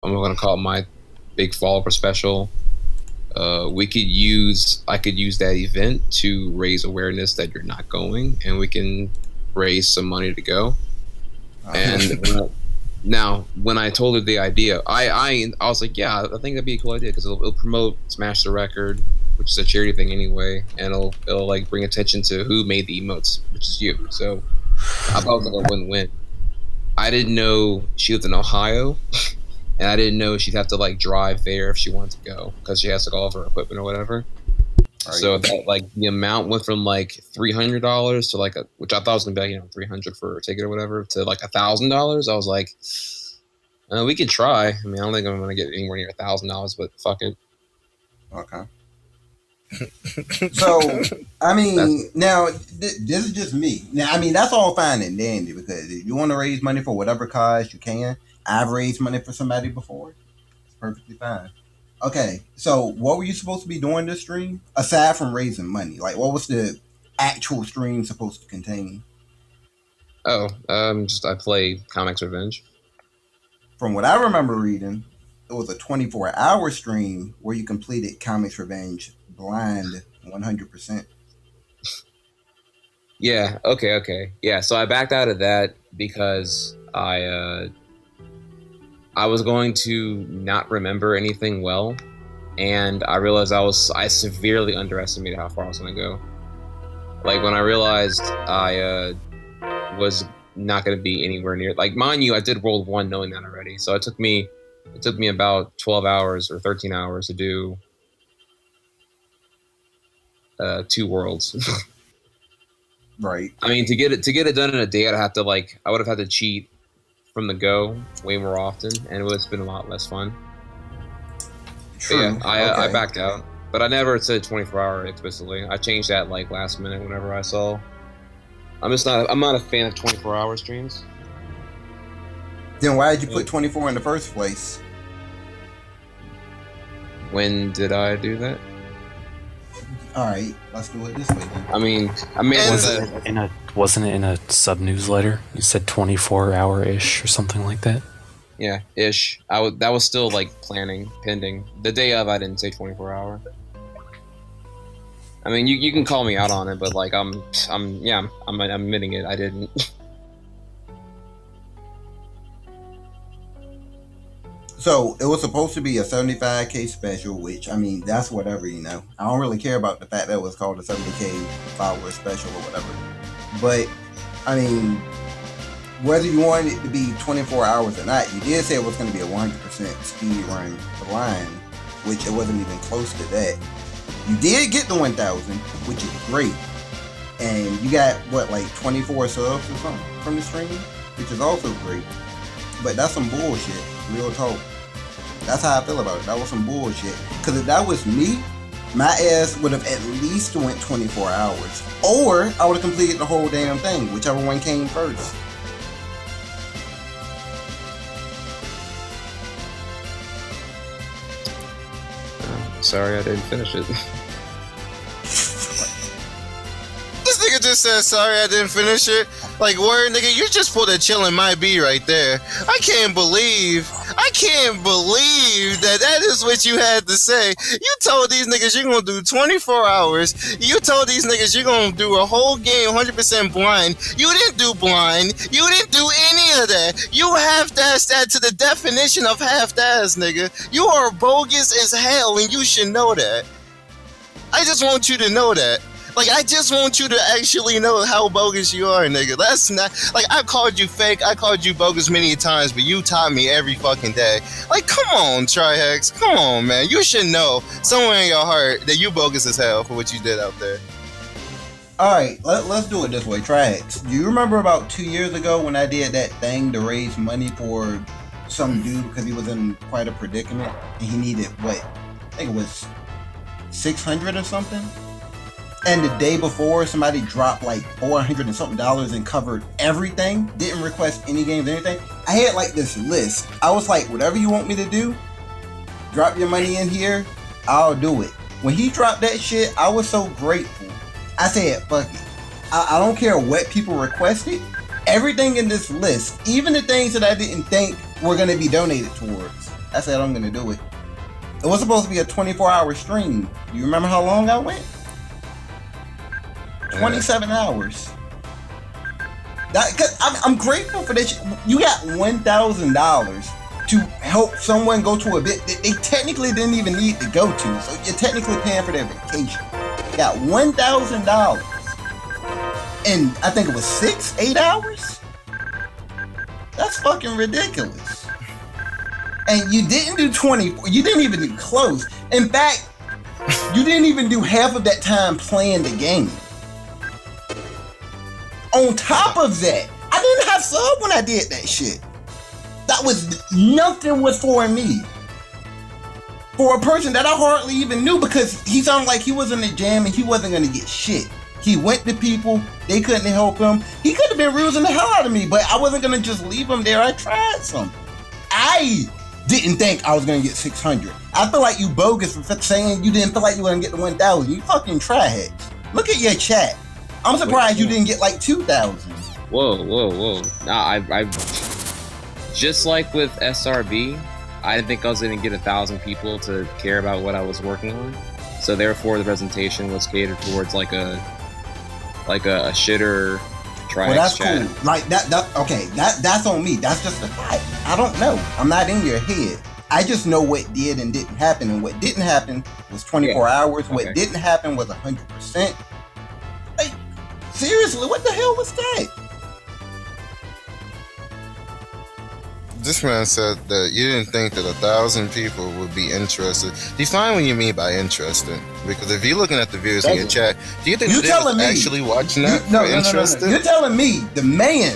I'm gonna call it my big follower special. I could use that event to raise awareness that you're not going, and we can raise some money to go. And now, when I told her the idea, I was like, yeah, I think that'd be a cool idea because it'll promote Smash the Record, which is a charity thing anyway, and it'll like bring attention to who made the emotes, which is you. So I thought it was like a win-win. I didn't know she lived in Ohio, and I didn't know she'd have to like drive there if she wanted to go because she has like all of her equipment or whatever. So that like the amount went from like $300 to like which I thought was gonna be like, $300 for a ticket or whatever to like $1,000. I was like, we could try. I mean, I don't think I'm gonna get anywhere near $1,000, but fuck it. Okay. So, I mean, now this is just me. Now, I mean, that's all fine and dandy because if you want to raise money for whatever cause you can, I've raised money for somebody before. It's perfectly fine. Okay, so what were you supposed to be doing this stream aside from raising money? Like, what was the actual stream supposed to contain? Oh, just I play Comics Revenge. From what I remember reading, it was a 24-hour stream where you completed Comics Revenge blind 100%. Yeah. Okay. Yeah. So I backed out of that because I was going to not remember anything well, and I realized I severely underestimated how far I was going to go. Like when I realized I was not going to be anywhere near. Like, mind you, I did World 1 knowing that already, so it took me about 12 hours or 13 hours to do 2 worlds. Right. I mean, to get it done in a day, I would have had to cheat from the go way more often, and it would have been a lot less fun. True. Yeah, I backed out, but I never said 24-hour explicitly. I changed that like last minute whenever I saw. I'm not a fan of 24-hour streams. Then why did you put 24 in the first place? When did I do that? All right, let's do it this way then. I mean, wasn't it in a sub newsletter? You said 24-hour ish or something like that. Yeah, ish. That was still like planning, pending. The day of, I didn't say 24-hour. I mean, you can call me out on it, but like I'm admitting it. I didn't. So it was supposed to be a 75K special, which I mean that's whatever, I don't really care about the fact that it was called a 70K follower special or whatever. But I mean, whether you wanted it to be 24 hours or not, you did say it was going to be a 100% speed run blind, which it wasn't even close to that. You did get the 1,000, which is great, and you got like 24 subs or something from the stream, which is also great. But that's some bullshit, real talk. That's how I feel about it. That was some bullshit. Because if that was me, my ass would have at least went 24 hours. Or I would have completed the whole damn thing, whichever one came first. Sorry, I didn't finish it. This nigga just said, sorry I didn't finish it. Like, word, nigga, you just pulled a chillin' my B right there. I can't believe that is what you had to say. You told these niggas you're gonna do 24 hours. You told these niggas you're gonna do a whole game 100% blind. You didn't do blind. You didn't do any of that. You half-assed that to the definition of half-assed, nigga. You are bogus as hell, and you should know that. I just want you to know that. Like, I just want you to actually know how bogus you are, nigga. That's not... Like, I called you fake. I called you bogus many times, but you taught me every fucking day. Like, come on, Trihex. Come on, man. You should know somewhere in your heart that you bogus as hell for what you did out there. Alright, let's do it this way. Trihex. Do you remember about 2 years ago when I did that thing to raise money for some dude because he was in quite a predicament and he needed, what? I think it was 600 or something? And the day before, somebody dropped like $400 and something and covered everything. Didn't request any games, anything. I had like this list. I was like, whatever you want me to do, drop your money in here, I'll do it. When he dropped that shit, I was so grateful. I said, fuck it. I don't care what people requested. Everything in this list, even the things that I didn't think were going to be donated towards, I said I'm gonna do it. It was supposed to be a 24-hour stream. You remember how long I went? 27 hours. I'm grateful for this. You got $1,000 to help someone go to a bit that they technically didn't even need to go to. So you're technically paying for their vacation. You got $1,000. And I think it was 8 hours? That's fucking ridiculous. And you didn't do 20, you didn't even do close. In fact, you didn't even do half of that time playing the game. On top of that, I didn't have sub when I did that shit. That was, nothing was for me. For a person that I hardly even knew, because he sounded like he was in the jam and he wasn't gonna get shit. He went to people, they couldn't help him. He could have been rusing the hell out of me, but I wasn't gonna just leave him there. I tried something. I didn't think I was gonna get 600. I feel like you bogus for saying you didn't feel like you were gonna get the 1,000. You fucking tryheads. Look at your chat. I'm surprised you didn't get like 2,000. Whoa. Nah, I just like with SRB, I didn't think I was gonna get 1,000 people to care about what I was working on. So therefore, the presentation was catered towards like a shitter try. Well, that's chat. cool. Like that's on me. That's just a fact. I don't know. I'm not in your head. I just know what did and didn't happen, and what didn't happen was 24 hours. Okay. What didn't happen was 100%. Like, seriously, what the hell was that? This man said that you didn't think that 1,000 people would be interested. Define what you mean by interested. Because if you're looking at the views in your chat, do you think You that they telling was me- actually watching that No. interested? You're telling me the man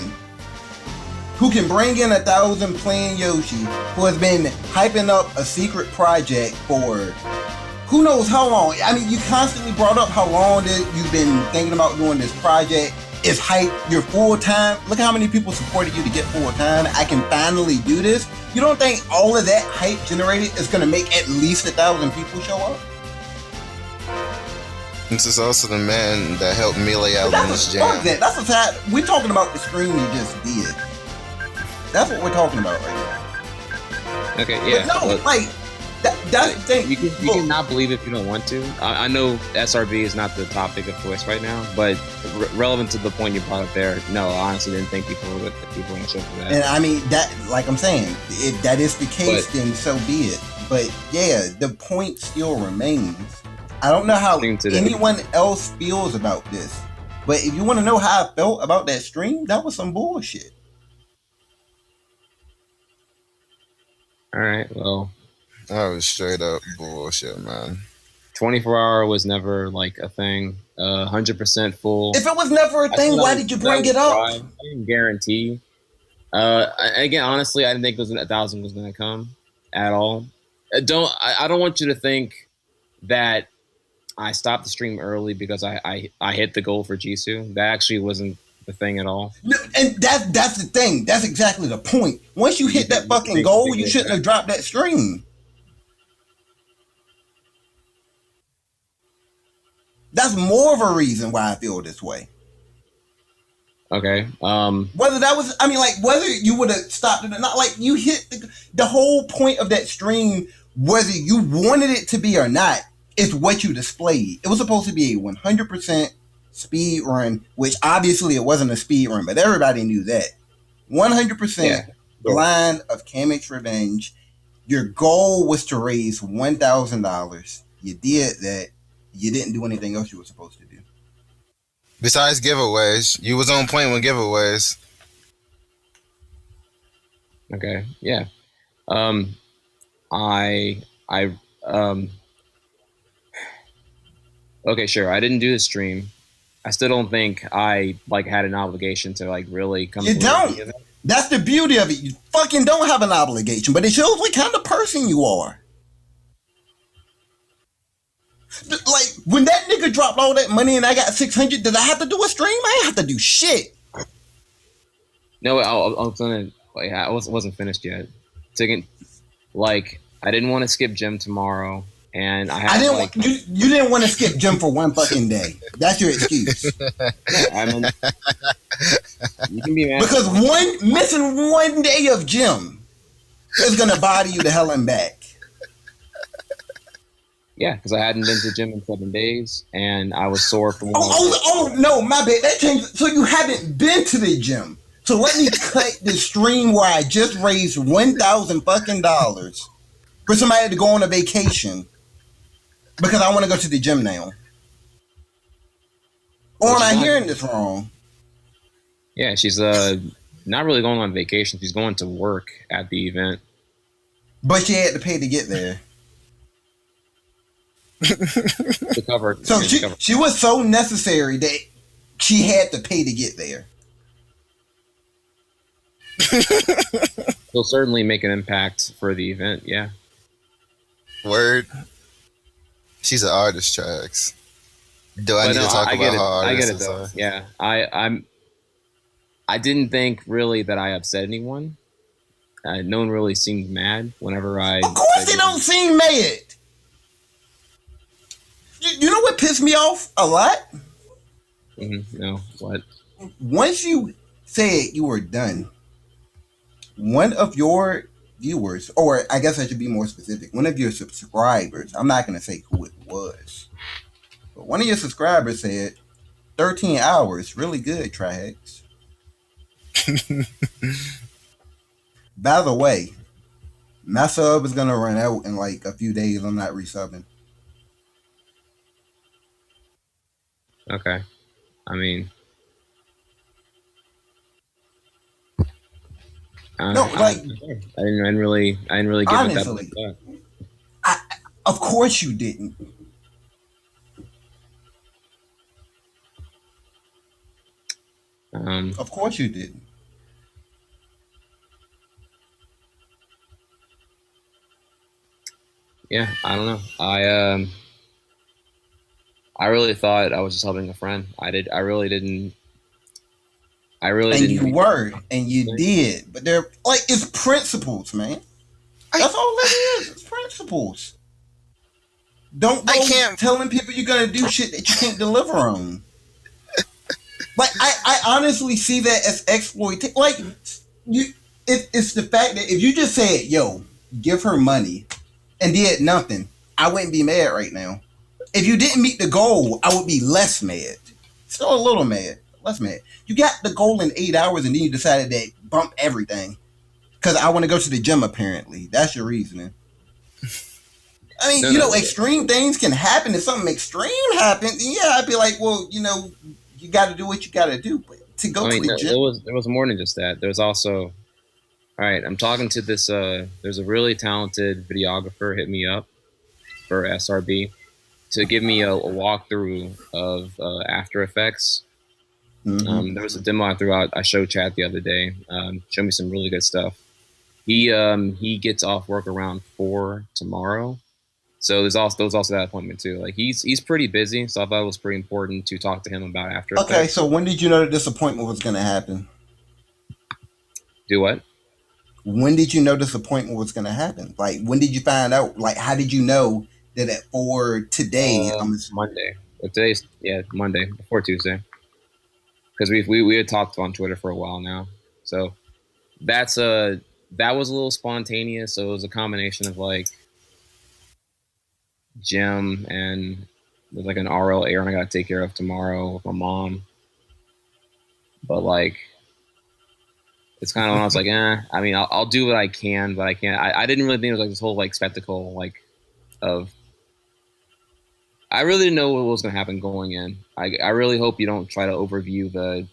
who can bring in 1,000 playing Yoshi, who has been hyping up a secret project for who knows how long. I mean, you constantly brought up how long that you've been thinking about doing this project. It's hype. You're full time. Look how many people supported you to get full time. I can finally do this. You don't think all of that hype generated is going to make at least 1,000 people show up? This is also the man that helped Melee out in this jam. That's what's happening. We're talking about the stream you just did. That's what we're talking about right now. Okay, yeah. But no, like, that's the thing. You can not believe if you don't want to. I know SRB is not the topic of choice right now, but relevant to the point you brought up there, no, I honestly didn't think people would show for that. And I mean, that, like I'm saying, if that is the case, then so be it. But yeah, the point still remains. I don't know how anyone else feels about this, but if you want to know how I felt about that stream, that was some bullshit. All right, well. That was straight up bullshit, man. 24-hour was never like a thing. 100% full. If it was never a thing, why did you bring it up? I didn't guarantee. Again, honestly, I didn't think 1,000 was going to come at all. I don't want you to think that I stopped the stream early because I hit the goal for Jisoo. That actually wasn't the thing at all. No, and that's the thing. That's exactly the point. Once you hit that fucking goal, you shouldn't have dropped that stream. That's more of a reason why I feel this way. Okay. Whether that was, I mean, like, whether you would have stopped it or not, like, you hit the whole point of that stream, whether you wanted it to be or not, is what you displayed. It was supposed to be a 100% speed run, which obviously it wasn't a speed run, but everybody knew that. 100% blind of Kamek's Revenge. Your goal was to raise $1,000. You did that. You didn't do anything else you were supposed to do. Besides giveaways, you was on point with giveaways. Okay. Yeah. Okay, sure. I didn't do the stream. I still don't think I had an obligation to really come. You don't. That's the beauty of it. You fucking don't have an obligation, but it shows what kind of person you are. Like, when that nigga dropped all that money and I got 600, did I have to do a stream? I didn't have to do shit. No, I wasn't finished yet. I didn't want to skip gym tomorrow, and I didn't. You didn't want to skip gym for one fucking day. That's your excuse. I mean, you can be mad because missing one day of gym It's gonna bother you the hell and back. Yeah, because I hadn't been to the gym in 7 days, and I was sore from. Oh no, my bad. That changed. So you haven't been to the gym. So let me cut the stream where I just raised $1,000 for somebody to go on a vacation because I want to go to the gym now. Or am I hearing this wrong? Yeah, she's not really going on vacation. She's going to work at the event. But she had to pay to get there. To cover. So she was so necessary that she had to pay to get there. She'll certainly make an impact for the event. Yeah. Word. She's an artist, Trax. Do I need to talk about how artists? I get it though. Yeah, I didn't think really that I upset anyone. No one really seemed mad whenever I. Of course, they don't seem mad. You know what pissed me off a lot? No, what? Once you said you were done, one of your viewers, or I guess I should be more specific, one of your subscribers, I'm not going to say who it was, but one of your subscribers said, 13 hours, really good, Trihex. By the way, my sub is going to run out in like a few days. I'm not resubbing. Okay. I mean, no, like I didn't really give honestly, it that. Of course you didn't. Of course you didn't. Yeah, I don't know. I really thought I was just helping a friend. I really didn't. And you were, and you did, but they're like it's principles, man. That's all it is. It's principles. Don't go telling people you're gonna do shit that you can't deliver on. Like I honestly see that as exploitation. Like it's the fact that if you just said, "Yo, give her money," and did nothing, I wouldn't be mad right now. If you didn't meet the goal, I would be less mad. Still a little mad, less mad. You got the goal in 8 hours, and then you decided to bump everything because I want to go to the gym. Apparently, that's your reasoning. I mean, extreme things can happen. If something extreme happens, yeah, I'd be like, well, you got to do what you got to do. But to go to the gym, there was more than just that. There's also, all right, I'm talking to this. There's a really talented videographer hit me up for SRB to give me a walkthrough of After Effects. There was a demo I threw out. I showed Chad the other day. Showed me some really good stuff. He gets off work around 4 tomorrow. So there's also that appointment too. Like he's pretty busy, so I thought it was pretty important to talk to him about After Effects. Okay, so when did you know that this appointment was going to happen? Do what? When did you know this appointment was going to happen? Like when did you find out? Like how did you know that at 4 today? Monday. Today's Monday before Tuesday. Because we had talked on Twitter for a while now, so that was a little spontaneous. So it was a combination of like gym and there's like an RL errand I got to take care of tomorrow with my mom. But like, it's kind of when I was like, I mean, I'll do what I can, but I can't. I didn't really think it was like this whole like spectacle like of. I really didn't know what was going to happen going in. I really hope you don't try to overview the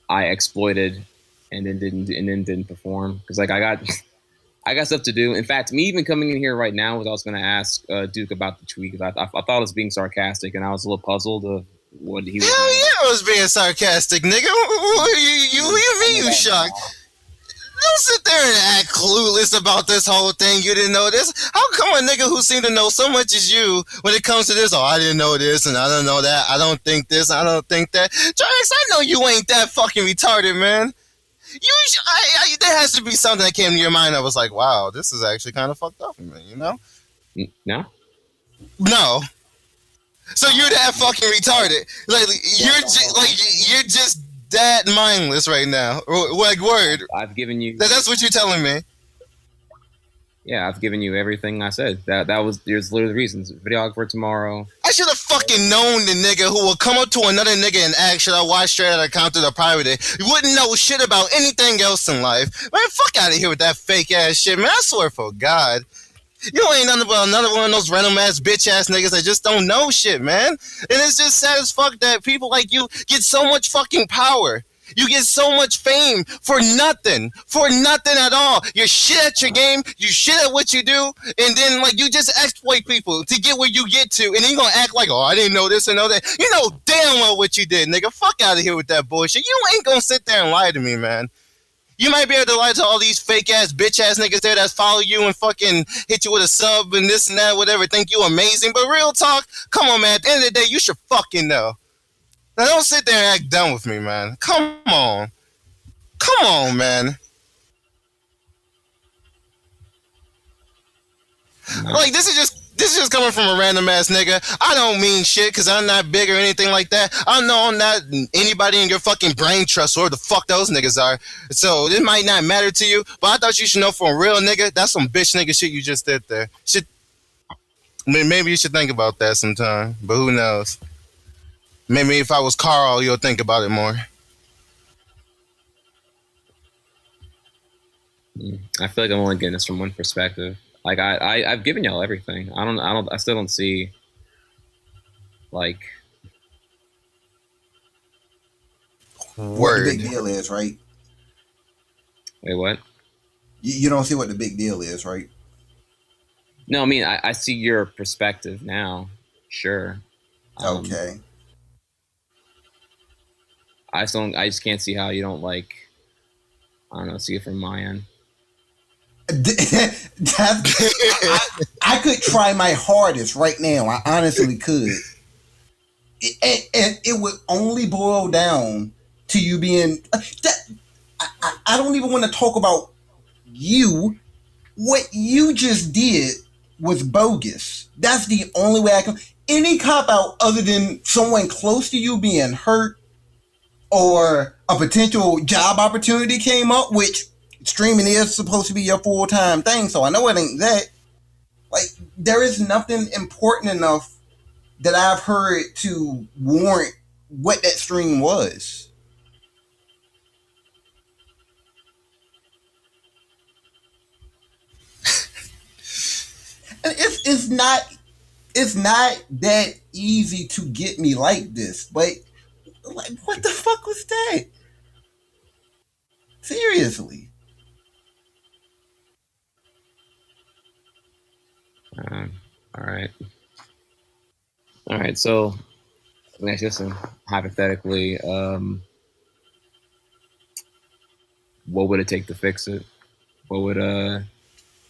I exploited and then didn't perform because like I got stuff to do. In fact, me even coming in here right now was I was going to ask Duke about the tweet because I thought it was being sarcastic and I was a little puzzled of what he was. Hell yeah, I was being sarcastic, nigga. What you mean you shocked? Don't sit there and act clueless about this whole thing. You didn't know this. How come a nigga who seemed to know so much as you when it comes to this? Oh, I didn't know this and I don't know that. I don't think this. I don't think that. Trax, I know you ain't that fucking retarded, man. There has to be something that came to your mind that was like, wow, this is actually kind of fucked up for me, you know? No. No. So you're that fucking retarded. Like you're just that mindless right now. Like word. I've given you. That's what you're telling me. Yeah, I've given you everything I said. There's literally the reasons. Videographer tomorrow. I should have fucking known the nigga who will come up to another nigga and ask, should I watch straight out of Compton or private it? You wouldn't know shit about anything else in life. Man, fuck out of here with that fake ass shit, man. I swear for God. You ain't nothing but another one of those random ass bitch ass niggas that just don't know shit, man. And it's just sad as fuck that people like you get so much fucking power. You get so much fame for nothing at all. You're shit at your game, you shit at what you do, and then like you just exploit people to get where you get to, and then you gonna act like, oh, I didn't know this and know that. You know damn well what you did, nigga. Fuck out of here with that bullshit. You ain't gonna sit there and lie to me, man. You might be able to lie to all these fake ass bitch ass niggas there that follow you and fucking hit you with a sub and this and that, whatever, think you amazing. But real talk, come on, man. At the end of the day, you should fucking know. Now don't sit there and act dumb with me, man. Come on. Come on, man. Like this is just coming from a random ass nigga. I don't mean shit because I'm not big or anything like that. I know I'm not anybody in your fucking brain trust or the fuck those niggas are. So it might not matter to you, but I thought you should know for a real nigga, that's some bitch nigga shit you just did there. Shit. Maybe you should think about that sometime, but who knows? Maybe if I was Carl, you'll think about it more. I feel like I'm only getting this from one perspective. Like I've given y'all everything. I still don't see like what the big deal is, right? Wait, what? You don't see what the big deal is, right? No, I mean I see your perspective now. Sure. Okay. I just can't see how you don't like. I don't know. See it from my end. I could try my hardest right now. I honestly could. It would only boil down to you being. I don't even want to talk about you. What you just did was bogus. That's the only way I can. Any cop out other than someone close to you being hurt or a potential job opportunity came up, which streaming is supposed to be your full-time thing, so I know it ain't that. Like, there is nothing important enough that I've heard to warrant what that stream was. And it's not that easy to get me like this, but like, what the fuck was that? Seriously. All right. So, let's just hypothetically, what would it take to fix it? What would I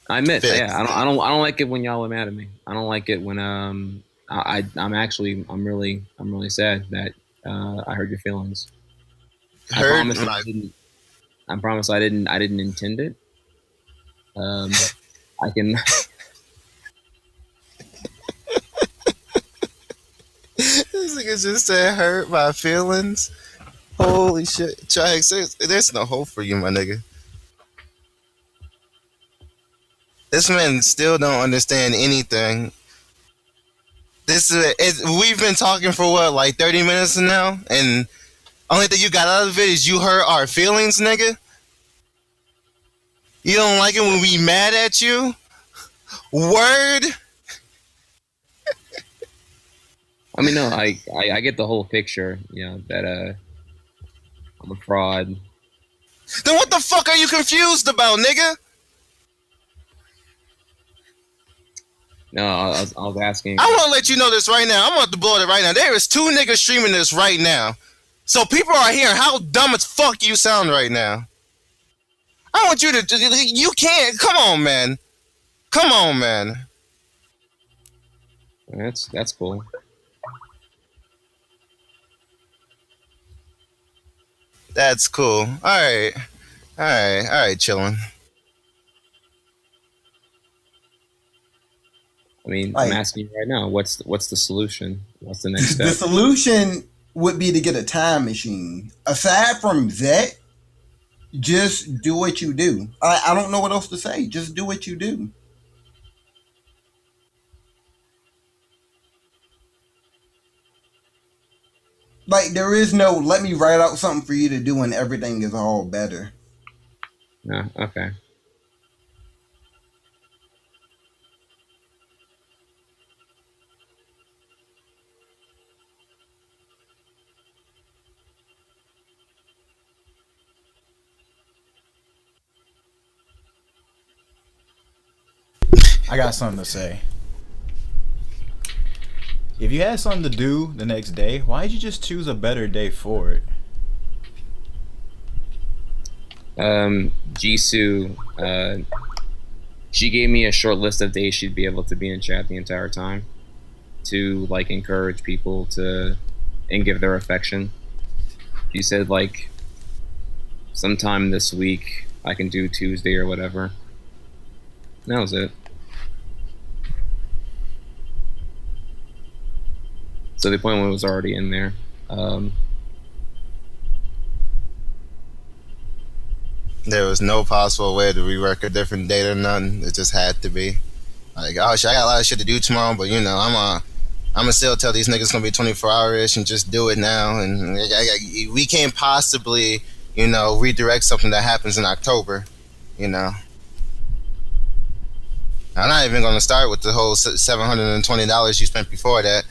admit? Fix. Yeah, I don't like it when y'all are mad at me. I don't like it when I'm really sad that I hurt your feelings. I promise I didn't intend it. I can. This nigga just said hurt my feelings. Holy shit. There's no hope for you, my nigga. This man still don't understand anything. We've been talking for what, like 30 minutes now? And only thing you got out of it is you hurt our feelings, nigga? You don't like it when we mad at you? Word? I mean, no, I get the whole picture, you know, that I'm a fraud. Then what the fuck are you confused about, nigga? No, I was asking. I want to let you know this right now. I'm about to blow it right now. There is 2 niggas streaming this right now. So people are hearing how dumb as fuck you sound right now. I want you to... You can't... Come on, man. Come on, man. That's cool. That's cool. All right, chilling. I mean, I'm asking you right now, what's the solution? What's the next step? The solution would be to get a time machine. Aside from that, just do what you do. I don't know what else to say. Just do what you do. Like there is no let me write out something for you to do and everything is all better. No, okay. I got something to say. If you had something to do the next day, why did you just choose a better day for it? Jisoo, she gave me a short list of days she'd be able to be in chat the entire time to like encourage people to and give their affection. She said like sometime this week I can do Tuesday or whatever. That was it. So the appointment was already in there. There was no possible way to rework a different date or nothing. It just had to be. Like, oh shit, I got a lot of shit to do tomorrow, but you know, I'm gonna still tell these niggas it's gonna be 24 hour-ish and just do it now. And we can't possibly, you know, redirect something that happens in October. You know, I'm not even gonna start with the whole $720 you spent before that,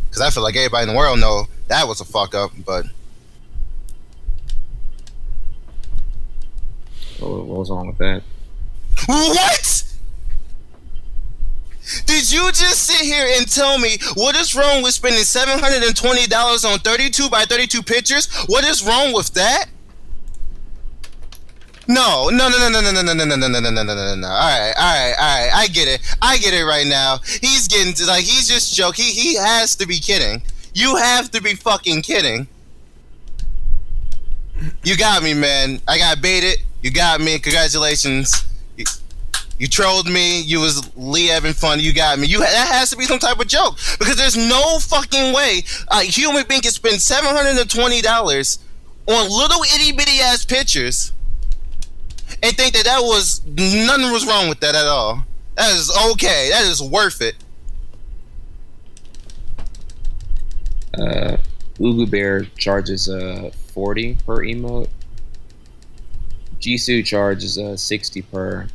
because I feel like everybody in the world know that was a fuck up. But What was wrong with that? what? Did you just sit here and tell me what is wrong with spending $720 on 32 by 32 pictures? What is wrong with that? No, no, no, no, no, no, no, no, no, no, no, no, no, no, no, no. All right, all right, all right. I get it. I get it right now. He's getting to, like, he's just joking. He has to be kidding. You have to be fucking kidding. You got me, man. I got baited. You got me. Congratulations. You trolled me. You was Lee having fun. You got me. That has to be some type of joke, because there's no fucking way a human being can spend $720 on little itty bitty ass pictures and think that was nothing was wrong with that at all. That is okay. That is worth it. Ugu Bear charges 40 per emote. Jisoo charges 60 per,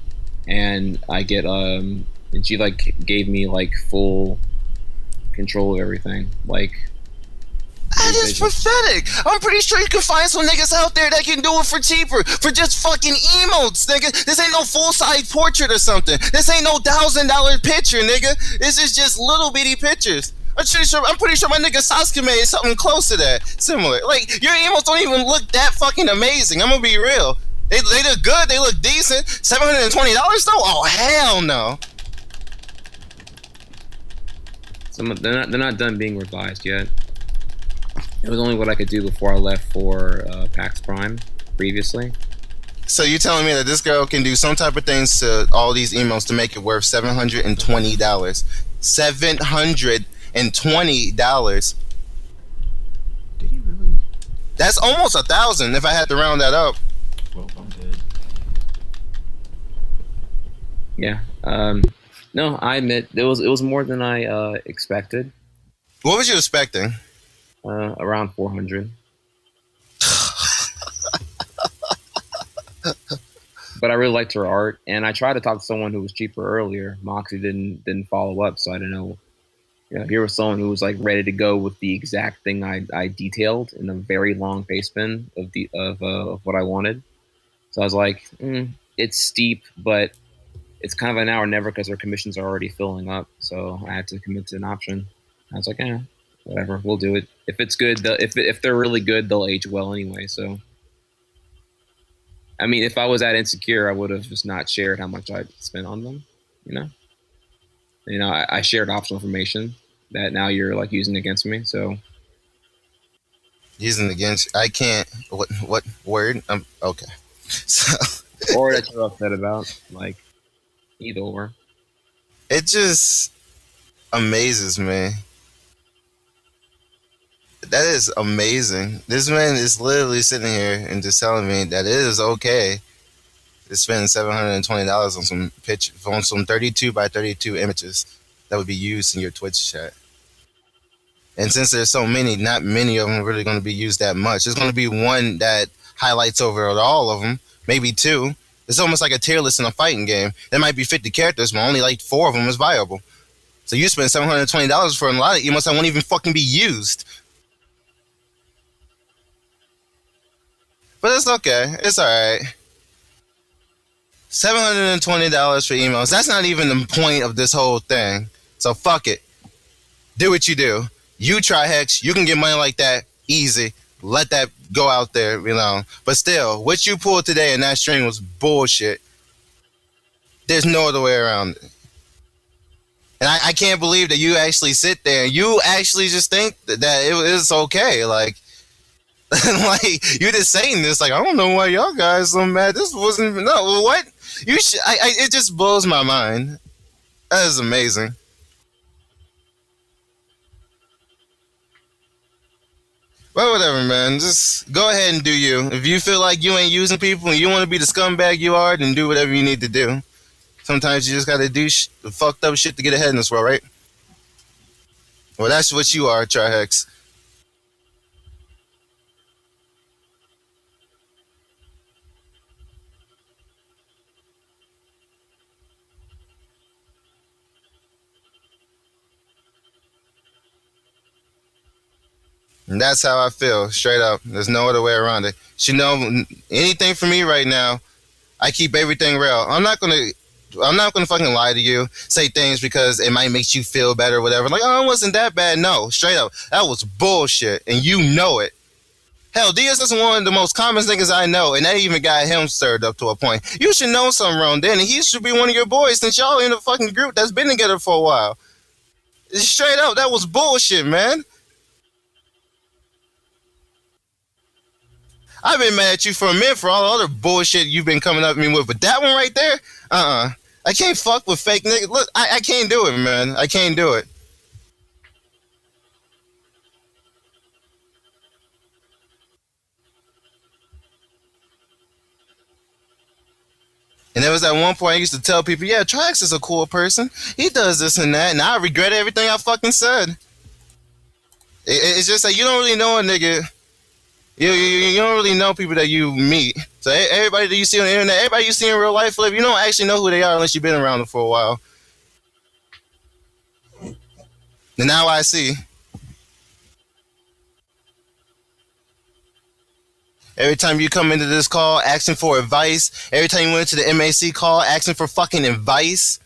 and I get and she like gave me like full control of everything. Like That is pathetic. I'm pretty sure you can find some niggas out there that can do it for cheaper, for just fucking emotes, nigga. This ain't no full-size portrait or something. This ain't no $1,000 picture, nigga. This is just little bitty pictures. I'm pretty sure my nigga Sasuke made something close to that, similar. Like, your emotes don't even look that fucking amazing. I'm gonna be real. They look good. They look decent. $720 though? Oh hell no. They're not done being revised yet. It was only what I could do before I left for PAX Prime previously. So you telling me that this girl can do some type of things to all these emotes to make it worth $720? $720. Did he really? That's almost 1,000 if I had to round that up. Well, I'm dead. Yeah. No, I admit it was more than I expected. What was you expecting? Around 400. But I really liked her art, and I tried to talk to someone who was cheaper earlier. Moxie didn't follow up, so I didn't know. You know, here was someone who was like ready to go with the exact thing I detailed in a very long face spin of what I wanted. So I was like, it's steep, but it's kind of an hour never, because their commissions are already filling up. So I had to commit to an option. I was like, whatever, we'll do it. If it's good, if they're really good, they'll age well anyway. So, I mean, if I was that insecure, I would have just not shared how much I spent on them. I shared optional information that now you're like using against me. So Using against, I can't. What word? Okay. So or that you're upset about, like either or. it just amazes me. That is amazing. This man is literally sitting here and just telling me that it is okay to spend $720 on some 32 by 32 images that would be used in your Twitch chat. And since there's so many, not many of them are really going to be used that much. There's going to be one that highlights over all of them, maybe two. It's almost like a tier list in a fighting game. There might be 50 characters, but only like 4 of them is viable. So you spend $720 for a lot of emotes that won't even fucking be used. But it's okay. It's alright. $720 for emotes. That's not even the point of this whole thing. So fuck it. Do what you do. You try Hex, you can get money like that easy. Let that go out there, you know. But still, what you pulled today in that stream was bullshit. There's no other way around it. And I can't believe that you actually sit there and you actually just think that it is okay. Like, like you're just saying this. Like, I don't know why y'all guys so mad. This wasn't even, no, what? You should, it just blows my mind. That is amazing. Well, whatever, man. Just go ahead and do you. If you feel like you ain't using people and you want to be the scumbag you are, then do whatever you need to do. Sometimes you just gotta do fucked up shit to get ahead in this world, right? Well, that's what you are, Trihex. And that's how I feel, straight up. There's no other way around it. You know, anything for me right now, I keep everything real. I'm not gonna fucking lie to you, say things because it might make you feel better or whatever. Like, oh, it wasn't that bad. No, straight up. That was bullshit, and you know it. Hell, Diaz is one of the most common niggas I know, and that even got him stirred up to a point. You should know something wrong then, and he should be one of your boys since y'all in a fucking group that's been together for a while. Straight up, that was bullshit, man. I've been mad at you for a minute for all the other bullshit you've been coming up at me with, but that one right there, I can't fuck with fake niggas. Look, I can't do it, man. I can't do it. And there was that one point I used to tell people, yeah, Trax is a cool person. He does this and that, and I regret everything I fucking said. It's just like you don't really know a nigga. You don't really know people that you meet. So everybody that you see on the internet, everybody you see in real life, you don't actually know who they are unless you've been around them for a while. And now I see. Every time you come into this call asking for advice, every time you went to the MAC call asking for fucking advice,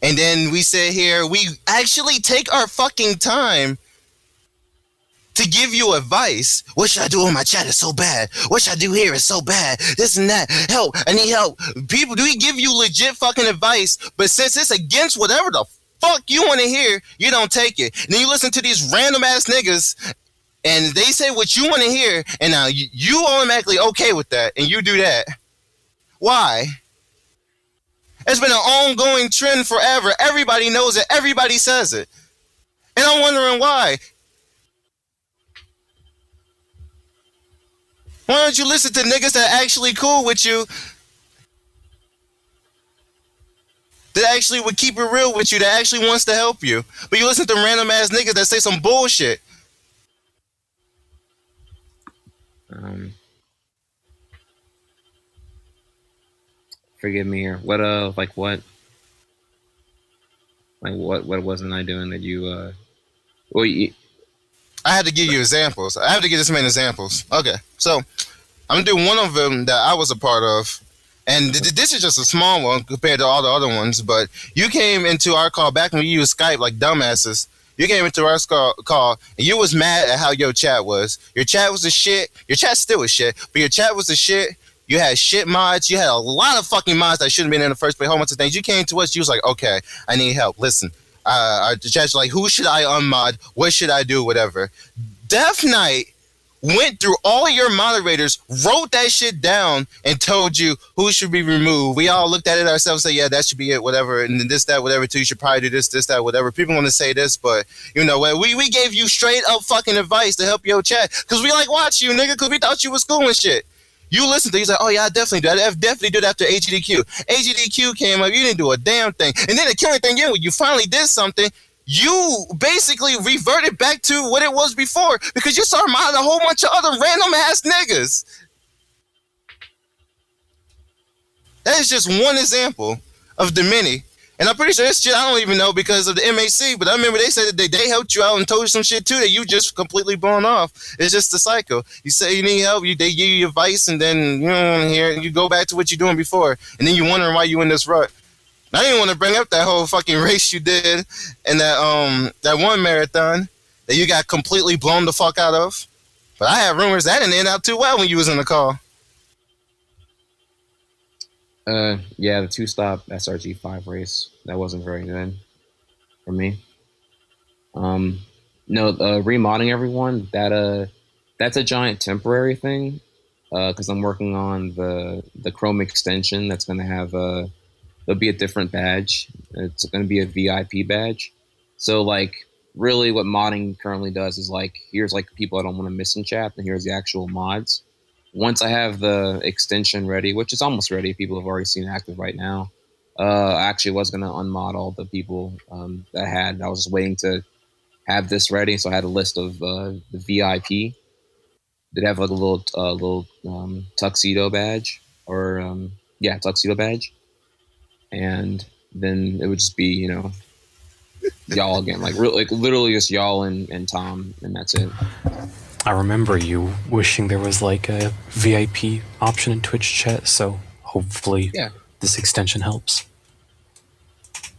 and then we sit here, we actually take our fucking time to give you advice. What should I do on my chat? It's so bad. What should I do here? It's so bad. This and that. Help. I need help. People, do we give you legit fucking advice? But since it's against whatever the fuck you want to hear, you don't take it. And then you listen to these random ass niggas and they say what you want to hear, and now you automatically okay with that, and you do that. Why? It's been an ongoing trend forever. Everybody knows it. Everybody says it. And I'm wondering why. Why don't you listen to niggas that are actually cool with you, that actually would keep it real with you, that actually wants to help you? But you listen to random ass niggas that say some bullshit. Forgive me here. What wasn't I doing that you well, I had to give you examples. I have to give this man examples. Okay, so I'm gonna do one of them that I was a part of, and this is just a small one compared to all the other ones. But you came into our call back when we used Skype like dumbasses. You came into our call and you was mad at how your chat was. Your chat was a shit. Your chat still was shit, but your chat was a shit. You had shit mods. You had a lot of fucking mods that shouldn't have been in the first place. A whole bunch of things. You came to us. You was like, okay, I need help. Listen, the chat's like, who should I unmod? What should I do? Whatever. Death Knight went through all your moderators, wrote that shit down, and told you who should be removed. We all looked at it ourselves and said, yeah, that should be it, whatever, and then this, that, whatever, too. You should probably do this, that, whatever. People want to say this, but, you know, we gave you straight up fucking advice to help your chat, because we like watch you, nigga, because we thought you was cool and shit. You listened to it, he's like, oh yeah, I definitely do. I definitely did after AGDQ. AGDQ came up, you didn't do a damn thing. And then the killing thing, yeah, when you finally did something, you basically reverted back to what it was before because you started modding a whole bunch of other random ass niggas. That is just one example of the many. And I'm pretty sure this shit I don't even know because of the MAC, but I remember they said that they helped you out and told you some shit too that you just completely blown off. It's just the cycle. You say you need help, they give you advice, and then you don't want to hear it, and you go back to what you're doing before. And then you're wondering why you in this rut. I didn't want to bring up that whole fucking race you did and that one marathon that you got completely blown the fuck out of. But I have rumors that didn't end out too well when you was in the call. Yeah, the 2-stop SRG5 race, that wasn't very good for me. No, remodding everyone, that's a giant temporary thing, because I'm working on the Chrome extension that's going to have there'll be a different badge. It's going to be a VIP badge. So like really what modding currently does is like, here's like people I don't want to miss in chat, and here's the actual mods. Once I have the extension ready, which is almost ready, people have already seen it active right now. I actually was going to unmod all the people that I had. I was just waiting to have this ready, so I had a list of the VIP. They'd have like a little tuxedo badge, or tuxedo badge, and then it would just be y'all again, like literally just y'all and Tom, and that's it. I remember you wishing there was like a VIP option in Twitch chat, so hopefully this extension helps.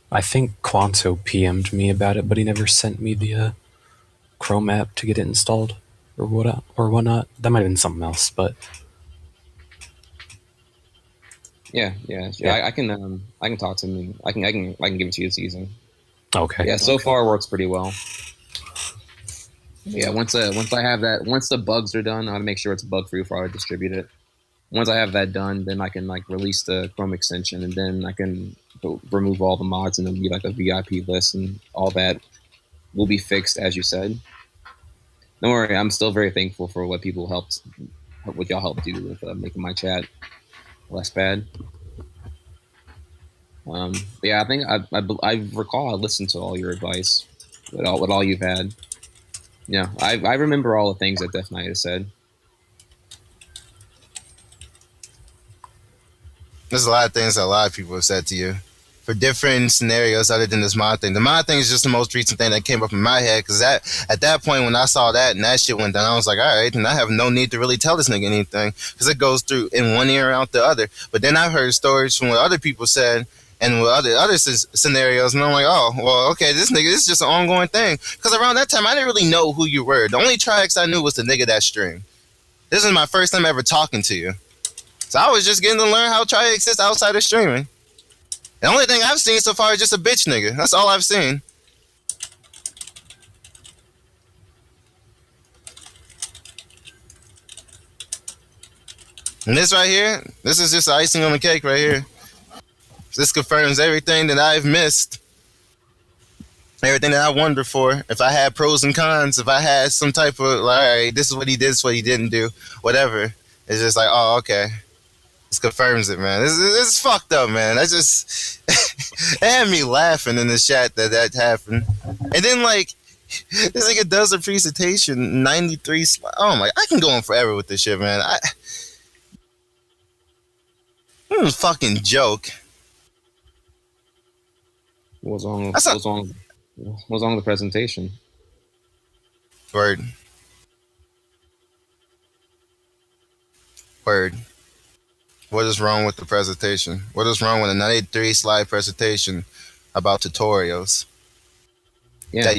I think Quanto PM'd me about it, but he never sent me the Chrome app to get it installed or whatnot. That might have been something else, but yeah. I can talk to him. I can give it to you this evening. Okay. Yeah, so far it works pretty well. Yeah, once I have that, once the bugs are done, I want to make sure it's bug free before I distribute it. Once I have that done, then I can like release the Chrome extension, and then I can remove all the mods, and then be like a VIP list, and all that will be fixed as you said. Don't worry, I'm still very thankful for what y'all helped do with making my chat less bad. Yeah, I think I recall I listened to all your advice, with all you've had. Yeah, I remember all the things that Death Knight has said. There's a lot of things that a lot of people have said to you for different scenarios other than this mod thing. The mod thing is just the most recent thing that came up in my head, because at that point when I saw that and that shit went down, I was like, all right, and I have no need to really tell this nigga anything, because it goes through in one ear out the other. But then I heard stories from what other people said and with other scenarios, and I'm like, oh, well, okay, this is just an ongoing thing. Because around that time, I didn't really know who you were. The only Triax I knew was the nigga that streamed. This is my first time ever talking to you. So I was just getting to learn how Triax exists outside of streaming. The only thing I've seen so far is just a bitch nigga. That's all I've seen. And this right here, this is just icing on the cake right here. This confirms everything that I've missed. Everything that I wondered for. If I had pros and cons, if I had some type of, like, all right, this is what he did, this is what he didn't do, whatever. It's just like, oh, okay. This confirms it, man. This is fucked up, man. I just, it had me laughing in the chat that happened. And then, like, this nigga does a presentation, 93 oh my, I can go on forever with this shit, man. It was a fucking joke. What's wrong with the presentation? Word. What is wrong with the presentation? What is wrong with a 93 slide presentation about tutorials? Yeah,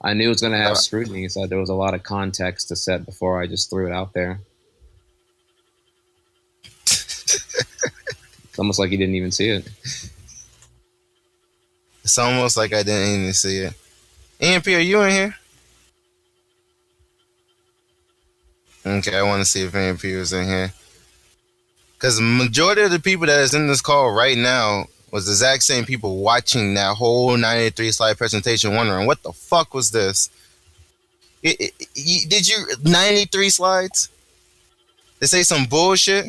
I knew it was going to have scrutiny, so there was a lot of context to set before I just threw it out there. It's almost like you didn't even see it. It's almost like I didn't even see it. EMP, are you in here? Okay, I want to see if EMP was in here. Because the majority of the people that is in this call right now was the exact same people watching that whole 93 slide presentation wondering, what the fuck was this? Did you 93 slides? They say some bullshit?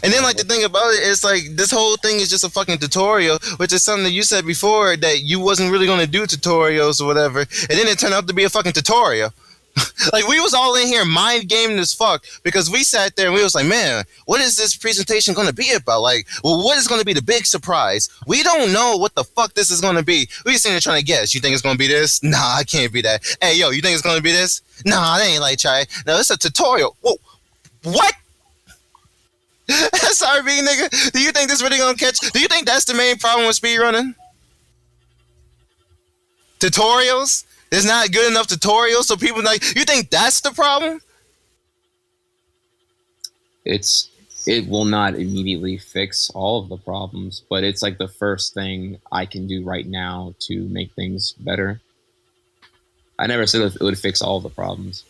And then, like, the thing about it is, like, this whole thing is just a fucking tutorial, which is something that you said before that you wasn't really going to do tutorials or whatever. And then it turned out to be a fucking tutorial. Like, we was all in here mind gaming as fuck because we sat there and we was like, man, what is this presentation going to be about? Like, well, what is going to be the big surprise? We don't know what the fuck this is going to be. We just sitting there trying to guess. You think it's going to be this? Nah, it can't be that. Hey, yo, you think it's going to be this? Nah, they ain't like try. No, it's a tutorial. Whoa, what? SRB, nigga, do you think this really gonna catch? Do you think that's the main problem with speedrunning? Tutorials? There's not good enough tutorials, so people like. You think that's the problem? It will not immediately fix all of the problems, but it's like the first thing I can do right now to make things better. I never said it would fix all of the problems.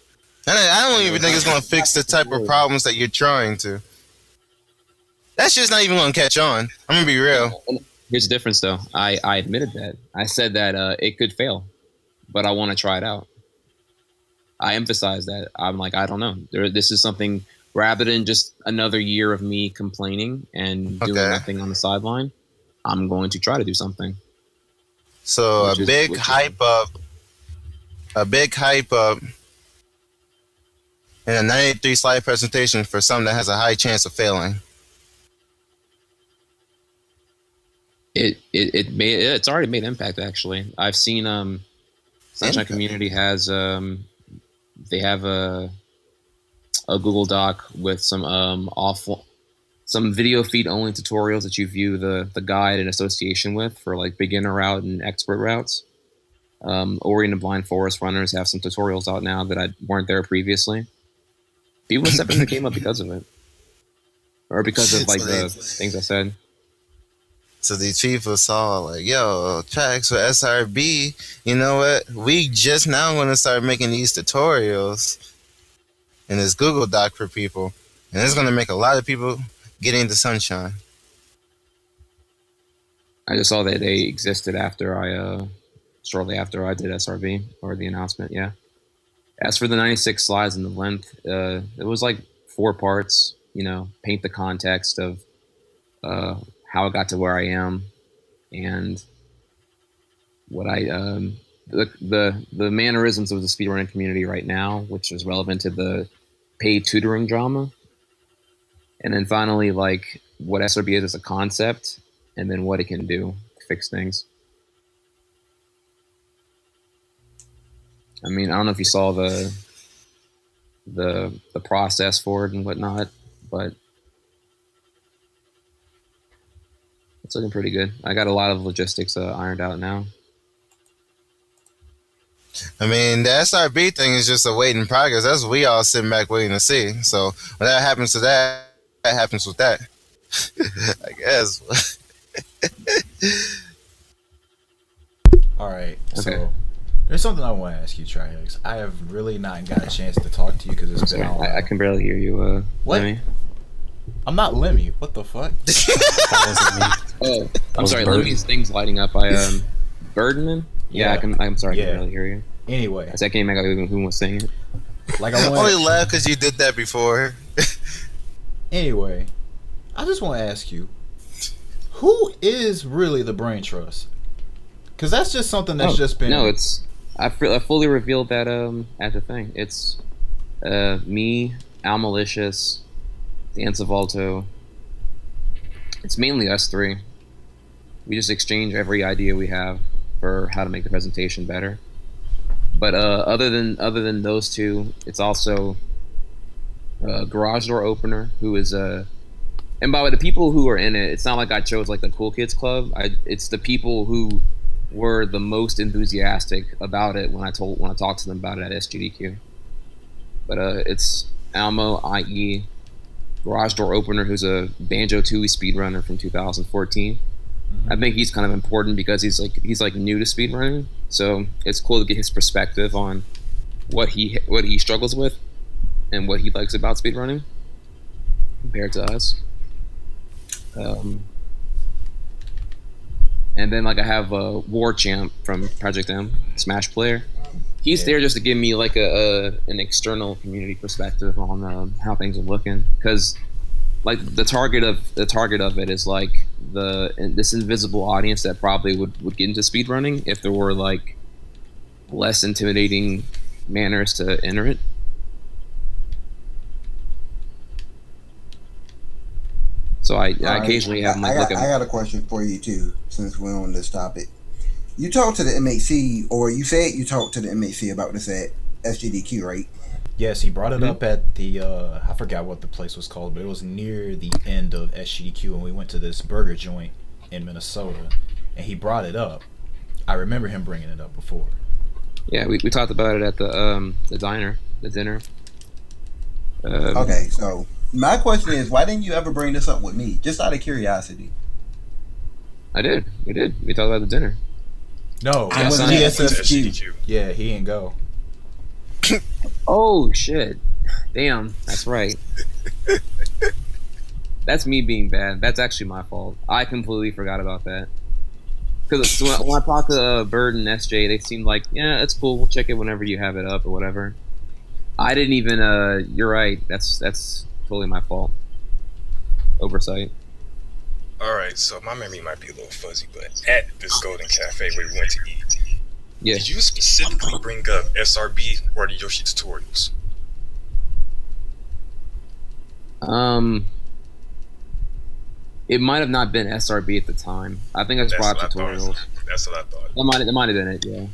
I don't even think it's gonna fix the type of problems that you're trying to. That shit's not even gonna catch on. I'm gonna be real. Here's the difference, though. I admitted that. I said that it could fail, but I want to try it out. I emphasize that. I'm like, I don't know. This is something, rather than just another year of me complaining and doing nothing on the sideline, I'm going to try to do something. So a big hype up, and a 93 slide presentation for something that has a high chance of failing. It's already made impact, actually. I've seen Sunshine Community has they have a Google Doc with some video feed only tutorials that you view the guide in association with for like beginner route and expert routes. Ori and the Blind Forest runners have some tutorials out now that weren't there previously. People stepped in the game up because of it, or because of like the things I said. So these people saw like, yo, tracks for SRB. You know what? We just now going to start making these tutorials in this Google Doc for people, and it's going to make a lot of people get into Sunshine. I just saw that they existed after shortly after I did SRB or the announcement. Yeah. As for the 96 slides and the length, it was like 4 parts. You know, paint the context of how I got to where I am, and what the mannerisms of the speedrunning community right now, which is relevant to the paid tutoring drama, and then finally like what SRB is as a concept, and then what it can do to fix things. I mean, I don't know if you saw the process for it and whatnot, but it's looking pretty good. I got a lot of logistics ironed out now. I mean, the SRB thing is just a wait in progress. That's what we all sitting back waiting to see. So when that happens to that happens with that. I guess. All right. Okay. So there's something I want to ask you, Trihex. I have really not got a chance to talk to you because it's been all. I can barely hear you. What? Lemmy. I'm not Lemmy. What the fuck? That wasn't me. Oh, I'm was sorry. Bird. Lemmy's thing's lighting up. Birdman. Yeah, Yeah. I'm sorry. I Yeah. can barely hear you. Anyway, I can't make out who was saying it. like I I want. only laugh because you did that before. Anyway, I just want to ask you, who is really the brain trust? Because that's just something that's just been. No, it's I fully revealed that at the thing. It's me, Al Malicious, Dan Savolto. It's mainly us 3. We just exchange every idea we have for how to make the presentation better. But other than those 2, it's also Garage Door Opener, who is and by the way, the people who are in it, it's not like I chose like the cool kids club. It's the people who were the most enthusiastic about it when I talked to them about it at SGDQ. But it's Almo, IE, Garage Door Opener, who's a Banjo Tooie speedrunner from 2014. Mm-hmm. I think he's kind of important because he's like new to speedrunning, so it's cool to get his perspective on what he struggles with and what he likes about speedrunning compared to us. And then like I have War Champ from Project M, Smash player. He's there just to give me like an external community perspective on how things are looking, because like the target of it is like this invisible audience that probably would get into speedrunning if there were like less intimidating manners to enter it. So I occasionally have like I got a question for you too, since we're on this topic. You talked to the MHC, or you said you talked to the MHC about this at SGDQ, right? Yes, he brought it up at the I forgot what the place was called, but it was near the end of SGDQ, and we went to this burger joint in Minnesota, and he brought it up. I remember him bringing it up before. Yeah, we talked about it at the dinner. Okay, so my question is, why didn't you ever bring this up with me? Just out of curiosity. I did. We did. We talked about the dinner. No, it was GSSQ. Yeah, he didn't go. Oh shit! Damn, that's right. That's me being bad. That's actually my fault. I completely forgot about that. Because when I talked to Bird and SJ, they seemed like, yeah, it's cool. We'll check it whenever you have it up or whatever. I didn't even. You're right. That's totally my fault. Oversight. All right, so my memory might be a little fuzzy, but at this Golden Cafe where we went to eat, did you specifically bring up SRB or the Yoshi tutorials? It might have not been SRB at the time. I think it's brought tutorials. That's what I thought. It might have been it, yeah.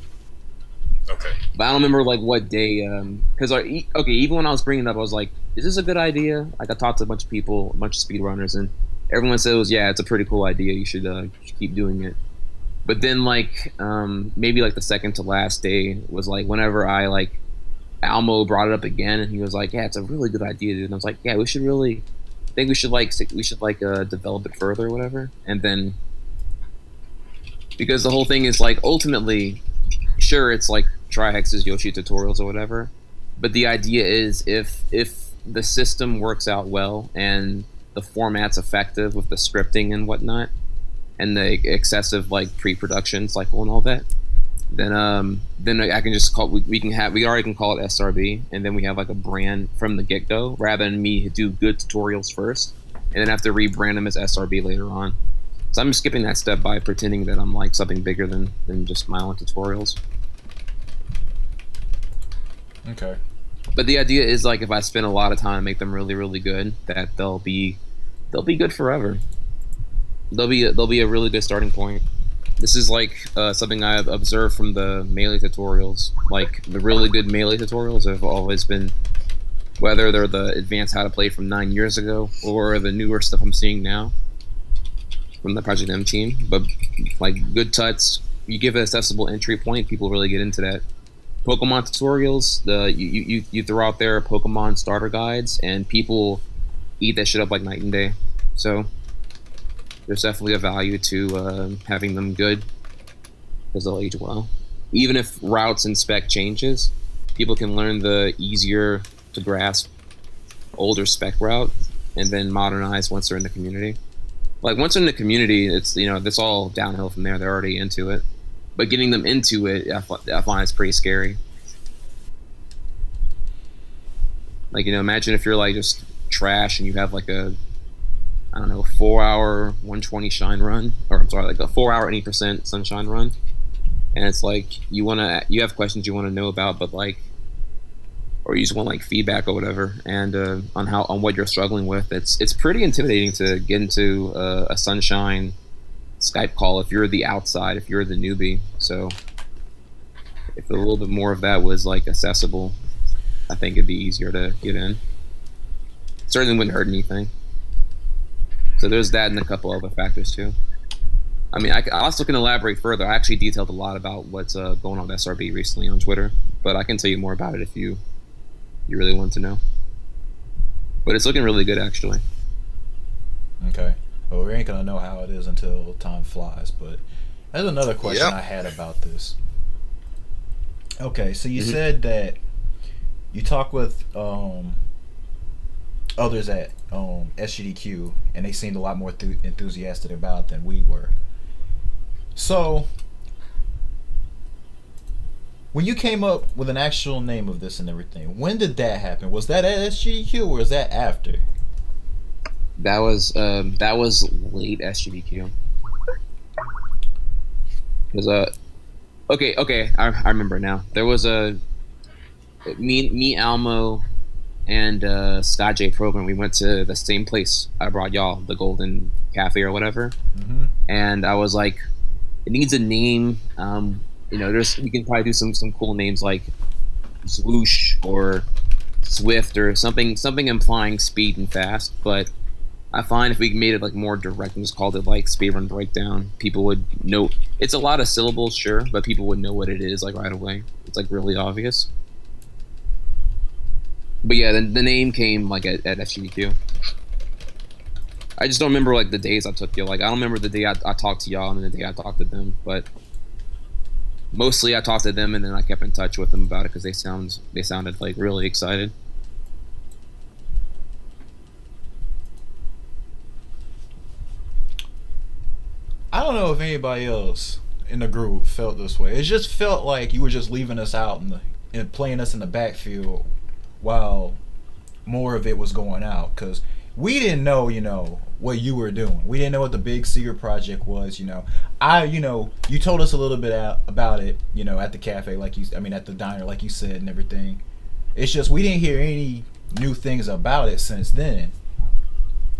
Okay. But I don't remember like what day. Because even when I was bringing it up, I was like, "Is this a good idea?" Like I talked to a bunch of people, a bunch of speedrunners, and everyone said it's a pretty cool idea. You should keep doing it. But then like maybe like the second to last day was like whenever I like Almo brought it up again, and he was like, "Yeah, it's a really good idea, dude." And I was like, "Yeah, we should really." I think we should develop it further or whatever. And then because the whole thing is like ultimately, sure, it's like Trihex's Yoshi tutorials or whatever, but the idea is if the system works out well and the format's effective with the scripting and whatnot and the excessive like pre-production cycle and all that, then I can just call we already can call it SRB, and then we have like a brand from the get-go rather than me do good tutorials first and then have to rebrand them as SRB later on. So I'm skipping that step by pretending that I'm like something bigger than just my own tutorials. Okay. But the idea is like if I spend a lot of time to make them really, really good, that they'll be good forever. They'll be a really good starting point. This is like something I've observed from the Melee tutorials. Like the really good Melee tutorials have always been, whether they're the advanced how to play from 9 years ago or the newer stuff I'm seeing now from the Project M team. But like good tuts, you give an accessible entry point, people really get into that. Pokemon tutorials, you throw out there Pokemon starter guides, and people eat that shit up like night and day. So there's definitely a value to having them good because they'll age well. Even if routes and spec changes, people can learn the easier to grasp older spec route and then modernize once they're in the community. Like once they're in the community, it's that's all downhill from there. They're already into it. But getting them into it, I find it's pretty scary. Like, imagine if you're like just trash and you have like a, 4-hour 120 shine run, or I'm sorry, like a 4-hour 80% sunshine run, and it's like you have questions you want to know about, but like, or you just want like feedback or whatever, and on what you're struggling with. It's pretty intimidating to get into a sunshine Skype call if you're the outside, if you're the newbie. So if a little bit more of that was like accessible, I think it'd be easier to get in. Certainly wouldn't hurt anything. So there's that and a couple other factors too. I mean, I also can elaborate further. I actually detailed a lot about what's going on with SRB recently on Twitter, but I can tell you more about it if you really want to know. But it's looking really good, actually. Okay. Well, we ain't gonna know how it is until time flies, but there's another question I had about this. Okay, so you said that you talk with others at SGDQ, and they seemed a lot more enthusiastic about it than we were. So, when you came up with an actual name of this and everything, when did that happen? Was that at SGDQ or was that after? That was late SGDQ. Because okay, I remember now. There was a me Almo and Scott J program. We went to the same place. I brought y'all, the Golden Cafe or whatever, and I was like, it needs a name. We can probably do some cool names like Swoosh or Swift or something implying speed and fast. But I find if we made it like more direct and just called it like Speedrun Breakdown, people would know. It's a lot of syllables, sure, but people would know what it is like right away. It's like really obvious. But yeah, the name came like at FGQ. I just don't remember like the days I took you. Like I don't remember the day I talked to y'all and then the day I talked to them. But mostly I talked to them and then I kept in touch with them about it because they sounded like really excited. I don't know if anybody else in the group felt this way. It just felt like you were just leaving us out and playing us in the backfield while more of it was going out. Because we didn't know, what you were doing. We didn't know what the big secret project was, you told us a little bit about it, at the cafe, at the diner, like you said, and everything. It's just we didn't hear any new things about it since then.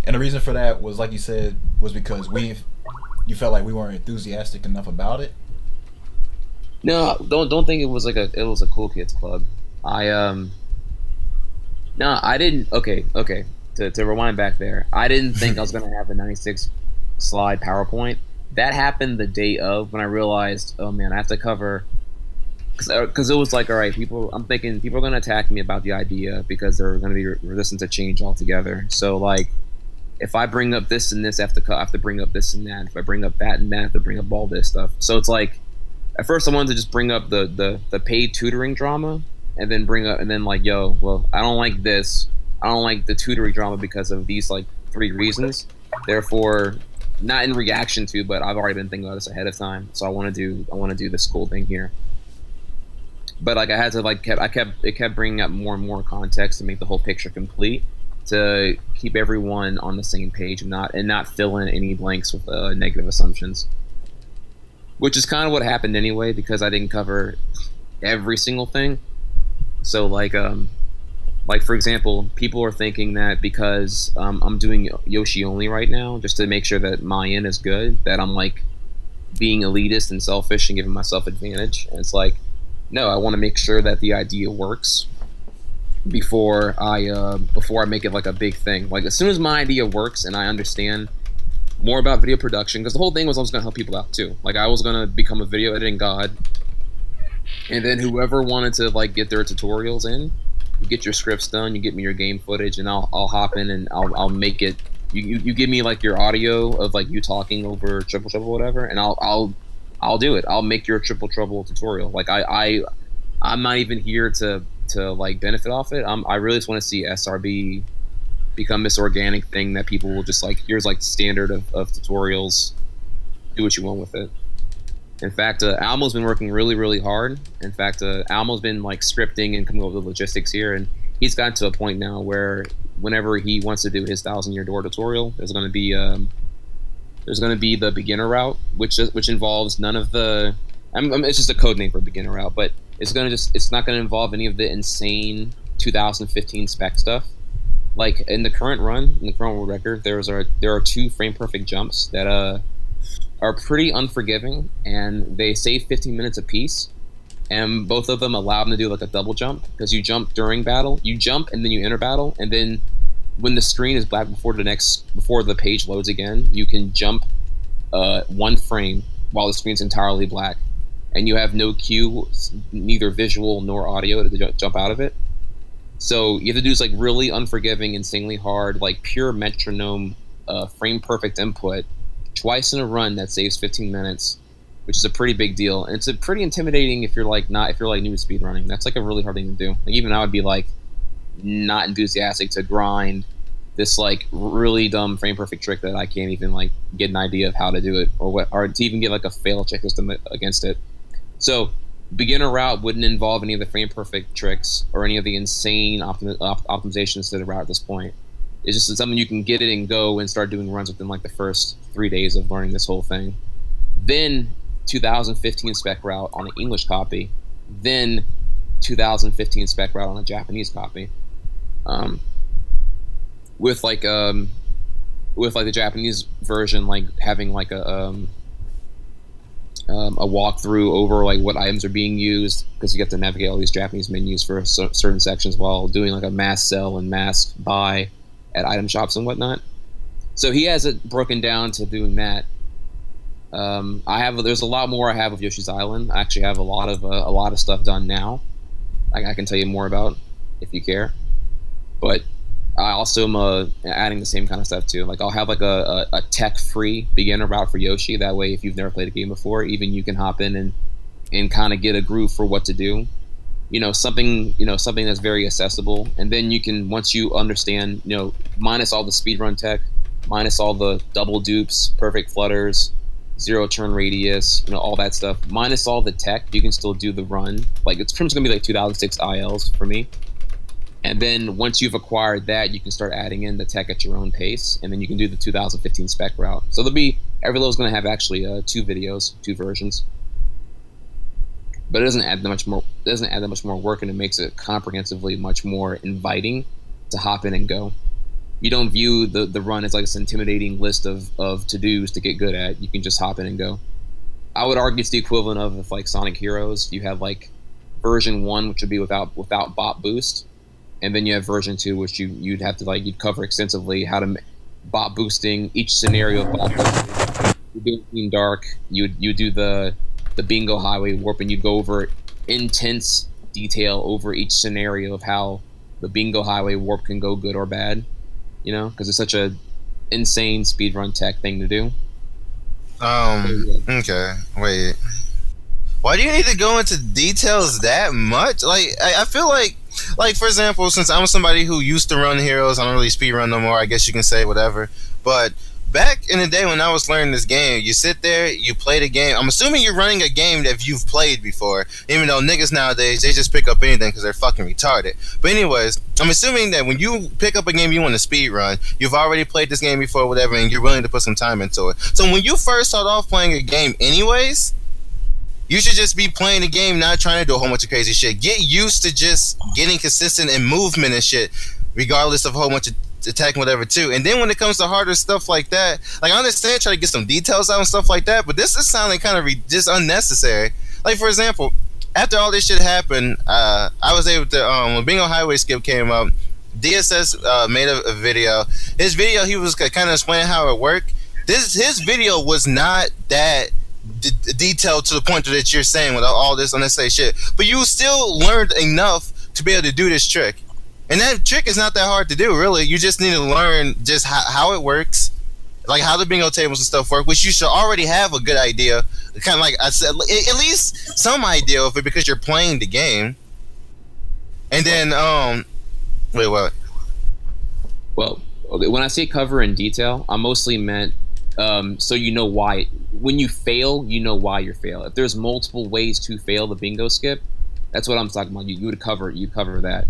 And the reason for that was, like you said, was because you felt like we weren't enthusiastic enough about it. No, don't think it was a cool kids club. I didn't. Okay. To rewind back there, I didn't think I was gonna have a 96 slide PowerPoint. That happened the day of when I realized, oh man, I have to cover. Because it was like, all right, I'm thinking people are gonna attack me about the idea because they're gonna be resistant to change altogether. So like, if I bring up this and this, I have to bring up this and that. If I bring up that and that, I have to bring up all this stuff. So it's like, at first I wanted to just bring up the paid tutoring drama, and then like, yo, well, I don't like this. I don't like the tutoring drama because of these like 3 reasons. Therefore, not in reaction to, but I've already been thinking about this ahead of time. So I want to do this cool thing here. But like I had to it kept bringing up more and more context to make the whole picture complete, to keep everyone on the same page and not fill in any blanks with negative assumptions, which is kind of what happened anyway because I didn't cover every single thing. So like for example, people are thinking that because I'm doing Yoshi only right now just to make sure that my end is good, that I'm like being elitist and selfish and giving myself advantage. And it's like, no, I want to make sure that the idea works before I make it like a big thing. Like as soon as my idea works and I understand more about video production, because the whole thing was I was going to help people out too. Like I was going to become a video editing god, and then whoever wanted to like get their tutorials in, you get your scripts done, you get me your game footage, and I'll hop in and I'll make it. You give me like your audio of like you talking over Triple Trouble or whatever, and I'll do it. I'll make your Triple Trouble tutorial. Like I'm not even here to like benefit off it. I really just want to see SRB become this organic thing that people will just like, here's like the standard of tutorials, do what you want with it. In fact, Almo's been working really, really hard. In fact, Almo's been like scripting and coming up with the logistics here, and he's gotten to a point now where whenever he wants to do his 1,000-year door tutorial, there's going to be the beginner route, which involves none of the. It's just a code name for beginner route, but it's not going to involve any of the insane 2015 spec stuff. Like in the current world record, there are 2 frame perfect jumps that are pretty unforgiving, and they save 15 minutes apiece. And both of them allow them to do like a double jump, because you jump during battle, you jump and then you enter battle, and then when the screen is black before the page loads again, you can jump 1 frame while the screen's entirely black, and you have no cue, neither visual nor audio to jump out of it. So you have to do this like really unforgiving, insanely hard, like pure metronome, frame perfect input twice in a run that saves 15 minutes, which is a pretty big deal. And it's a pretty intimidating if you're like new to speedrunning. That's like a really hard thing to do. Like even I would be like not enthusiastic to grind this like really dumb frame perfect trick that I can't even like get an idea of how to do it or to even get like a fail check system against it. So beginner route wouldn't involve any of the frame perfect tricks or any of the insane optimizations to the route at this point. It's just something you can get it and go and start doing runs within like the first 3 days of learning this whole thing. Then 2015 spec route on an English copy. Then 2015 spec route on a Japanese copy. With the Japanese version, like having like a walkthrough over like what items are being used, because you have to navigate all these Japanese menus for certain sections while doing like a mass sell and mass buy at item shops and whatnot. So he has it broken down to doing that. There's a lot more I have of Yoshi's Island. I actually have a lot of stuff done now. I can tell you more about if you care. But I also am adding the same kind of stuff too. Like I'll have like a tech-free beginner route for Yoshi. That way, if you've never played a game before, even you can hop in and kind of get a groove for what to do. Something that's very accessible. And then you can, once you understand, minus all the speedrun tech, minus all the double dupes, perfect flutters, zero turn radius, all that stuff, minus all the tech, you can still do the run. Like it's pretty much gonna be like 2006 ILs for me. And then once you've acquired that, you can start adding in the tech at your own pace, and then you can do the 2015 spec route. So every level's going to have actually 2 videos, 2 versions, but it doesn't add that much more. It doesn't add that much more work, and it makes it comprehensively much more inviting to hop in and go. You don't view the run as like this intimidating list of to-dos to get good at. You can just hop in and go. I would argue it's the equivalent of if like Sonic Heroes, you have like version 1, which would be without bot boost. And then you have version 2, which you'd have to you'd cover extensively how to bot boosting each scenario of bot boosting. You do it in dark. You do the bingo highway warp, and you go over intense detail over each scenario of how the bingo highway warp can go good or bad. Because it's such a insane speedrun tech thing to do. Okay. Wait. Why do you need to go into details that much? Like, I feel like, for example, since I'm somebody who used to run Heroes, I don't really speedrun no more, I guess you can say, whatever. But back in the day when I was learning this game, you sit there, you play the game. I'm assuming you're running a game that you've played before, even though niggas nowadays, they just pick up anything because they're fucking retarded. But anyways, I'm assuming that when you pick up a game you want to speedrun, you've already played this game before, whatever, and you're willing to put some time into it. So when you first start off playing a game anyways, you should just be playing the game, not trying to do a whole bunch of crazy shit. Get used to just getting consistent in movement and shit, regardless of a whole bunch of attack and whatever too. And then when it comes to harder stuff like that, like I understand trying to get some details out and stuff like that, but this is sounding kind of just unnecessary. Like for example, after all this shit happened, I was able to when Bingo Highway Skip came up, DSS made a video. His video, he was kind of explaining how it worked. His video was not that detailed to the point that you're saying with all this unnecessary shit, but you still learned enough to be able to do this trick. And that trick is not that hard to do, really. You just need to learn just how it works, like how the bingo tables and stuff work, which you should already have a good idea, kind of like I said, at least some idea of it because you're playing the game. And then, wait, what? Well, when I say cover in detail, I mostly meant so you know why. When you fail, you know why you fail. If there's multiple ways to fail the bingo skip, that's what I'm talking about. You would cover that.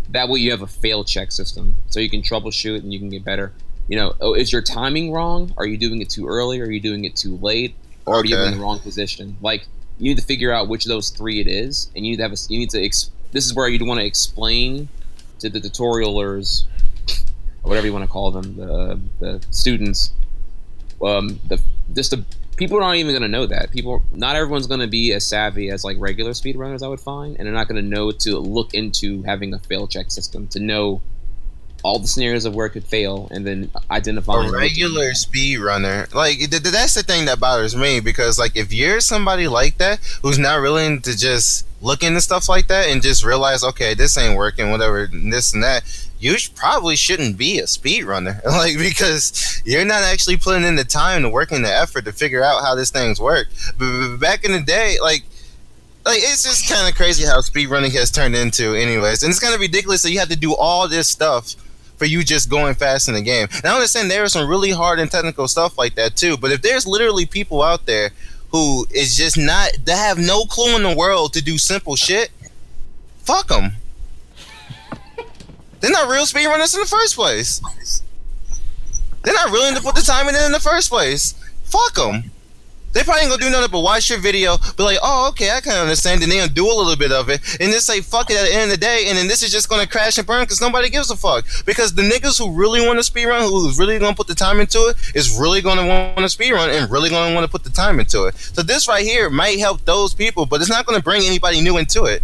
That way you have a fail check system, so you can troubleshoot and you can get better. Is your timing wrong? Are you doing it too early? Are you doing it too late? Or are you in the wrong position? Like, you need to figure out which of those 3 it is, and you need to this is where you'd want to explain to the tutorialers, or whatever you want to call them, the students, people aren't even going to know that. Not everyone's going to be as savvy as like regular speedrunners, I would find, and they're not going to know to look into having a fail check system to know all the scenarios of where it could fail, and then identifying a regular speedrunner. Like that's the thing that bothers me, because like if you're somebody like that who's not willing to just look into stuff like that and just realize, okay, this ain't working, whatever, this and that, you probably shouldn't be a speedrunner. Like, because you're not actually putting in the time to work in the effort to figure out how this thing's work. But back in the day, like it's just kind of crazy how speedrunning has turned into anyways. And it's kind of ridiculous that you have to do all this stuff for you just going fast in the game. And I understand there is some really hard and technical stuff like that too, but if there's literally people out there who is just not, that have no clue in the world to do simple shit, fuck them. They're not real speedrunners in the first place. They're not willing to put the time in the first place. Fuck them. They probably ain't gonna do nothing but watch your video, be like, oh, okay, I can understand, and they're gonna do a little bit of it, and then say fuck it at the end of the day, and then this is just gonna crash and burn because nobody gives a fuck. Because the niggas who really want to speedrun, who's really gonna put the time into it, is really gonna want to speedrun and really gonna want to put the time into it. So this right here might help those people, but it's not gonna bring anybody new into it.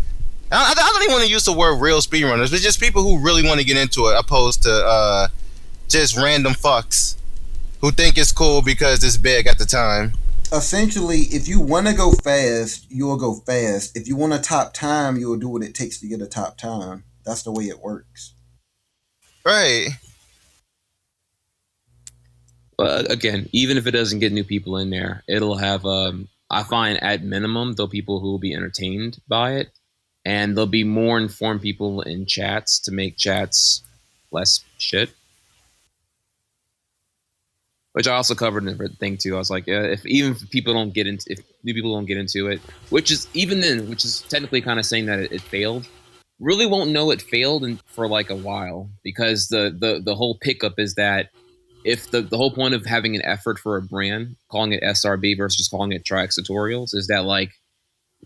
I don't even want to use the word real speedrunners, but just people who really want to get into it, opposed to just random fucks who think it's cool because it's big at the time. Essentially, if you want to go fast, you'll go fast. If you want a top time, you'll do what it takes to get a top time. That's the way it works. Right. But again, even if it doesn't get new people in there, it'll have, I find at minimum, there'll be people who will be entertained by it. And there'll be more informed people in chats to make chats less shit. Which I also covered in the thing too. I was like, if new people don't get into it, which is technically kind of saying that it failed, really won't know it failed for like a while, because the whole pickup is that if the whole point of having an effort for a brand, calling it SRB versus just calling it Tri-X Tutorials, is that like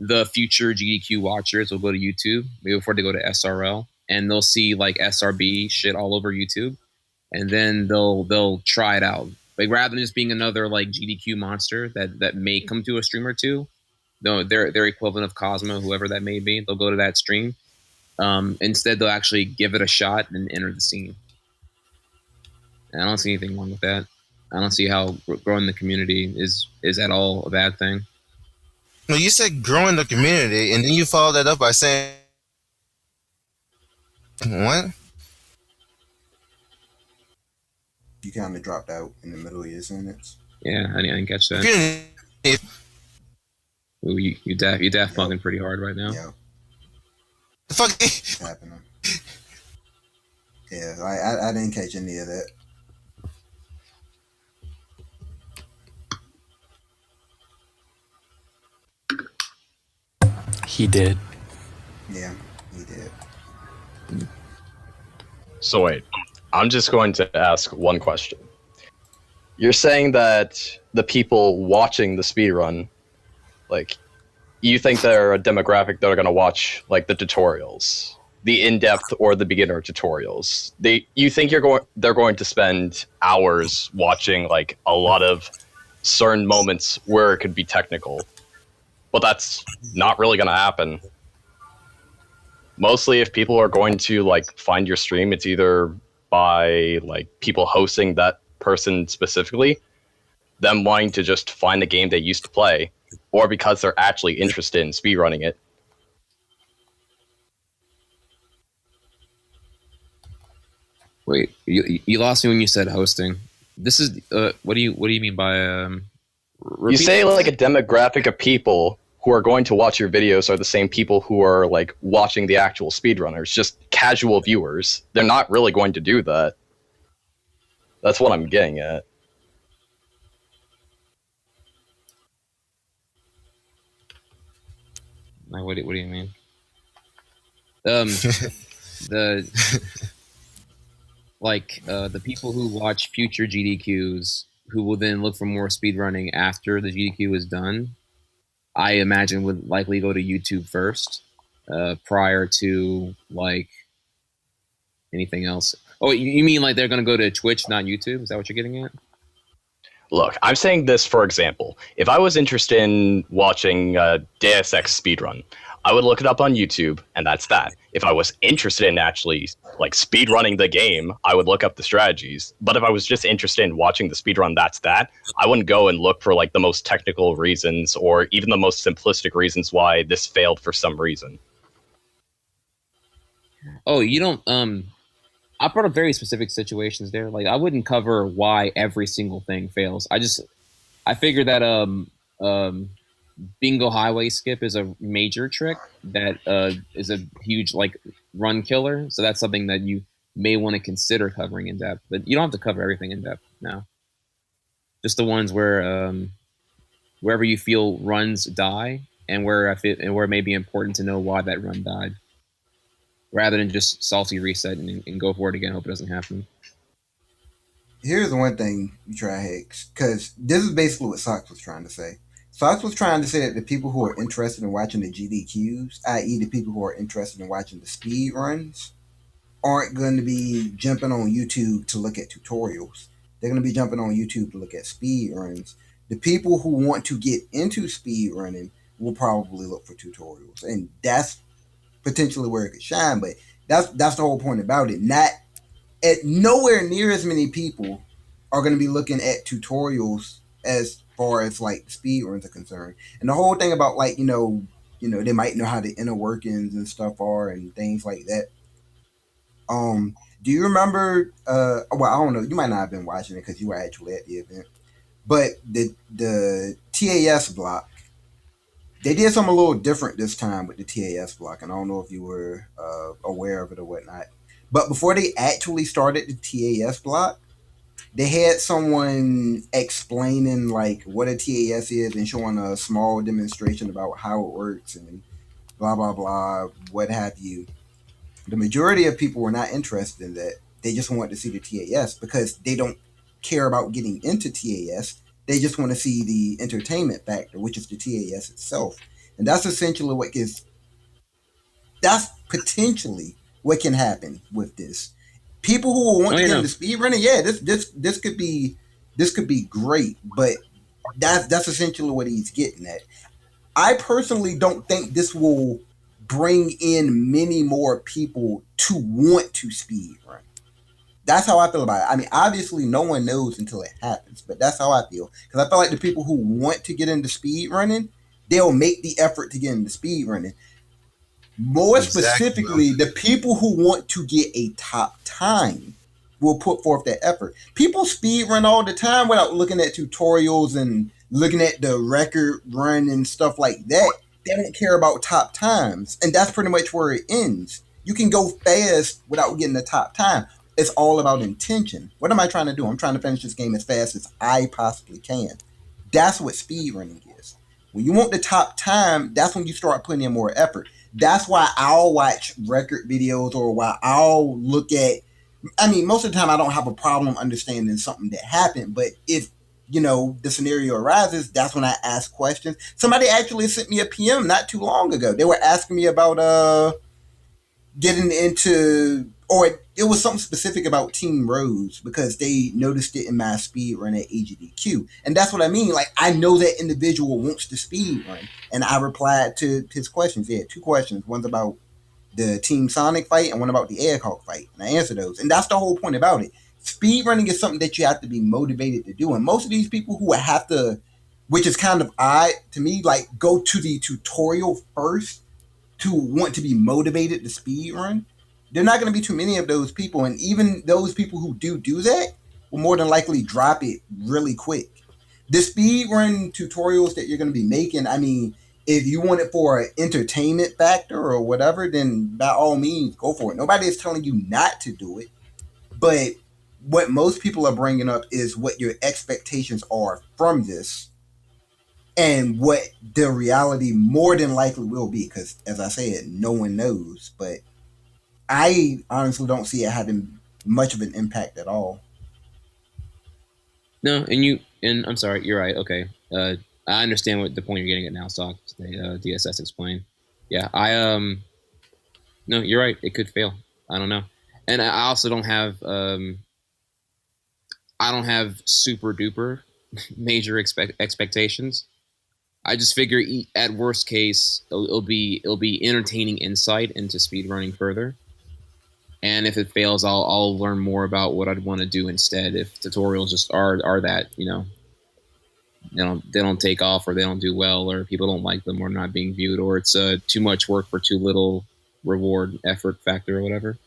the future GDQ watchers will go to YouTube before they go to SRL, and they'll see like SRB shit all over YouTube, and then they'll try it out. Like rather than just being another like GDQ monster that may come to a stream or two, no, their equivalent of Cosmo, whoever that may be, they'll go to that stream. Instead, they'll actually give it a shot and enter the scene. And I don't see anything wrong with that. I don't see how growing the community is at all a bad thing. No, you said growing the community, and then you followed that up by saying, what? You kind of dropped out in the middle of your sentence. Yeah, I didn't catch that. Ooh, you daft fucking pretty hard right now. Yeah. The fuck is happening? Yeah, I didn't catch any of that. He did. Yeah, he did. So wait, I'm just going to ask one question. You're saying that the people watching the speedrun, like, you think they're a demographic that are going to watch like the tutorials, the in-depth or the beginner tutorials. You think they're going to spend hours watching like a lot of certain moments where it could be technical, but that's not really going to happen. Mostly, if people are going to like find your stream, it's either by like people hosting that person specifically, them wanting to just find the game they used to play, or because they're actually interested in speedrunning it. Wait, you lost me when you said hosting. This is what do you mean by you say like a demographic of people who are going to watch your videos are the same people who are like watching the actual speedrunners, just casual viewers. They're not really going to do that. That's what I'm getting at. What do you mean? The people who watch future GDQs, who will then look for more speedrunning after the GDQ is done, I imagine would likely go to YouTube first, prior to like anything else. Oh, you mean like they're going to go to Twitch, not YouTube? Is that what you're getting at? Look, I'm saying this for example. If I was interested in watching Deus Ex speedrun, I would look it up on YouTube, and that's that. If I was interested in actually like speedrunning the game, I would look up the strategies. But if I was just interested in watching the speedrun, that's that. I wouldn't go and look for like the most technical reasons or even the most simplistic reasons why this failed for some reason. Oh, you don't I brought up very specific situations there. Like I wouldn't cover why every single thing fails. I figured that Bingo Highway skip is a major trick that is a huge like run killer. So that's something that you may want to consider covering in depth, but you don't have to cover everything in depth now. Just the ones where wherever you feel runs die and where it may be important to know why that run died. rather than just salty reset and go for it again. Hope it doesn't happen. Here's the one thing you try hacks, because this is basically what Sox was trying to say. Sox was trying to say that the people who are interested in watching the GDQs, i.e., the people who are interested in watching the speed runs, aren't going to be jumping on YouTube to look at tutorials. They're going to be jumping on YouTube to look at speed runs. The people who want to get into speed running will probably look for tutorials, and that's potentially where it could shine. But that's the whole point about it. Not at nowhere near as many people are going to be looking at tutorials as far as like speed runs are concerned. And the whole thing about like they might know how the inner workings and stuff are and things like that. Do you remember? Well, I don't know. You might not have been watching it because you were actually at the event. But the TAS block, they did something a little different this time with the TAS block, and I don't know if you were aware of it or whatnot. But before they actually started the TAS block, they had someone explaining like what a TAS is and showing a small demonstration about how it works and blah blah blah, what have you. The majority of people were not interested in that. They just want to see the TAS because they don't care about getting into TAS. They just want to see the entertainment factor, which is the TAS itself. And that's essentially that's potentially what can happen with this. People who will want to get into speed running, yeah, this could be great, but that's essentially what he's getting at. I personally don't think this will bring in many more people to want to speed run. That's how I feel about it. I mean, obviously, no one knows until it happens, but that's how I feel. Because I feel like the people who want to get into speed running, they'll make the effort to get into speed running. More specifically, the people who want to get a top time will put forth that effort. People speed run all the time without looking at tutorials and looking at the record run and stuff like that. They don't care about top times, and that's pretty much where it ends. You can go fast without getting the top time. It's all about intention. What am I trying to do? I'm trying to finish this game as fast as I possibly can. That's what speedrunning is. When you want the top time, that's when you start putting in more effort. That's why I'll watch record videos or why I'll look at. I mean, most of the time I don't have a problem understanding something that happened, but if the scenario arises, that's when I ask questions. Somebody actually sent me a PM not too long ago. They were asking me about getting into, or it was something specific about Team Rose because they noticed it in my speed run at AGDQ. And that's what I mean. Like, I know that individual wants to speed run. And I replied to his questions. He had two questions. One's about the Team Sonic fight and one about the Airhawk fight. And I answered those. And that's the whole point about it. Speed running is something that you have to be motivated to do. And most of these people who have to, which is kind of odd to me, like go to the tutorial first to want to be motivated to speed run, there are not going to be too many of those people. And even those people who do that will more than likely drop it really quick. The speed run tutorials that you're going to be making, I mean, if you want it for an entertainment factor or whatever, then by all means, go for it. Nobody is telling you not to do it. But what most people are bringing up is what your expectations are from this and what the reality more than likely will be. Because, as I said, no one knows. But I honestly don't see it having much of an impact at all. No, and I'm sorry, you're right. Okay. I understand what the point you're getting at now, Sock. DSS explained. Yeah, no, you're right. It could fail. I don't know. And I also don't have super duper major expectations. I just figure at worst case it'll be entertaining insight into speedrunning further. And if it fails, I'll learn more about what I'd want to do instead. If tutorials just are that they don't take off or they don't do well or people don't like them or not being viewed or it's too much work for too little reward effort factor or whatever.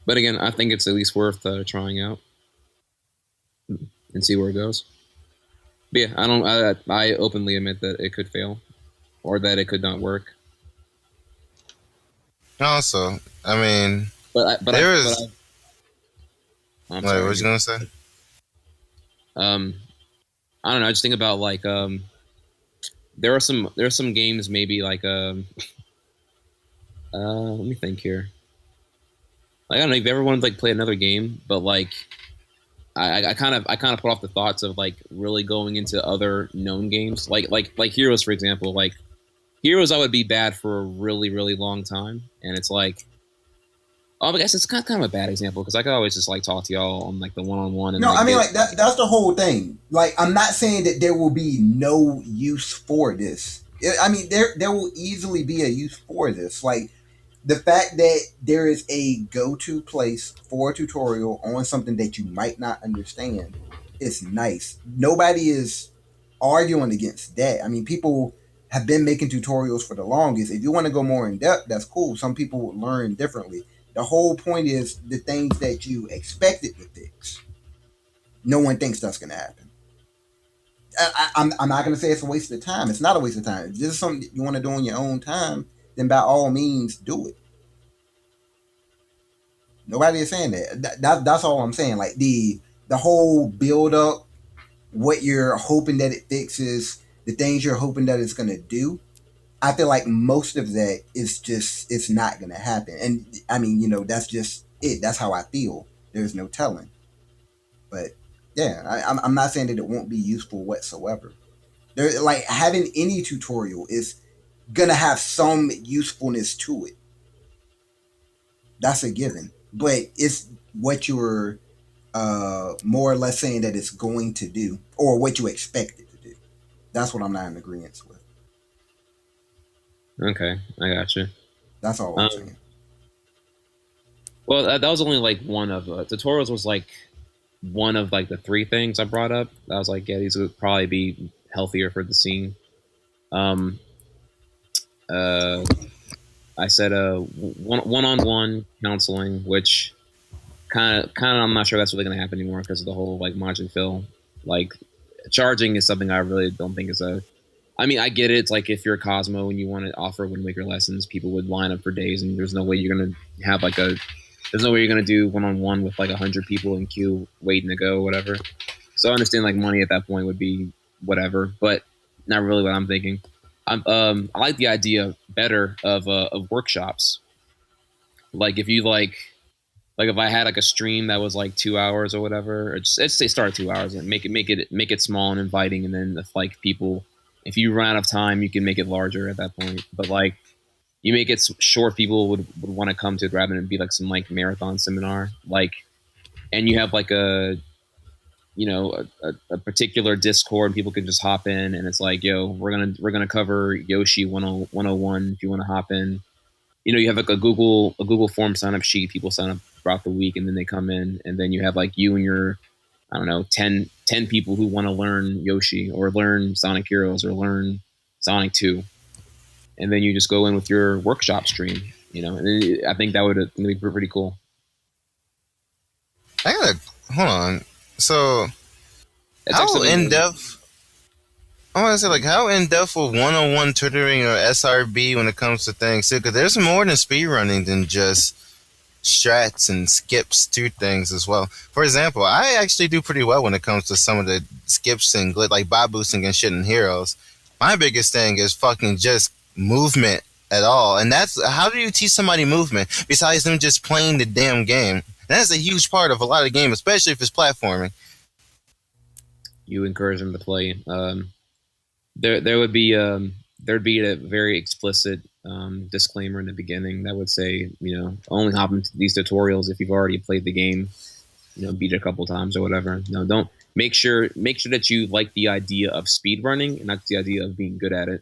But again, I think it's at least worth trying out and see where it goes. But yeah, I openly admit that it could fail or that it could not work. Also, I mean, what was you gonna say? I don't know. I just think about like there are some games maybe like Let me think here. Like, I don't know if you ever wanted to like play another game, but like I kind of put off the thoughts of like really going into other known games, like Heroes, for example. Like Heroes, I would be bad for a really long time, and it's like, oh, I guess it's kind of a bad example because I could always just like talk to y'all on like the one-on-one and No, like I mean get like that's the whole thing. Like I'm not saying that there will be no use for this. I mean there will easily be a use for this. Like the fact that there is a go-to place for a tutorial on something that you might not understand is nice. Nobody is arguing against that. I mean, people have been making tutorials for the longest. If you want to go more in depth, that's cool. Some people learn differently. The whole point is the things that you expected to fix. No one thinks that's going to happen. I'm not going to say it's a waste of time. It's not a waste of time. If this is something that you want to do on your own time, then by all means do it. Nobody is saying that's all I'm saying. Like the whole build up, what you're hoping that it fixes, the things you're hoping that it's gonna do. I feel like most of that is just it's not gonna happen. And I mean, that's just it. That's how I feel. There's no telling. But yeah, I'm not saying that it won't be useful whatsoever. There, like having any tutorial is gonna have some usefulness to it. That's a given. But it's what you're more or less saying that it's going to do, or what you expect it to do. That's what I'm not in agreement with. Okay, I got you. That's all I'm saying. Well, that was only like one of tutorials was like one of like the three things I brought up. I was like, yeah, these would probably be healthier for the scene. Um, I said one-on-one counseling, which kind of I'm not sure that's really going to happen anymore because of the whole like margin fill. Like charging is something I really don't think is a. I mean, I get it. It's like if you're a Cosmo and you want to offer Wind Waker lessons, people would line up for days, and there's no way you're going to have like a. There's no way you're going to do one-on-one with like 100 people in queue waiting to go, whatever. So I understand like money at that point would be whatever, but not really what I'm thinking. I like the idea better of workshops. Like if you like if I had like a stream that was like 2 hours or whatever, or just let's say start at 2 hours and make it small and inviting, and then if like people, if you run out of time, you can make it larger at that point. But like you make it short, people would want to come to it rather than be like some like marathon seminar, like, and you have like a particular Discord, people can just hop in and it's like, yo, we're gonna cover Yoshi 101 if you want to hop in. You have like a Google form sign up sheet, people sign up throughout the week and then they come in, and then you have like you and your, I don't know, 10 people who want to learn Yoshi or learn Sonic Heroes or learn Sonic 2, and then you just go in with your workshop stream, and I think that would be pretty cool. I gotta hold on. So, how in depth? I want to say, like, how in depth will one-on-one tutoring or SRB when it comes to things too? Because there's more than speedrunning than just strats and skips to things as well. For example, I actually do pretty well when it comes to some of the skips and like bob boosting and shit in Heroes. My biggest thing is fucking just movement at all, and that's how do you teach somebody movement besides them just playing the damn game? That's a huge part of a lot of games, especially if it's platforming. You encourage them to play. There would be there'd be a very explicit disclaimer in the beginning that would say, only hop into these tutorials if you've already played the game, beat it a couple times or whatever. No, don't make sure that you like the idea of speed running and not the idea of being good at it.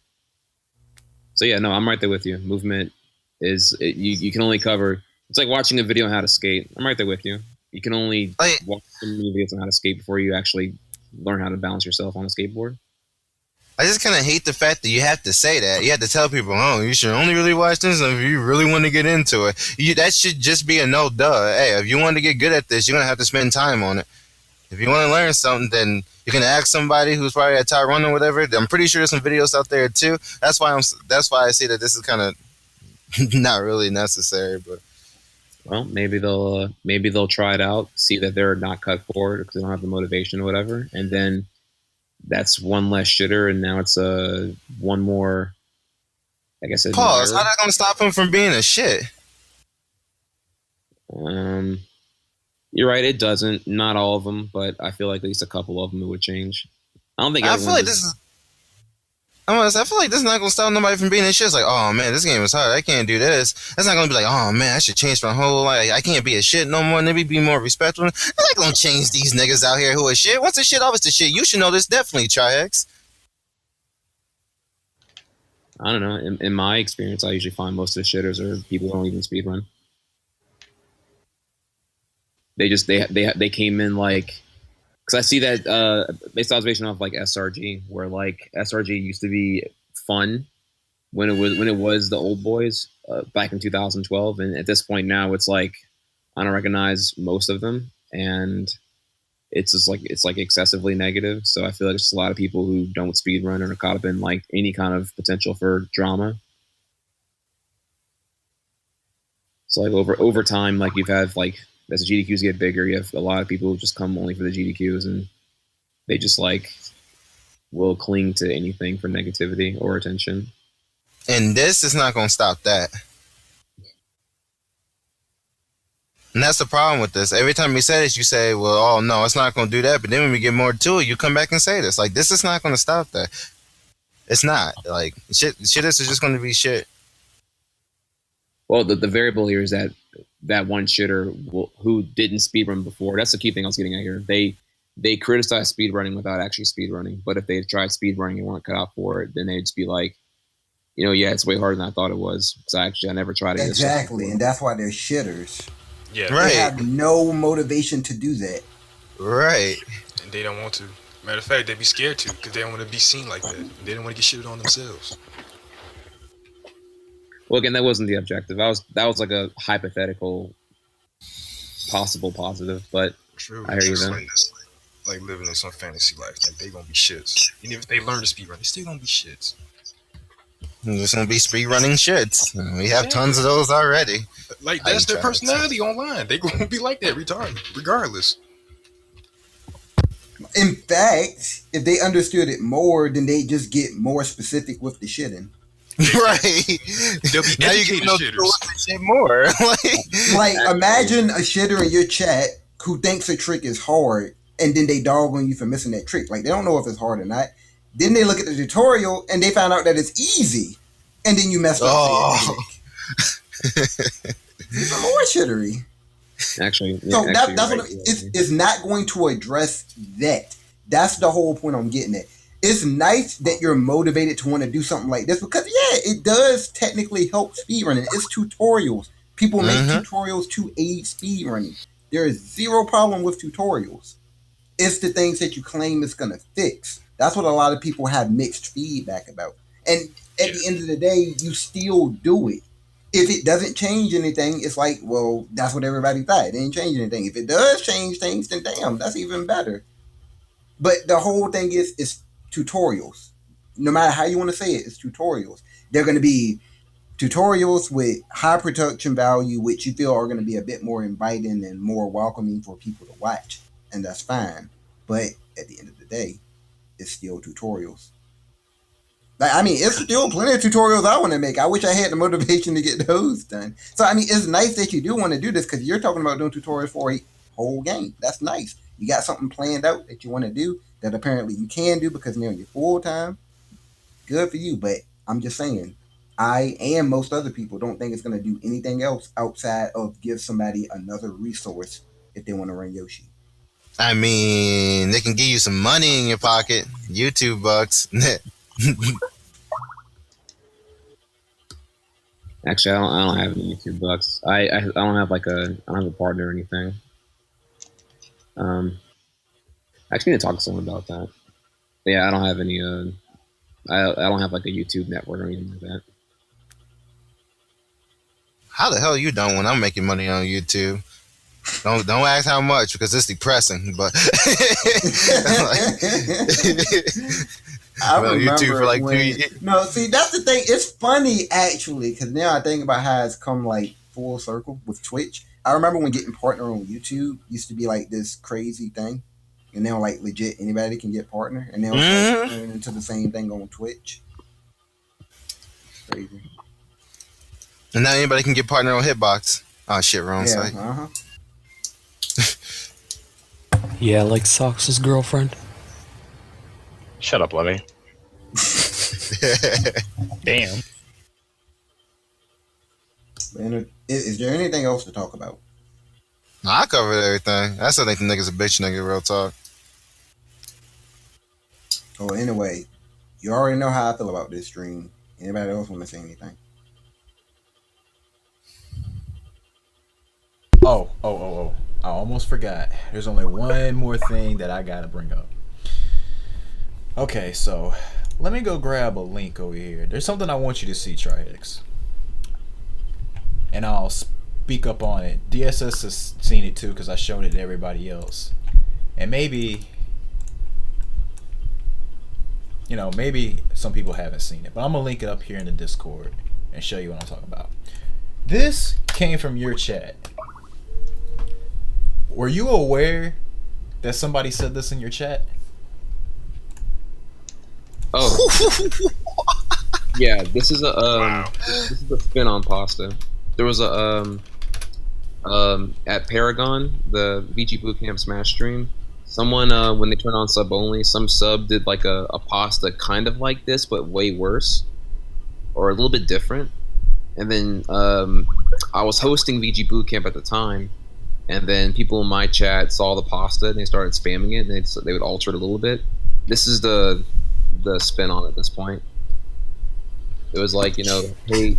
So yeah, no, I'm right there with you. Movement is you can only cover. It's like watching a video on how to skate. I'm right there with you. You can only watch some videos on how to skate before you actually learn how to balance yourself on a skateboard. I just kind of hate the fact that you have to say that. You have to tell people, oh, you should only really watch this if you really want to get into it. That should just be a no duh. Hey, if you want to get good at this, you're going to have to spend time on it. If you want to learn something, then you can ask somebody who's probably a top runner or whatever. I'm pretty sure there's some videos out there too. That's why I say that this is kind of not really necessary, but. Well, maybe they'll try it out, see that they're not cut for it because they don't have the motivation or whatever, and then that's one less shitter, and now it's one more like I said, Pause. How that gonna stop him from being a shit? You're right. It doesn't. Not all of them, but I feel like at least a couple of them it would change. I don't think I feel like this is. I feel like this is not gonna stop nobody from being a shit. It's like, oh man, this game is hard. I can't do this. That's not gonna be like, oh man, I should change my whole life. I can't be a shit no more. Maybe be more respectful. It's not gonna change these niggas out here who are shit. Once a shit, always the shit. You should know this definitely, Tri-X. I don't know. In my experience, I usually find most of the shitters are people who don't even speedrun. They came in like, because I see that based observation of like SRG, where like SRG used to be fun when it was the old boys back in 2012, and at this point now it's like I don't recognize most of them, and it's like excessively negative. So I feel like there's a lot of people who don't speedrun or are caught up in like any kind of potential for drama. So like over time, like you've had like as the GDQs get bigger, you have a lot of people who just come only for the GDQs, and they just like will cling to anything for negativity or attention. And this is not gonna stop that. And that's the problem with this. Every time you say this, you say, well, oh no, it's not gonna do that. But then when we get more to it, you come back and say this. Like, this is not gonna stop that. It's not. Like, shit is just gonna be shit. Well, the variable here is that one shitter who didn't speedrun before. That's the key thing I was getting at here. They criticize speedrunning without actually speedrunning. But if they tried speedrunning and weren't cut out for it, then they'd just be like, yeah, it's way harder than I thought it was. Because I never tried it. Exactly, and that's why they're shitters. Yeah, right. They have no motivation to do that. Right. And they don't want to. Matter of fact, they be scared to because they don't want to be seen like that. They don't want to get shitted on themselves. Well, again, that wasn't the objective. That was like a hypothetical, possible positive. But true. I hear you then. Like living in some fantasy life, like they gonna be shits. Even if they learn to speedrun, they still gonna be shits. There's gonna be speedrunning shits. We have tons of those already. Like that's their personality online. They gonna be like that, regardless. In fact, if they understood it more, then they just get more specific with the shitting. Right. They'll be now you can know the shit more. Like imagine a shitter in your chat who thinks a trick is hard, and then they dog on you for missing that trick. Like they don't know if it's hard or not. Then they look at the tutorial and they find out that it's easy, and then you messed up. Oh. It's more shittery. Actually, so actually, that's right. what it's not going to address that. That's the whole point I'm getting at. It's nice that you're motivated to want to do something like this because it does technically help speedrunning. It's tutorials. People make tutorials to aid speedrunning. There is zero problem with tutorials. It's the things that you claim it's going to fix. That's what a lot of people have mixed feedback about. And at the end of the day, you still do it. If it doesn't change anything, it's like, well, that's what everybody thought. It didn't change anything. If it does change things, then damn, that's even better. But the whole thing is tutorials. No matter how you want to say it, it's tutorials. They're going to be tutorials with high production value, which you feel are going to be a bit more inviting and more welcoming for people to watch. And that's fine. But at the end of the day, it's still tutorials. Like, I mean, it's still plenty of tutorials I want to make. I wish I had the motivation to get those done. So, I mean, it's nice that you do want to do this because you're talking about doing tutorials for a whole game. That's nice. You got something planned out that you want to do that apparently you can do because now you're full time. Good for you. But I'm just saying, I and most other people don't think it's going to do anything else outside of give somebody another resource if they want to run Yoshi. I mean, they can give you some money in your pocket, YouTube bucks. Actually, I don't have any YouTube bucks. I don't have I don't have a partner or anything. I actually need to talk to someone about that. But yeah, I don't have any. I don't have like a YouTube network or anything like that. How the hell you don't when I'm making money on YouTube? Don't ask how much because it's depressing. But I remember YouTube for like 2 years. No, see that's the thing. It's funny actually because now I think about how it's come like full circle with Twitch. I remember when getting partner on YouTube used to be like this crazy thing, and now like legit anybody can get partner, and now it's like, turning into the same thing on Twitch. Crazy. And now anybody can get partner on Hitbox. Oh shit, wrong site. Yeah, like Sox's girlfriend. Shut up, Lemmy. Damn. Is there anything else to talk about? I covered everything. I still think the nigga's a bitch nigga, real talk. Oh, anyway, you already know how I feel about this stream. Anybody else want to say anything? Oh. I almost forgot. There's only one more thing that I gotta bring up. Okay, so let me go grab a link over here. There's something I want you to see, Trihex. And I'll speak up on it. DSS has seen it too because I showed it to everybody else. And maybe, maybe some people haven't seen it. But I'm going to link it up here in the Discord and show you what I'm talking about. This came from your chat. Were you aware that somebody said this in your chat? Oh. Yeah, this is a spin on pasta. There was a at Paragon, the VG Bootcamp Smash stream. Someone when they turned on sub only, some sub did like a pasta kind of like this, but way worse, or a little bit different. And then I was hosting VG Bootcamp at the time, and then people in my chat saw the pasta and they started spamming it, and they would alter it a little bit. This is the spin on it at this point. It was like, hey,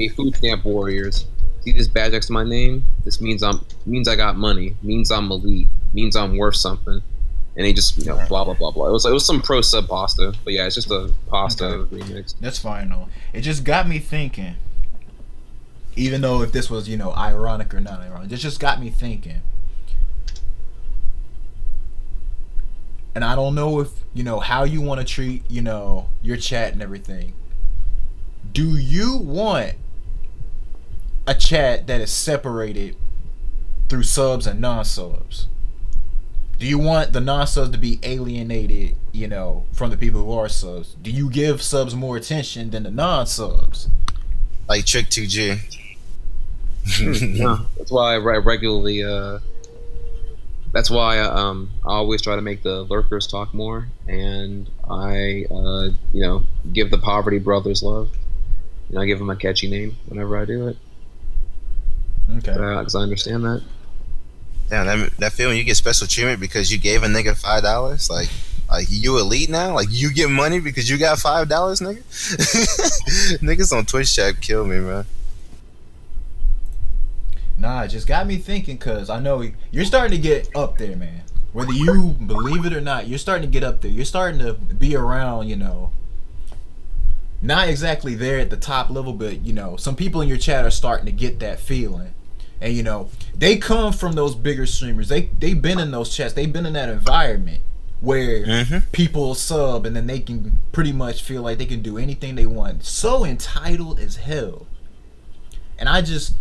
food stamp warriors, see this badge next to my name? This means I got money, means I'm elite, means I'm worth something. And they just, blah blah blah blah. It was some pro sub pasta, but yeah, it's just a pasta remix. That's fine though. It just got me thinking. Even though if this was, ironic or not ironic, it just got me thinking. And I don't know if, how you want to treat, your chat and everything. Do you want a chat that is separated through subs and non-subs? Do you want the non-subs to be alienated, from the people who are subs? Do you give subs more attention than the non-subs? Like Trick 2G. Yeah, that's why I regularly that's why I always try to make the lurkers talk more, and I give the poverty brothers love. I give them a catchy name whenever I do it. Okay. Because I understand that. Damn, that feeling you get special treatment because you gave a nigga $5. Like you elite now? Like you get money because you got $5, nigga? Niggas on Twitch chat kill me, man. Nah, it just got me thinking because I know you're starting to get up there, man. Whether you believe it or not, you're starting to get up there. You're starting to be around, not exactly there at the top level, but, some people in your chat are starting to get that feeling. And, they come from those bigger streamers. They've been in those chats. They've been in that environment where people sub and then they can pretty much feel like they can do anything they want. So entitled as hell. And I just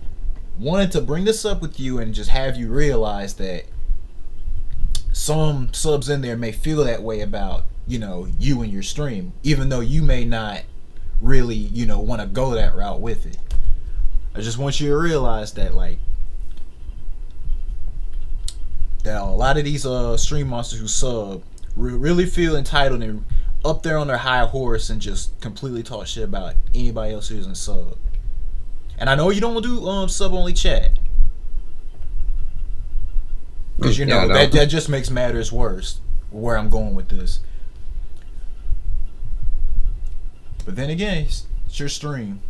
wanted to bring this up with you and just have you realize that some subs in there may feel that way about, you and your stream, even though you may not really, want to go that route with it. I just want you to realize that, that a lot of these stream monsters who sub really feel entitled and up there on their high horse and just completely talk shit about anybody else who isn't sub. And I know you don't do sub only chat, because that just makes matters worse. Where I'm going with this, but then again, it's your stream.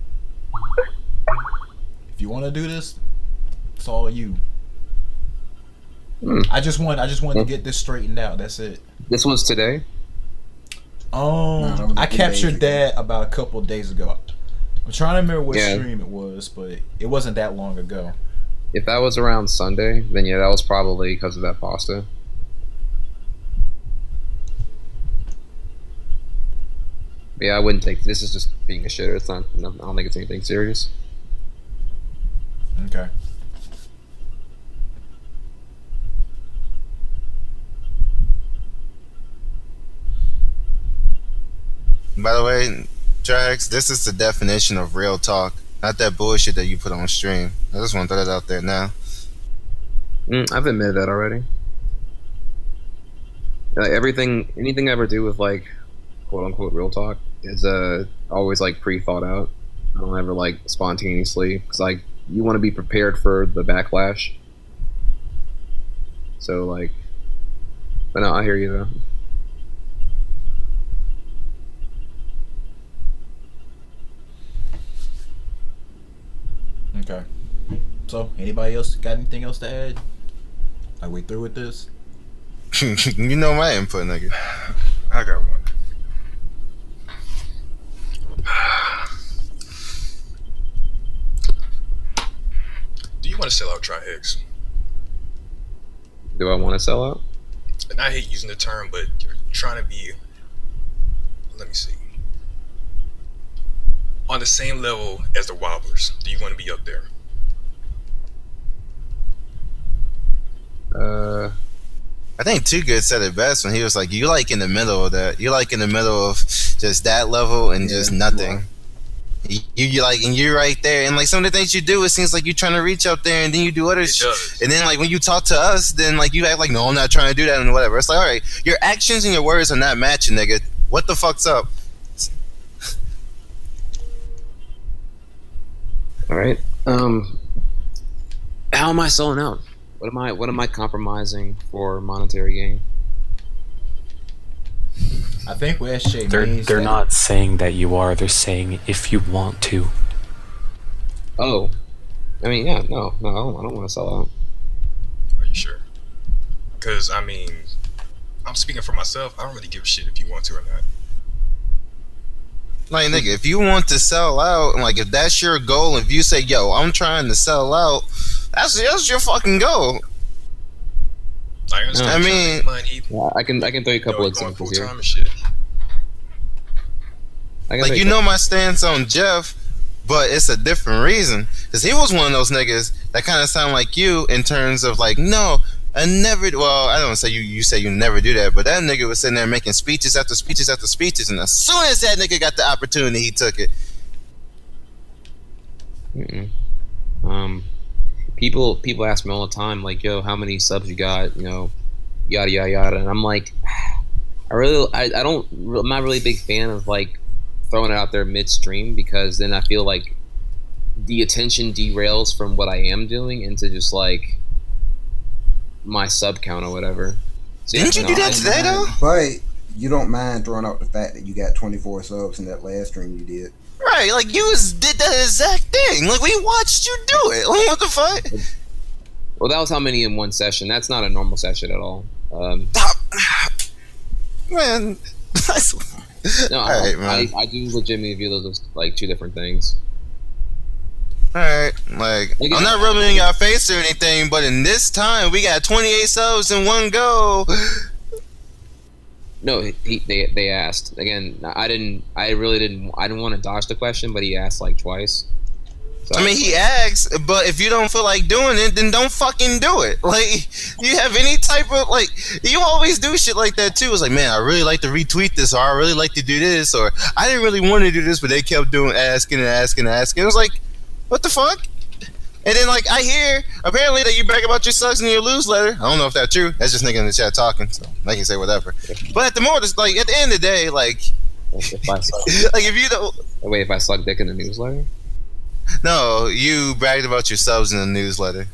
If you want to do this, it's all you. I just wanted to get this straightened out. That's it. This one's today. I captured that about a couple of days ago. I'm trying to remember what stream it was, but it wasn't that long ago. If that was around Sunday, then yeah, that was probably because of that pasta. But yeah, I wouldn't take this. Is just being a shitter. It's not. I don't think it's anything serious. Okay. By the way, Drax, this is the definition of real talk, not that bullshit that you put on stream. I just want to throw that out there now. I've admitted that already. Like anything I ever do with like quote unquote real talk is always like pre-thought out. I don't ever like spontaneously because like you want to be prepared for the backlash. So like, but no, I hear you though. Okay. So, anybody else got anything else to add? Are we through with this? You know my input, nigga. I got one. Do you want to sell out Tri-X? Do I want to sell out? And I hate using the term, but you're trying to be, let me see, on the same level as the Wobblers. Do you want to be up there? I think Too Good said it best when he was like, "You like in the middle of that. You're like in the middle of just that level and just nothing. You like, and you're right there. And like some of the things you do, it seems like you're trying to reach up there, and then you do other shit. And then like when you talk to us, then like you act like, no, I'm not trying to do that and whatever. It's like, all right, your actions and your words are not matching, nigga. What the fuck's up? All right. How am I selling out? What am I compromising for monetary gain? I think what SJ means they're not saying that you are. They're saying if you want to. Oh, I mean, yeah, no, I don't want to sell out. Are you sure? Because I mean, I'm speaking for myself. I don't really give a shit if you want to or not. Like, nigga, if you want to sell out, like if that's your goal, if you say, yo, I'm trying to sell out, that's your fucking goal. I understand. I mean, I can throw you a couple examples here. Like, you know my stance on Jeff, but it's a different reason. Because he was one of those niggas that kind of sound like you in terms of like, no, I never. Well, I don't say you say you never do that, but that nigga was sitting there making speeches after speeches after speeches, and as soon as that nigga got the opportunity, he took it. People ask me all the time, like, yo, how many subs you got? You know, yada yada yada, and I'm like, I'm not really a big fan of like throwing it out there midstream because then I feel like the attention derails from what I am doing into just like my sub count or whatever. So, didn't you do that today though? But you don't mind throwing out the fact that you got 24 subs in that last stream you did. Right, like you did that exact thing. Like we watched you do it. Like what the fuck? Well, that was how many in one session. That's not a normal session at all. Man, no, right, man. I do legitimately view those as like two different things. Alright, like I'm not rubbing in your face or anything, but in this time we got 28 subs in one go. No, they asked again. I didn't want to dodge the question, but he asked like twice. So, I mean, he asked, but if you don't feel like doing it, then don't fucking do it. Like, you have any type of like, you always do shit like that too. It's like, man, I really like to retweet this, or I really like to do this, or I didn't really want to do this, but they kept asking. It was like, what the fuck? And then like I hear apparently that you brag about your sucks in your newsletter. I don't know if that's true. That's just nigga in the chat talking, so they can say whatever. But at the end of the day, like, if I suck, like if you don't wait, if I suck dick in the newsletter. No, you bragged about your subs in the newsletter.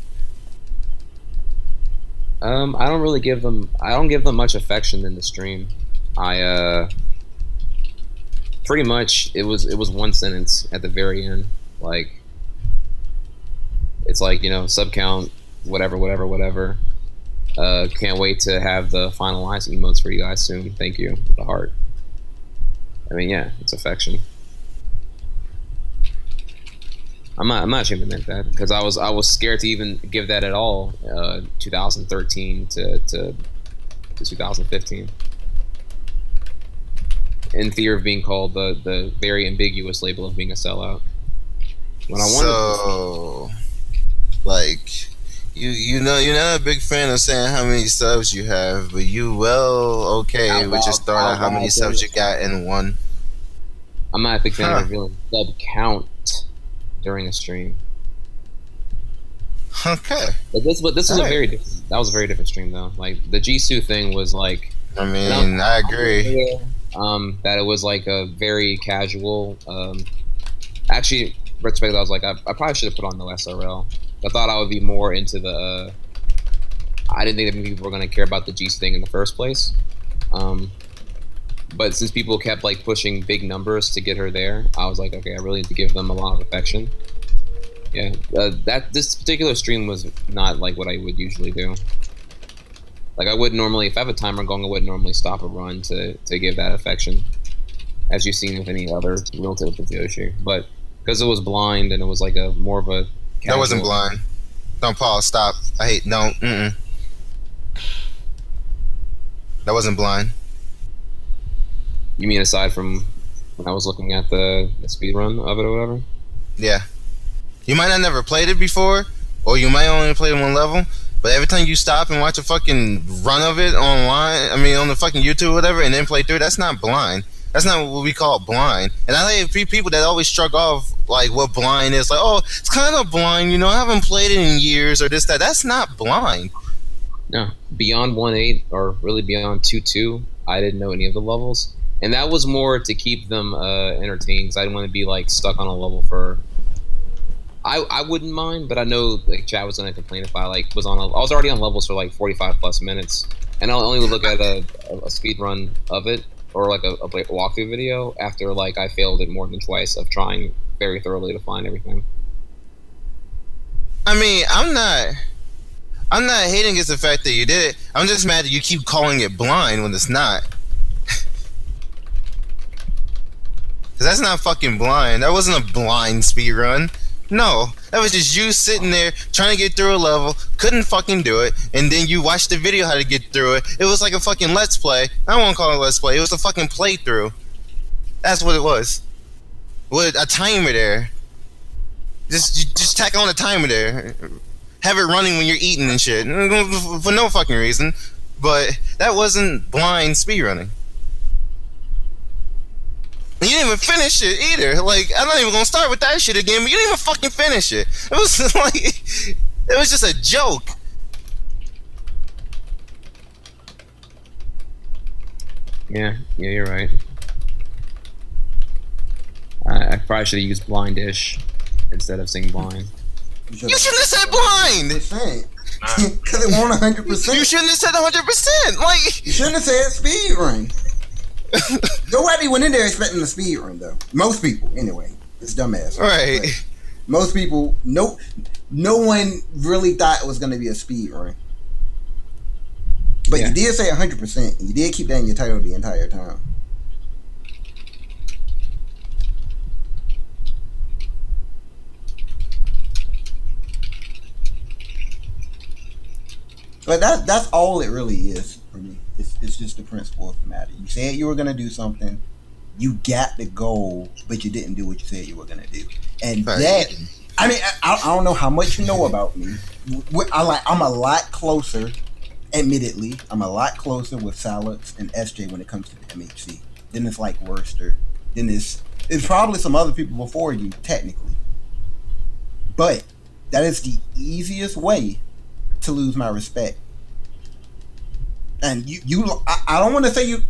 I don't really give them. I don't give them much affection in the stream. I pretty much it was one sentence at the very end. Like it's like, you know, sub count, whatever. Can't wait to have the finalized emotes for you guys soon. Thank you. The heart. I mean, yeah, it's affection. I'm not ashamed to admit that because I was scared to even give that at all. 2013 to 2015, in fear of being called the very ambiguous label of being a sellout. When I wanted like you know you're not a big fan of saying how many subs you have, but you with just throwing out how many subs you got in one. I'm not a big fan of revealing sub count during a stream. Okay. But this was a very different. That was a very different stream though. Like the Jisoo thing was like. I mean, I agree. That it was like a very casual. Actually, retrospect, I was like, I probably should have put on no SRL. I thought I would be more into the. I didn't think that people were going to care about the G thing in the first place. But since people kept like pushing big numbers to get her there, I was like, okay, I really need to give them a lot of affection. Yeah, this particular stream was not like what I would usually do. Like I would normally, if I have a timer going, I wouldn't normally stop a run to give that affection, as you've seen with any other real tip with Yoshi. But because it was blind and it was like a more of a casual, that wasn't blind. Don't pause. Stop. I hate. No. That wasn't blind. You mean aside from when I was looking at the speed run of it or whatever? Yeah. You might not never played it before, or you might only play one level, but every time you stop and watch a fucking run of it online, I mean on the fucking YouTube or whatever, and then play through, that's not blind. That's not what we call blind. And I have people that always shrug off like what blind is, like, oh, it's kind of blind, you know, I haven't played it in years or this, that. That's not blind. No. Beyond 1.8 or really beyond 2.2, I didn't know any of the levels. And that was more to keep them entertained, because I didn't want to be like stuck on a level for. I wouldn't mind, but I know like Chad was gonna complain if I like was on. I was already on levels for like 45 plus minutes, and I'll only look at a speed run of it or like a walkthrough video after like I failed it more than twice of trying very thoroughly to find everything. I mean, I'm not hating against the fact that you did it. I'm just mad that you keep calling it blind when it's not. Cause that's not fucking blind. That wasn't a blind speedrun. No, that was just you sitting there trying to get through a level, couldn't fucking do it, and then you watched the video how to get through it. It was like a fucking let's play. I don't want to call it a let's play. It was a fucking playthrough. That's what it was. With a timer there. Just tack on a timer there. Have it running when you're eating and shit. For no fucking reason. But that wasn't blind speedrunning. And you didn't even finish it either. Like, I'm not even gonna start with that shit again, but you didn't even fucking finish it. It was like, it was just a joke. Yeah, you're right. I probably should have used blindish instead of saying blind. You shouldn't have said blind! Because it won't 100%. You shouldn't have said 100%! Like, you shouldn't have said speed run. Nobody went in there expecting a speed run, though. Most people, anyway. It's dumbass. Right. But most people, no one really thought it was going to be a speed run. But you did say 100%. And you did keep that in your title the entire time. But that's all it really is for me. It's just the principle of the matter. You said you were going to do something. You got the goal, but you didn't do what you said you were going to do. And that, I mean, I don't know how much you know about me. I'm a lot closer, admittedly, I'm a lot closer with Salix and SJ when it comes to the MHC. Then it's like Worcester. Then it's probably some other people before you, technically. But that is the easiest way to lose my respect. And I don't want to say you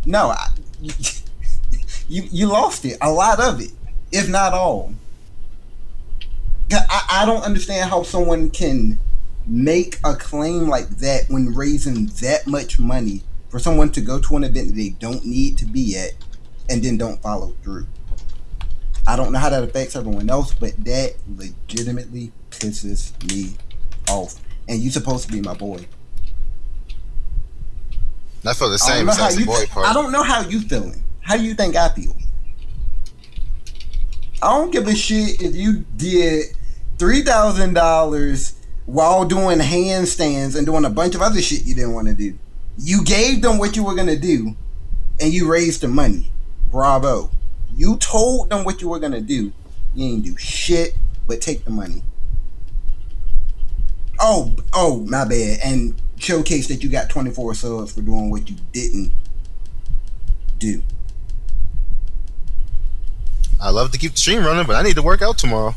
lost it, a lot of it, if not all. I don't understand how someone can make a claim like that when raising that much money for someone to go to an event that they don't need to be at and then don't follow through. I don't know how that affects everyone else, but that legitimately pisses me off. And you're supposed to be my boy. I feel the same besides the boy part. I don't know how you feeling. How do you think I feel? I don't give a shit if you did $3,000 while doing handstands and doing a bunch of other shit you didn't want to do. You gave them what you were going to do, and you raised the money. Bravo. You told them what you were going to do. You ain't do shit but take the money. Oh, my bad. And showcase that you got 24 subs for doing what you didn't do. I love to keep the stream running, but I need to work out tomorrow.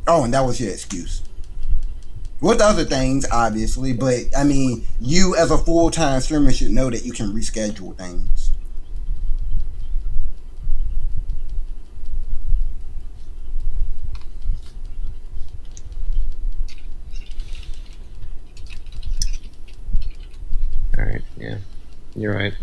Oh, and that was your excuse. With other things, obviously, but I mean, you as a full-time streamer should know that you can reschedule things. All right, yeah, you're right.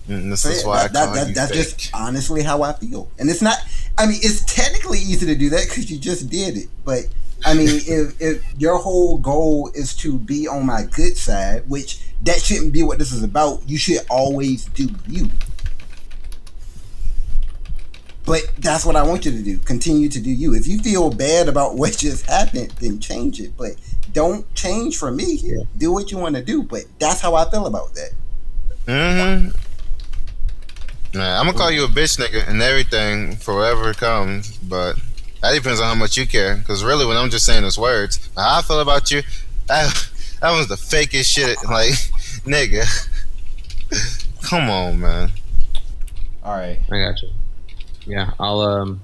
And this is why that's just honestly how I feel. And it's not, I mean, it's technically easy to do that because you just did it. But I mean, if your whole goal is to be on my good side, which that shouldn't be what this is about, you should always do you. But that's what I want you to do. Continue to do you. If you feel bad about what just happened, then change it. But don't change for me. Yeah. Do what you want to do. But that's how I feel about that. Mm-hmm. Nah, I'm gonna call you a bitch nigga and everything for whatever comes, but that depends on how much you care. Because really, when I'm just saying those words, how I feel about you, that was the fakest shit. Like, nigga, come on, man. All right, I got you. Yeah, I'll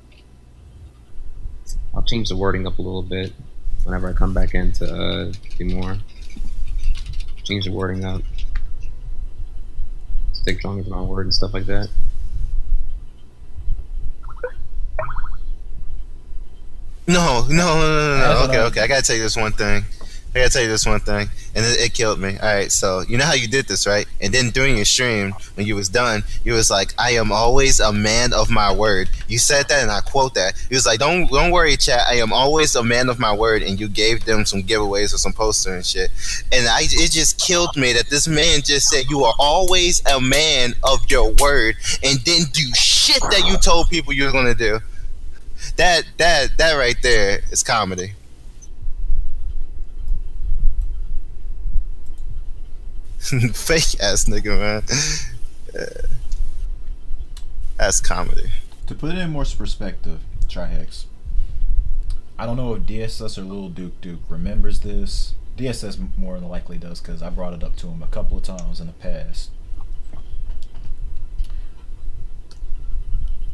change the wording up a little bit whenever I come back in to do more. Change the wording up. Stick strong to my word and stuff like that. No. Okay. I gotta tell you this one thing. And it killed me. All right, so you know how you did this, right? And then during your stream, when you was done, you was like, "I am always a man of my word." You said that, and I quote that. He was like, "Don't worry, chat. I am always a man of my word." And you gave them some giveaways or some poster and shit. And it just killed me that this man just said you are always a man of your word, and didn't do shit that you told people you were gonna do. That right there is comedy. Fake ass nigga, man. That's comedy. To put it in more perspective, Trihex, I don't know if DSS or Lil Duke remembers this. DSS more than likely does because I brought it up to him a couple of times in the past.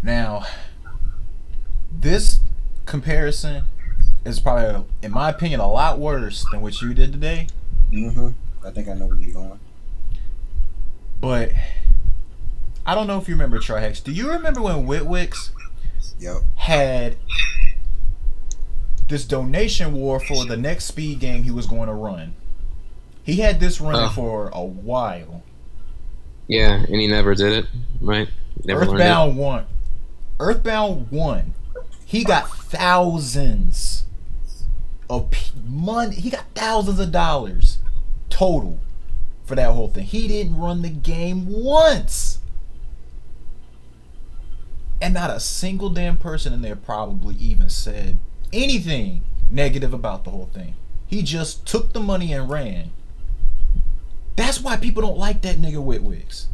Now, this comparison is probably, in my opinion, a lot worse than what you did today. Mm-hmm. I think I know where you're going. But I don't know if you remember, Trihex. Do you remember when Witwix had this donation war for the next speed game he was going to run? He had this running for a while. Yeah, and he never did it, right? Never Earthbound 1. Earthbound 1. He got thousands of money. He got thousands of dollars total for that whole thing. He didn't run the game once. And not a single damn person in there probably even said anything negative about the whole thing. He just took the money and ran. That's why people don't like that nigga Witwigs.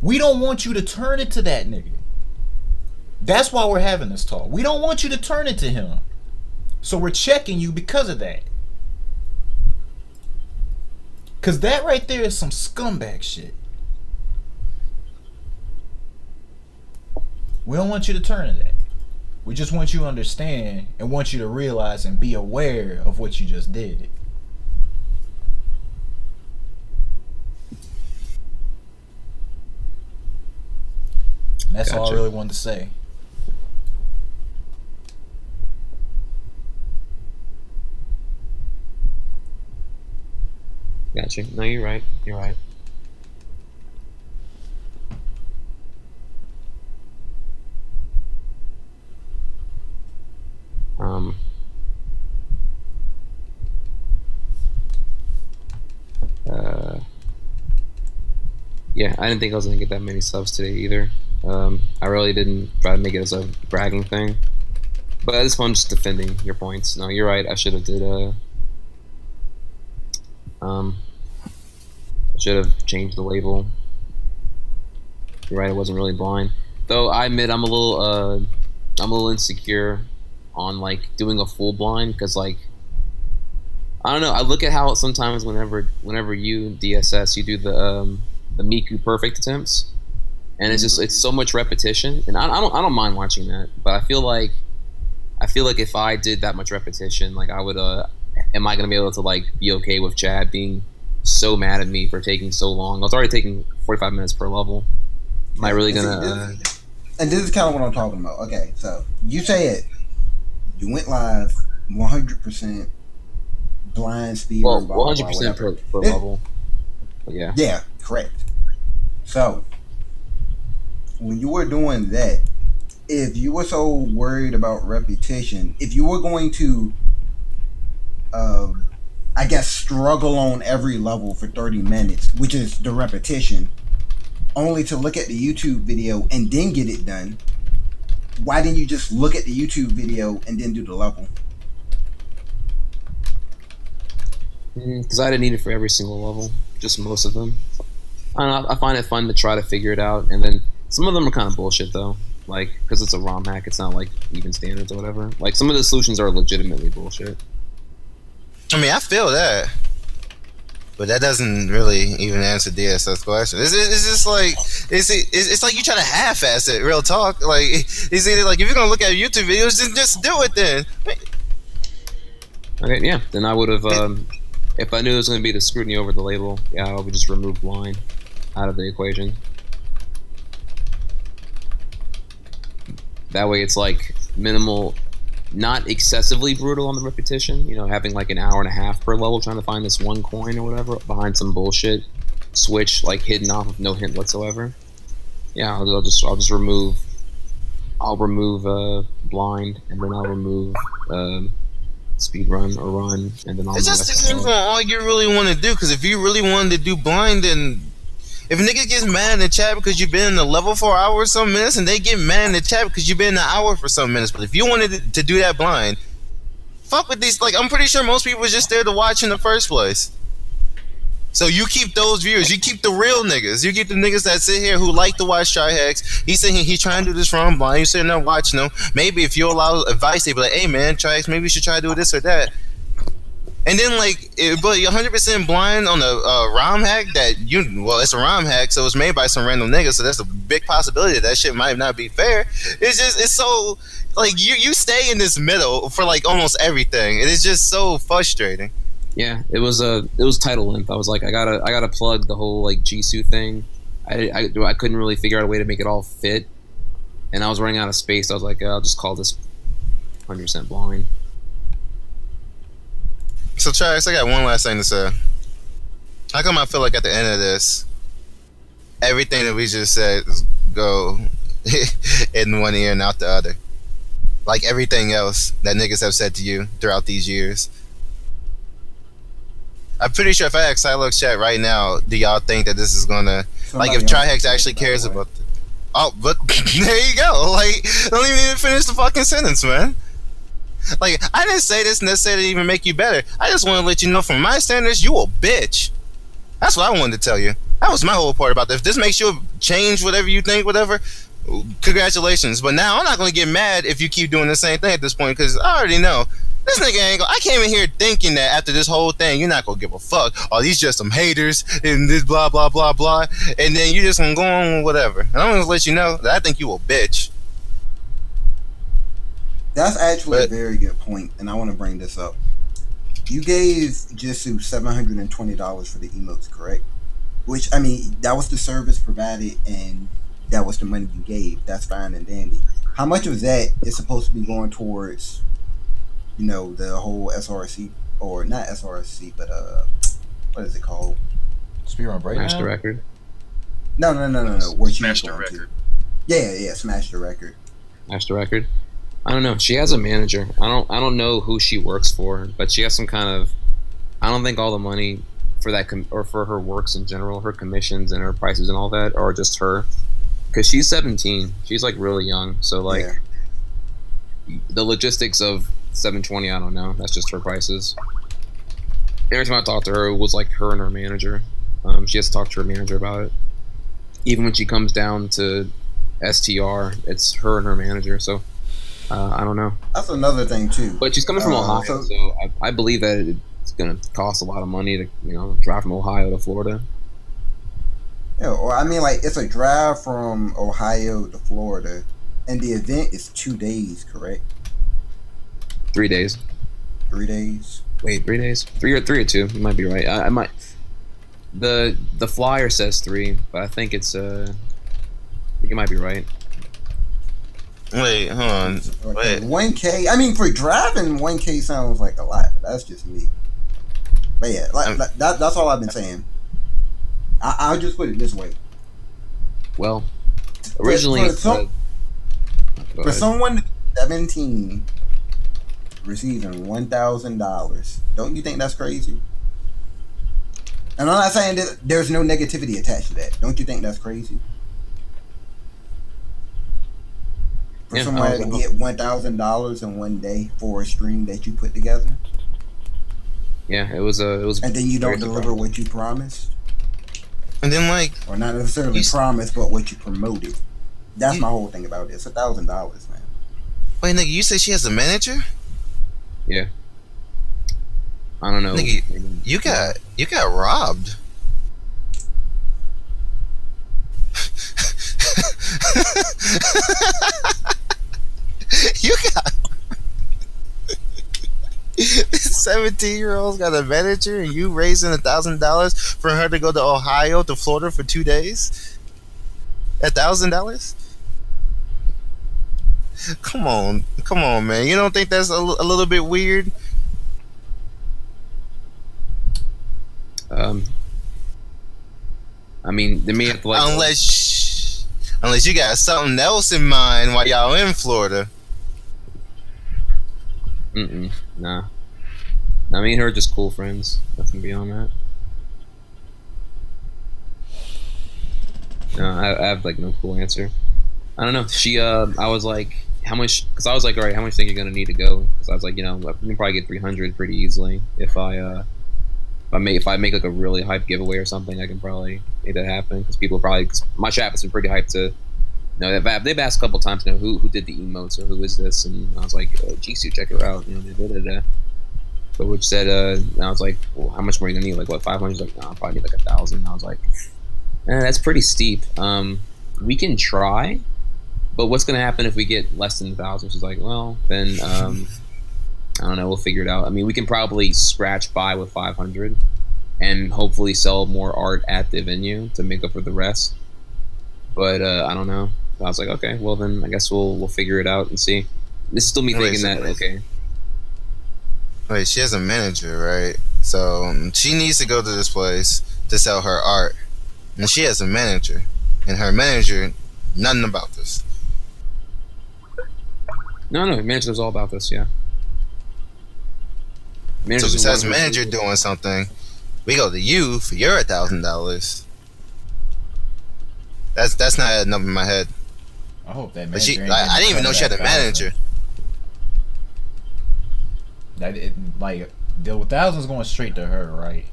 We don't want you to turn it to that nigga. That's why we're having this talk. We don't want you to turn it to him. So we're checking you because of that. Because that right there is some scumbag shit. We don't want you to turn to that. We just want you to understand and want you to realize and be aware of what you just did. And that's all I really wanted to say. Gotcha. No, you're right. You're right. Yeah, I didn't think I was gonna get that many subs today either. I really didn't try to make it as a bragging thing, but this one just defending your points. No, you're right. I should have did I should have changed the label. You're right. I wasn't really blind, though. I admit I'm a little insecure on like doing a full blind because like I don't know. I look at how sometimes whenever you DSS you do the Miku perfect attempts, and it's so much repetition, and I don't mind watching that, but I feel like if I did that much repetition, like I would am I gonna be able to like be okay with Chad being so mad at me for taking so long? I was already taking 45 minutes per level. Am I really gonna? And this is kind of what I'm talking about. Okay, so you said you went live 100% blind speed. Well, 100% per level. But yeah. Yeah, correct. So when you were doing that, if you were so worried about repetition, if you were going to, I guess, struggle on every level for 30 minutes, which is the repetition, only to look at the YouTube video and then get it done, why didn't you just look at the YouTube video and then do the level? Because I didn't need it for every single level, just most of them. I don't know, I find it fun to try to figure it out, and then some of them are kind of bullshit though. Like, because it's a ROM hack, it's not like even standards or whatever. Like, some of the solutions are legitimately bullshit. I mean, I feel that, but that doesn't really even answer DS's question. It's just like it's like you try to half-ass it. Real talk. Like, it's either like if you're gonna look at YouTube videos, then just do it then. Okay, yeah. Then I would have, if I knew it was going to be the scrutiny over the label, yeah, I would just remove blind out of the equation. That way, it's like minimal. Not excessively brutal on the repetition, you know, having like an hour and a half per level trying to find this one coin or whatever behind some bullshit switch, like hidden off with no hint whatsoever. Yeah, I'll just remove. I'll remove blind, and then I'll remove speed run or run, and then I'll. It just depends on all you really want to do. Because if you really wanted to do blind, then if a nigga gets mad in the chat because you've been in the level for an hour or some minutes, and they get mad in the chat because you've been in the hour for some minutes. But if you wanted to do that blind, fuck with these. Like, I'm pretty sure most people are just there to watch in the first place. So you keep those viewers. You keep the real niggas. You keep the niggas that sit here who like to watch Trihex. He's sitting here, he's trying to do this from blind. You're sitting there watching him. Maybe if you allow advice, they be like, hey man, Trihex, maybe you should try to do this or that. And then, like, but you're 100% blind on a ROM hack well, it's a ROM hack, so it's made by some random nigga, so that's a big possibility that shit might not be fair. It's so, like, you stay in this middle for, like, almost everything, and it's just so frustrating. Yeah, it was title length. I was like, I gotta plug the whole, like, Jisoo thing. I couldn't really figure out a way to make it all fit, and I was running out of space. I was like, I'll just call this 100% blind. So, Travis, I got one last thing to say. How come I feel like at the end of this, everything that we just said go in one ear and out the other? Like everything else that niggas have said to you throughout these years. I'm pretty sure if I ask Silox chat right now, do y'all think that this is gonna... Like, if Trihex actually cares about... Oh, but there you go. Like, don't even need to finish the fucking sentence, man. Like, I didn't say this necessarily to even make you better. I just want to let you know, from my standards, you a bitch. That's what I wanted to tell you. That was my whole part about this. If this makes you change whatever you think, whatever, congratulations. But now I'm not going to get mad if you keep doing the same thing at this point, because I already know. This nigga ain't I came in here thinking that after this whole thing, you're not going to give a fuck. Oh, these just some haters and this blah, blah, blah, blah. And then you just going to go on with whatever. And I'm going to let you know that I think you a bitch. That's actually a very good point, and I want to bring this up. You gave Jisoo $720 for the emotes, correct? Which, I mean, that was the service provided, and that was the money you gave. That's fine and dandy. How much of that is supposed to be going towards, you know, the whole SRC, or not SRC, but what is it called? Speedrun Breakdown? Smash the record. No. Where Smash the record. Yeah, smash the record. Smash the record. I don't know. She has a manager. I don't know who she works for, but she has some kind of. I don't think all the money for that or for her works in general, her commissions and her prices and all that, are just her. Because she's 17. She's like really young. So like, the logistics of 720, I don't know. That's just her prices. Every time I talked to her, it was like her and her manager. She has to talk to her manager about it. Even when she comes down to STR, it's her and her manager. So. I don't know. That's another thing too. But she's coming from Ohio, so I believe that it's going to cost a lot of money to drive from Ohio to Florida. Yeah, or I mean, like it's a drive from Ohio to Florida, and the event is 2 days, correct? 3 days. 3 days. Wait, 3 days? Three or two. You might be right. I might. The flyer says 3, but I think it's I think you might be right. Wait, hold on. Okay, 1K. I mean, for driving, 1K sounds like a lot. But that's just me. But yeah, that's all I've been saying. I'll just put it this way. Well, originally for someone 17 receiving $1,000, don't you think that's crazy? And I'm not saying that there's no negativity attached to that. Don't you think that's crazy? For someone to get $1,000 in one day for a stream that you put together. Yeah, it was. And then you don't deliver what you promised. And then or not necessarily promised, but what you promoted. That's my whole thing about it. It's $1,000, man. Wait, nigga, you say she has a manager? Yeah. I don't know. Nigga, you got robbed. You got 17-year-old's got a manager, and you raising $1,000 for her to go to Ohio to Florida for 2 days? $1,000? Come on, man. You don't think that's a little bit weird? I mean, they may have to unless you got something else in mind while y'all in Florida. Nah. I mean, her are just cool friends. Nothing beyond that. No, I have like no cool answer. I don't know. She, I was like, how much? Because I was like, all right, how much think you're gonna need to go? Because I was like, you know, I can probably get 300 pretty easily if I make like a really hype giveaway or something. I can probably make that happen because people probably. Cause my chat has been pretty hyped to. You know, they've asked a couple times, you know, who did the emotes or who is this, and I was like, GC, check her out. You know, So which said, and I was like, well, how much more are you gonna need? Like what, 500? She's like, no, I'll probably need like 1,000. I was like, that's pretty steep. We can try, but what's gonna happen if we get less than 1,000? She's like, well, then I don't know. We'll figure it out. I mean, we can probably scratch by with 500, and hopefully sell more art at the venue to make up for the rest. But I don't know. I was like, okay, well then I guess we'll figure it out and see. This is still me thinking that okay. Wait, she has a manager, right? So she needs to go to this place to sell her art, and she has a manager, and her manager, nothing about this. No, manager's all about this, yeah. So besides manager doing something, we go to you for your $1,000. That's not adding up in my head. I hope that manager. But I didn't even know she had a manager. The 1,000's going straight to her, right?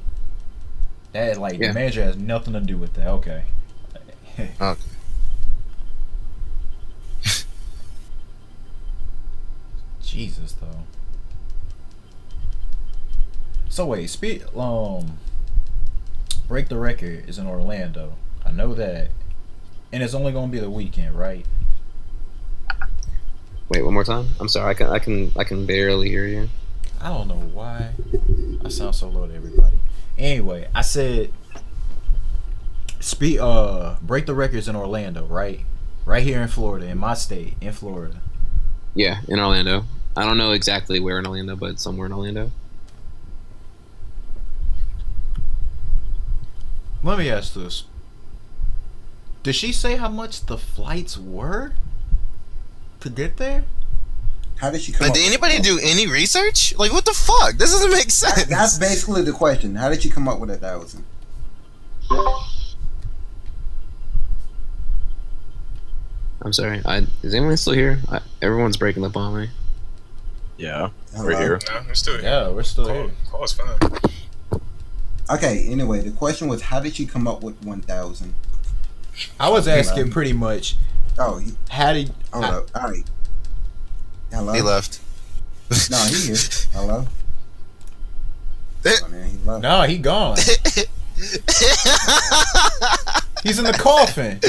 That the manager has nothing to do with that. Okay. Okay. Jesus, though. So wait, Break the Record is in Orlando. I know that, and it's only going to be the weekend, right? Wait, one more time. I'm sorry. I can barely hear you. I don't know why I sound so low to everybody. Anyway, I said Break the Records in Orlando, right? Right here in Florida, in my state, in Florida. Yeah, in Orlando. I don't know exactly where in Orlando, but somewhere in Orlando. Let me ask this. Did she say how much the flights were to get there? How did she come up? Did anybody do any research? Like, what the fuck? This doesn't make sense. That's basically the question. How did she come up with 1,000? I'm sorry. Is anyone still here? Everyone's breaking up on me. Yeah, Hello? we're here. No, we're still here. Yeah, we're still here. Call's fine. Okay, anyway, the question was, how did she come up with 1,000? I was asking pretty much. Oh, how did? Hold up. All right. Hello. He left. No, he here. Hello. Oh, man, he left. No, he gone. He's in the coffin.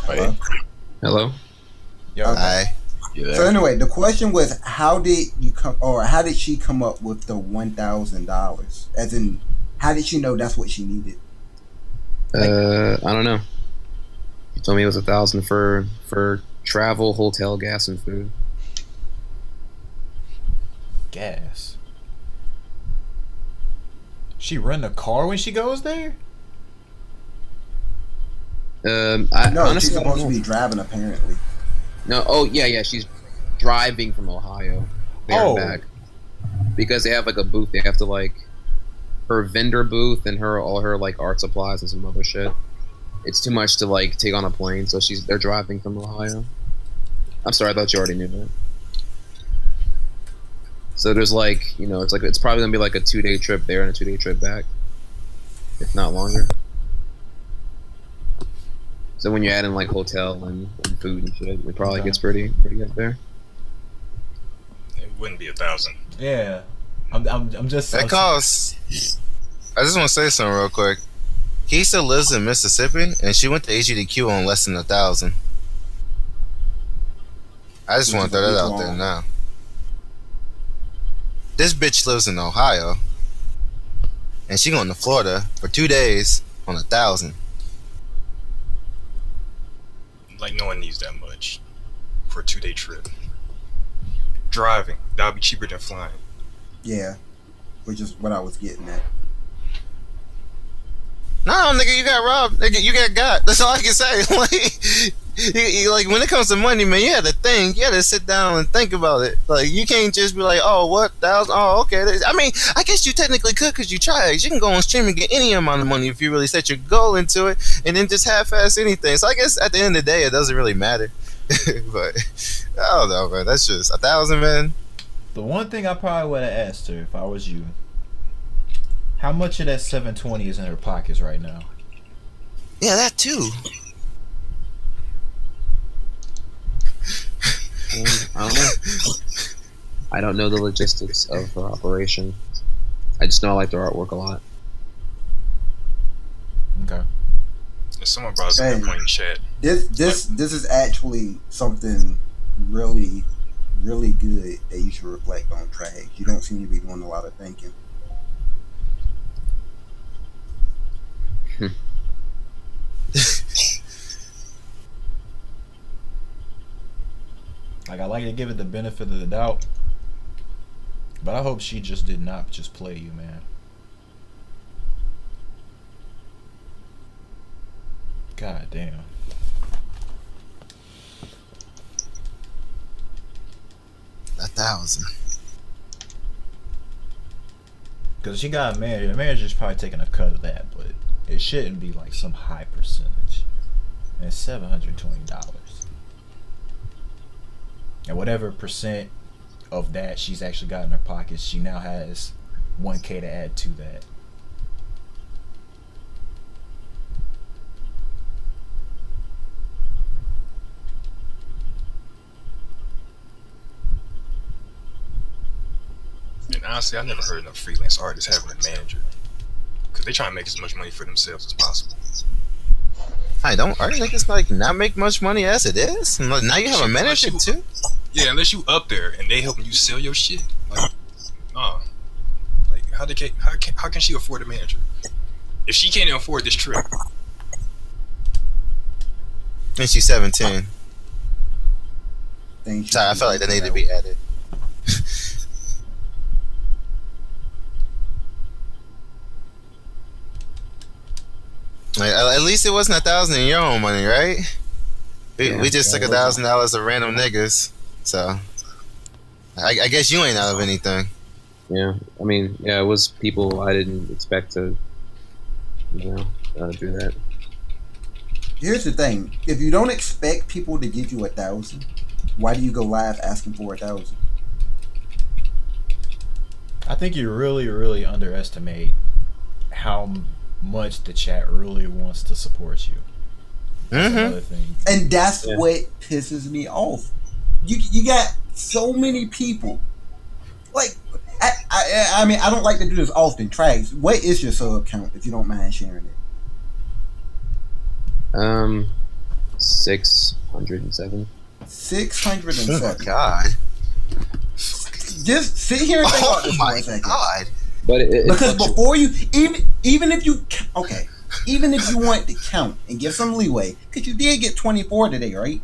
Hello? Hello? Yo. Hi. So anyway, the question was, how did she come up with the $1,000? As in, how did she know that's what she needed? I don't know. She told me it was 1,000 for travel, hotel, gas, and food. Gas. She rent a car when she goes there? No, honestly, she's supposed to be driving apparently. No, oh yeah, she's driving from Ohio there and back because they have like a booth. They have to like her vendor booth and all her like art supplies and some other shit. It's too much to like take on a plane, so they're driving from Ohio. I'm sorry, I thought you already knew that. So there's like, it's probably gonna be like a 2-day trip there and a 2-day trip back, if not longer. So when you add in like hotel and food and shit, it probably gets pretty good there. It wouldn't be 1,000. Yeah, I'm just. That costs. I just want to say something real quick. Keisha lives in Mississippi, and she went to HEDQ on less than 1,000. I just want to throw that out there now. This bitch lives in Ohio, and she going to Florida for 2 days on 1,000. Like, no one needs that much for a 2-day trip. Driving, that would be cheaper than flying. Yeah, which is what I was getting at. No, nigga, you got robbed. Nigga, you got. That's all I can say. Like, when it comes to money, man, you had to think. You had to sit down and think about it. Like, you can't just be like, oh, what? Oh, okay. I mean, I guess you technically could because you tried. You can go on stream and get any amount of money if you really set your goal into it and then just half-ass anything. So I guess at the end of the day, it doesn't really matter. But, I don't know, man. That's just 1,000, man. The one thing I probably would have asked her if I was you, how much of that 720 is in her pockets right now? Yeah, that too. I don't know. I don't know the logistics of her operation. I just know I like their artwork a lot. Okay. If someone brought up a good point in chat. This is actually something really, really good that you should reflect on, Trey. You don't seem to be doing a lot of thinking. Like, I like to give it the benefit of the doubt, but I hope she just did not just play you, man. God damn. $1,000. Because she got married. The manager's probably taking a cut of that, but it shouldn't be like some high percentage. And it's $720. And whatever percent of that she's actually got in her pockets, she now has 1K to add to that. And honestly, I never heard of freelance artists having a manager. Because they try to make as much money for themselves as possible. Hey, don't art niggas like not make much money as it is? Now you have a manager too? Yeah, unless you up there and they helping you sell your shit. Like, like how can she afford a manager? If she can't afford this trip. And she's 17. Sorry, I felt like that needed to be added. Like, at least it wasn't 1,000 in your own money, right? We just took $1,000 of random niggas, so I guess you ain't out of anything. Yeah, I mean, yeah, it was people I didn't expect to, do that. Here's the thing: if you don't expect people to give you 1,000, why do you go live asking for 1,000? I think you really, really underestimate how much the chat really wants to support you. That's another thing. And that's what pisses me off. You got so many people. Like, I mean, I don't like to do this often. Trags, what is your sub count, if you don't mind sharing it? 607. 607. Oh my god. Just sit here and think about this for a second. God. But because before you even if you even if you want to count and give some leeway, because you did get 24 today, right?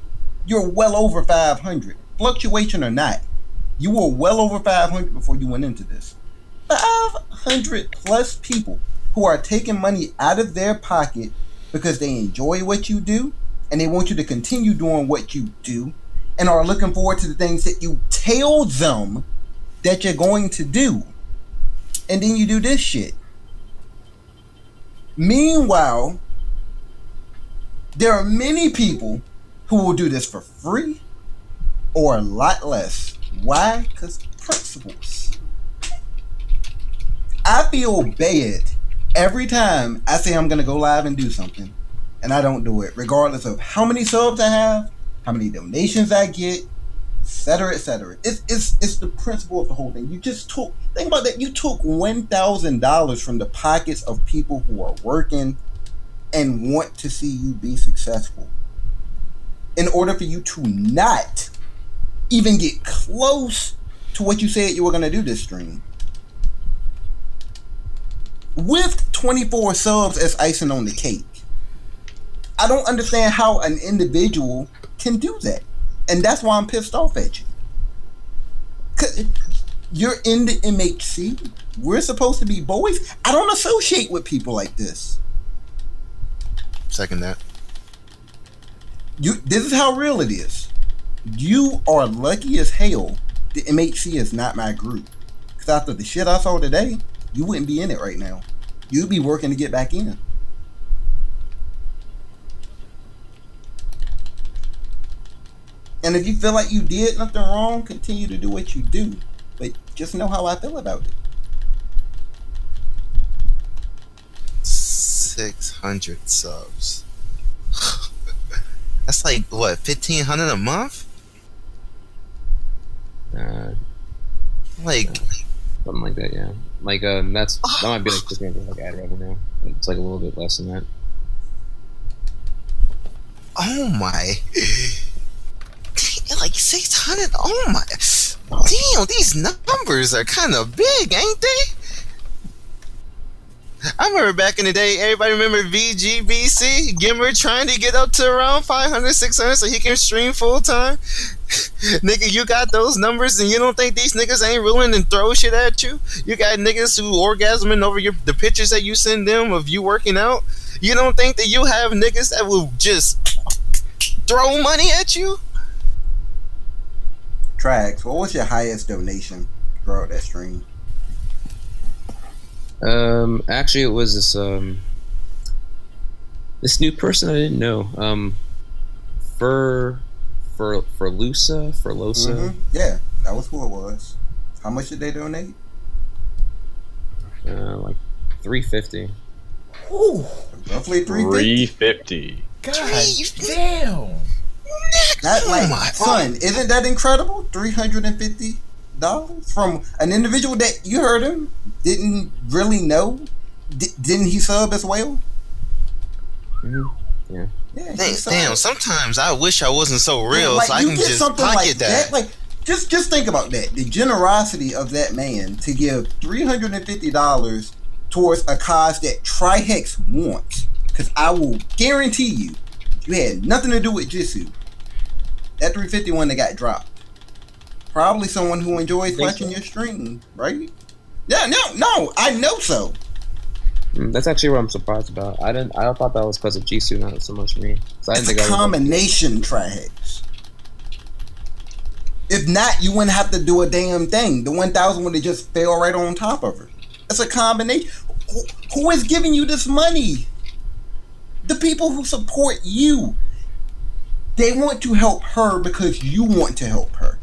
You're well over 500, fluctuation or not. You were well over 500 before you went into this. 500 plus people who are taking money out of their pocket because they enjoy what you do and they want you to continue doing what you do and are looking forward to the things that you tell them that you're going to do. And then you do this shit. Meanwhile, there are many people who will do this for free or a lot less. Why? Because principles. I feel bad every time I say I'm going to go live and do something and I don't do it, regardless of how many subs I have, how many donations I get, etc., etc. It's the principle of the whole thing. You just think about that. You took $1,000 from the pockets of people who are working and want to see you be successful in order for you to not even get close to what you said you were going to do this stream. With 24 subs as icing on the cake. I don't understand how an individual can do that. And that's why I'm pissed off at you. 'Cause you're in the MHC. We're supposed to be boys. I don't associate with people like this. Second that. This is how real it is. You are lucky as hell the MHC is not my group. Because after the shit I saw today, you wouldn't be in it right now. You'd be working to get back in. And if you feel like you did nothing wrong, continue to do what you do. But just know how I feel about it. 600 subs. That's like, what, 1,500 a month? Like... something like that, yeah. Like, that might be like 600 like ad revenue. It's like a little bit less than that. Oh my... Like 600. Oh my! Damn, these numbers are kind of big, ain't they? I remember back in the day. Everybody remember VGBC Gimmer trying to get up to around 500, 600 so he can stream full time. Nigga, you got those numbers, and you don't think these niggas ain't willing to throw shit at you? You got niggas who orgasming over the pictures that you send them of you working out. You don't think that you have niggas that will just throw money at you? Trags, what was your highest donation throughout that stream? Actually, it was this new person I didn't know. For Lusa. Mm-hmm. Yeah, that was who it was. How much did they donate? Like $350. Ooh, roughly $350. God damn. That, like, son, isn't that incredible? $350 from an individual that you heard him didn't really know. Didn't he sub as well? Mm-hmm. Yeah. Damn. Sometimes I wish I wasn't so real, like, so I can just pocket like that. Like, just think about that. The generosity of that man to give $350 towards a cause that Trihex wants. Because I will guarantee you, you had nothing to do with Jitsu. That 351 that got dropped. Probably someone who enjoys watching your stream, right? Yeah, no, I know so. That's actually what I'm surprised about. I thought that was because of Jisoo, not so much me. So I didn't think a combination Trihex. If not, you wouldn't have to do a damn thing. The 1,000 would have just fell right on top of her. It's a combination. Who is giving you this money? The people who support you. They want to help her because you want to help her.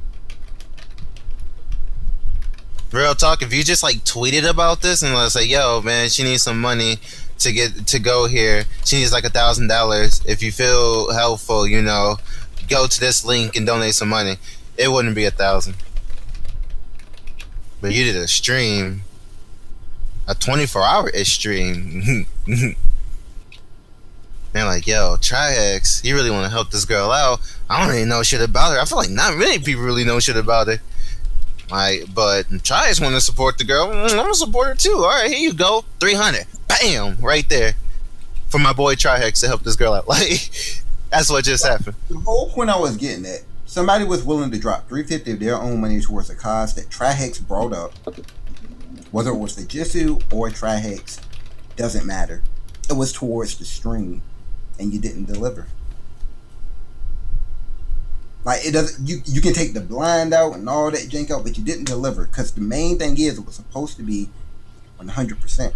Real talk, if you just like tweeted about this and let's say, yo, man, she needs some money to go here. She needs like $1,000. If you feel helpful, go to this link and donate some money. It wouldn't be 1,000. But you did a stream, a 24-hour stream. They're like, yo, Trihex, you really want to help this girl out. I don't really know shit about her. I feel like not many people really know shit about her. Like, but Trihex want to support the girl. I'm going to support her too. All right, here you go. 300. Bam! Right there. For my boy Trihex to help this girl out. Like, that's what just happened. The whole point I was getting at, somebody was willing to drop $350 of their own money towards a cause that Trihex brought up. Whether it was Fujitsu or Trihex, doesn't matter. It was towards the stream. And you didn't deliver. Like, it doesn't. You can take the blind out and all that jank out, but you didn't deliver because the main thing is it was supposed to be 100%.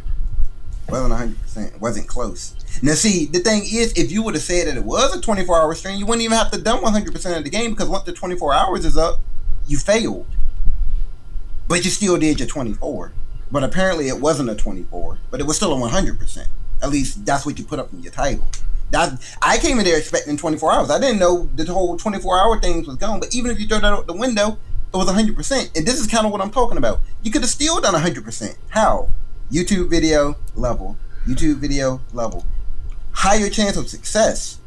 Wasn't 100%. Wasn't close. Now, see, the thing is, if you would have said that it was a 24-hour stream, you wouldn't even have to done 100% of the game because once the 24 hours is up, you failed. But you still did your 24. But apparently, it wasn't a 24, but it was still a 100%. At least that's what you put up in your title. I came in there expecting 24 hours. I didn't know the whole 24-hour thing was gone. But even if you throw that out the window, it was 100%. And this is kind of what I'm talking about. You could have still done 100%. How? YouTube video level. YouTube video level. Higher chance of success.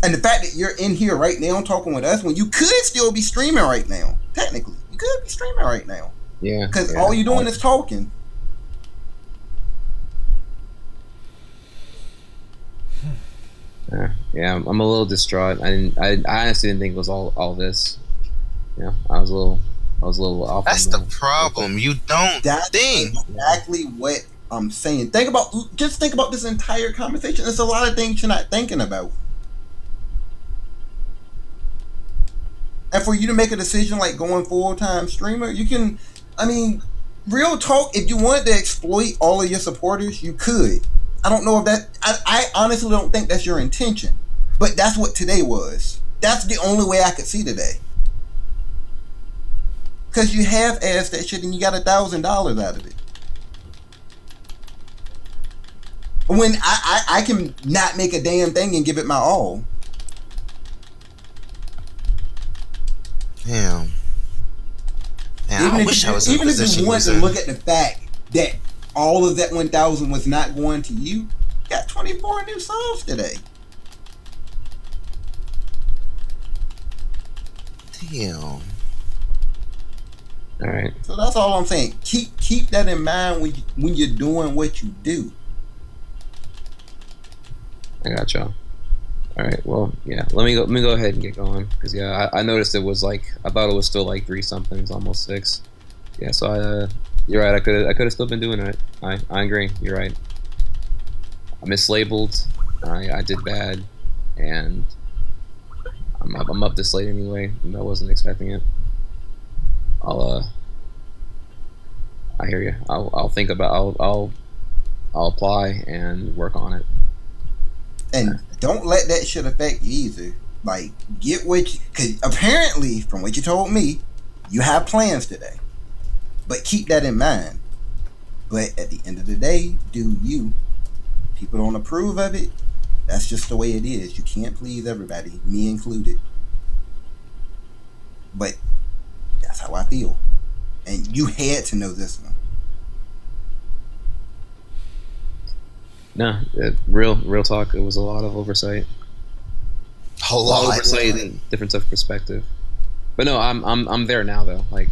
And the fact that you're in here right now talking with us when you could still be streaming right now. Technically. You could be streaming right now. Yeah. Because all you're doing is talking. Yeah, I'm a little distraught. I honestly didn't think it was all this. Yeah, I was a little off. That's the problem. You don't think. Exactly what I'm saying. Think about this entire conversation. There's a lot of things you're not thinking about. And for you to make a decision like going full-time streamer, you can, real talk, if you wanted to exploit all of your supporters, you could. I don't know if that, I honestly don't think that's your intention. But that's what today was. That's the only way I could see today. Because you half-assed that shit and you got $1,000 out of it. When I can not make a damn thing and give it my all. Damn. Man, I wish I was in a position. Even if you want to look at the fact that all of that 1,000 was not going to you, you got 24 new subs today. Damn. All right. So that's all I'm saying. Keep that in mind when you're doing what you do. I got y'all. All right. Well, yeah. Let me go ahead and get going because I noticed it was like I thought it was still like 3 somethings, almost 6. Yeah. So you're right. I could have still been doing it. I agree. You're right. I mislabeled. I did bad, and I'm up this late anyway. And I wasn't expecting it. I hear you. I'll think about. I'll apply and work on it. And don't let that shit affect you either. Like, get what you... Because apparently, from what you told me, you have plans today. But keep that in mind. But at the end of the day, do you. People don't approve of it. That's just the way it is. You can't please everybody, me included. But that's how I feel. And you had to know this one. No, real talk. It was a lot of oversight. A lot of oversight and difference of perspective. But no, I'm there now though. Like,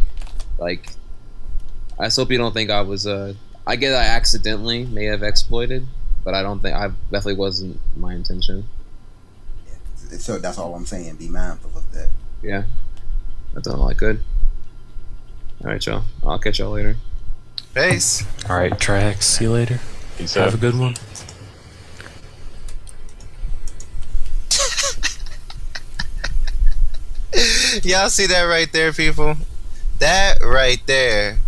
I just hope you don't think I was. I guess I accidentally may have exploited, but I don't think I definitely wasn't my intention. Yeah. So that's all I'm saying. Be mindful of that. Yeah, that's all I could. All right, y'all. I'll catch y'all later. Peace. All right, Trax. See you later. Peace Have out. a good one. Y'all see that right there, people? That right there.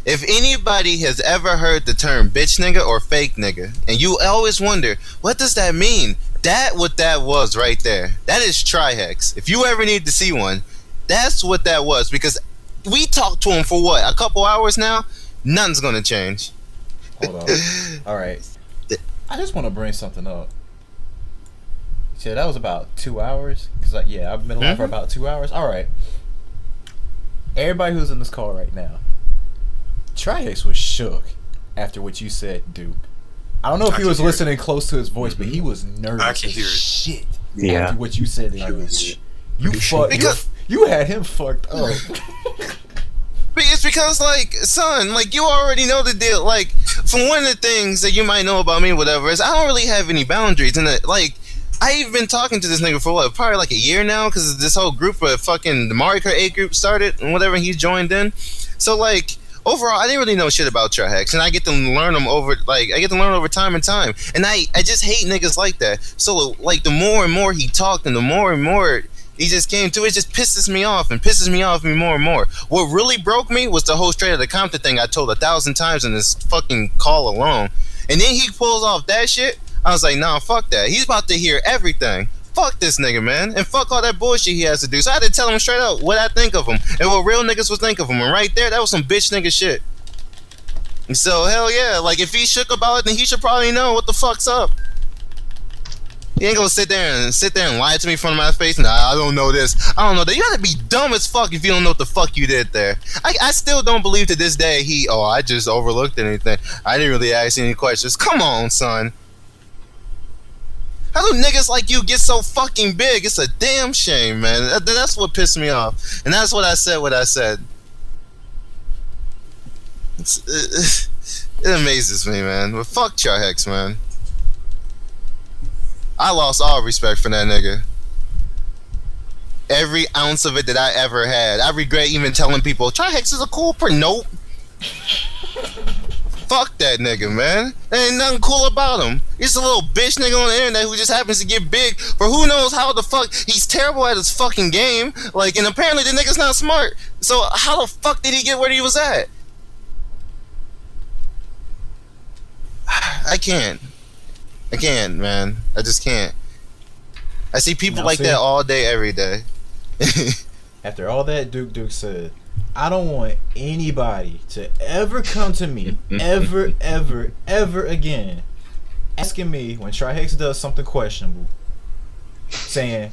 If anybody has ever heard the term bitch nigga or fake nigga, and you always wonder, what does that mean? What that was right there. That is Trihex. If you ever need to see one, that's what that was. Because we talked to him for what? A couple hours now? Nothing's gonna change. Hold on. All right. I just want to bring something up. So that was about 2 hours. Cause I've been alive for about 2 hours. All right. Everybody who's in this call right now, Trihex was shook after what you said, Duke. I don't know if he was listening close to his voice, but he was nervous. I can hear it. Shit. Yeah. After what you said, you had him fucked up. It's because, like, son, like, you already know the deal. Like, from one of the things that you might know about me, whatever, is I don't really have any boundaries. And, like, I've been talking to this nigga for, what, probably like a year now, because this whole group of fucking, the Mario Kart 8 group started, and whatever, he joined in. So, like, overall, I didn't really know shit about Trihex, and I get to learn them over, like, I get to learn over time and time. And I just hate niggas like that. So, like, the more and more he talked, and the more and more he just came to, it just pisses me off more and more. What really broke me was the whole Straight Outta Compton thing I told 1,000 times in this fucking call alone. And then he pulls off that shit. I was like, nah, fuck that. He's about to hear everything. Fuck this nigga, man. And fuck all that bullshit he has to do. So I had to tell him straight out what I think of him and what real niggas would think of him. And right there, that was some bitch nigga shit. And so, hell yeah. Like, if he shook about it, then he should probably know what the fuck's up. He ain't gonna sit there and lie to me in front of my face. Nah, I don't know this. I don't know that. You gotta be dumb as fuck if you don't know what the fuck you did there. I still don't believe to this day I just overlooked anything. I didn't really ask any questions. Come on, son. How do niggas like you get so fucking big? It's a damn shame, man. That's what pissed me off. And that's what I said. It amazes me, man. But fuck Trihex, man. I lost all respect for that nigga. Every ounce of it that I ever had. I regret even telling people, Trihex is a cool Nope. Fuck that nigga, man. There ain't nothing cool about him. He's a little bitch nigga on the internet who just happens to get big for who knows how the fuck. He's terrible at his fucking game. Like, and apparently the nigga's not smart. So how the fuck did he get where he was at? I can't, man. I just can't. I see people like that all day, every day. After all that Duke said, I don't want anybody to ever come to me, ever again, asking me when Trihex does something questionable, saying,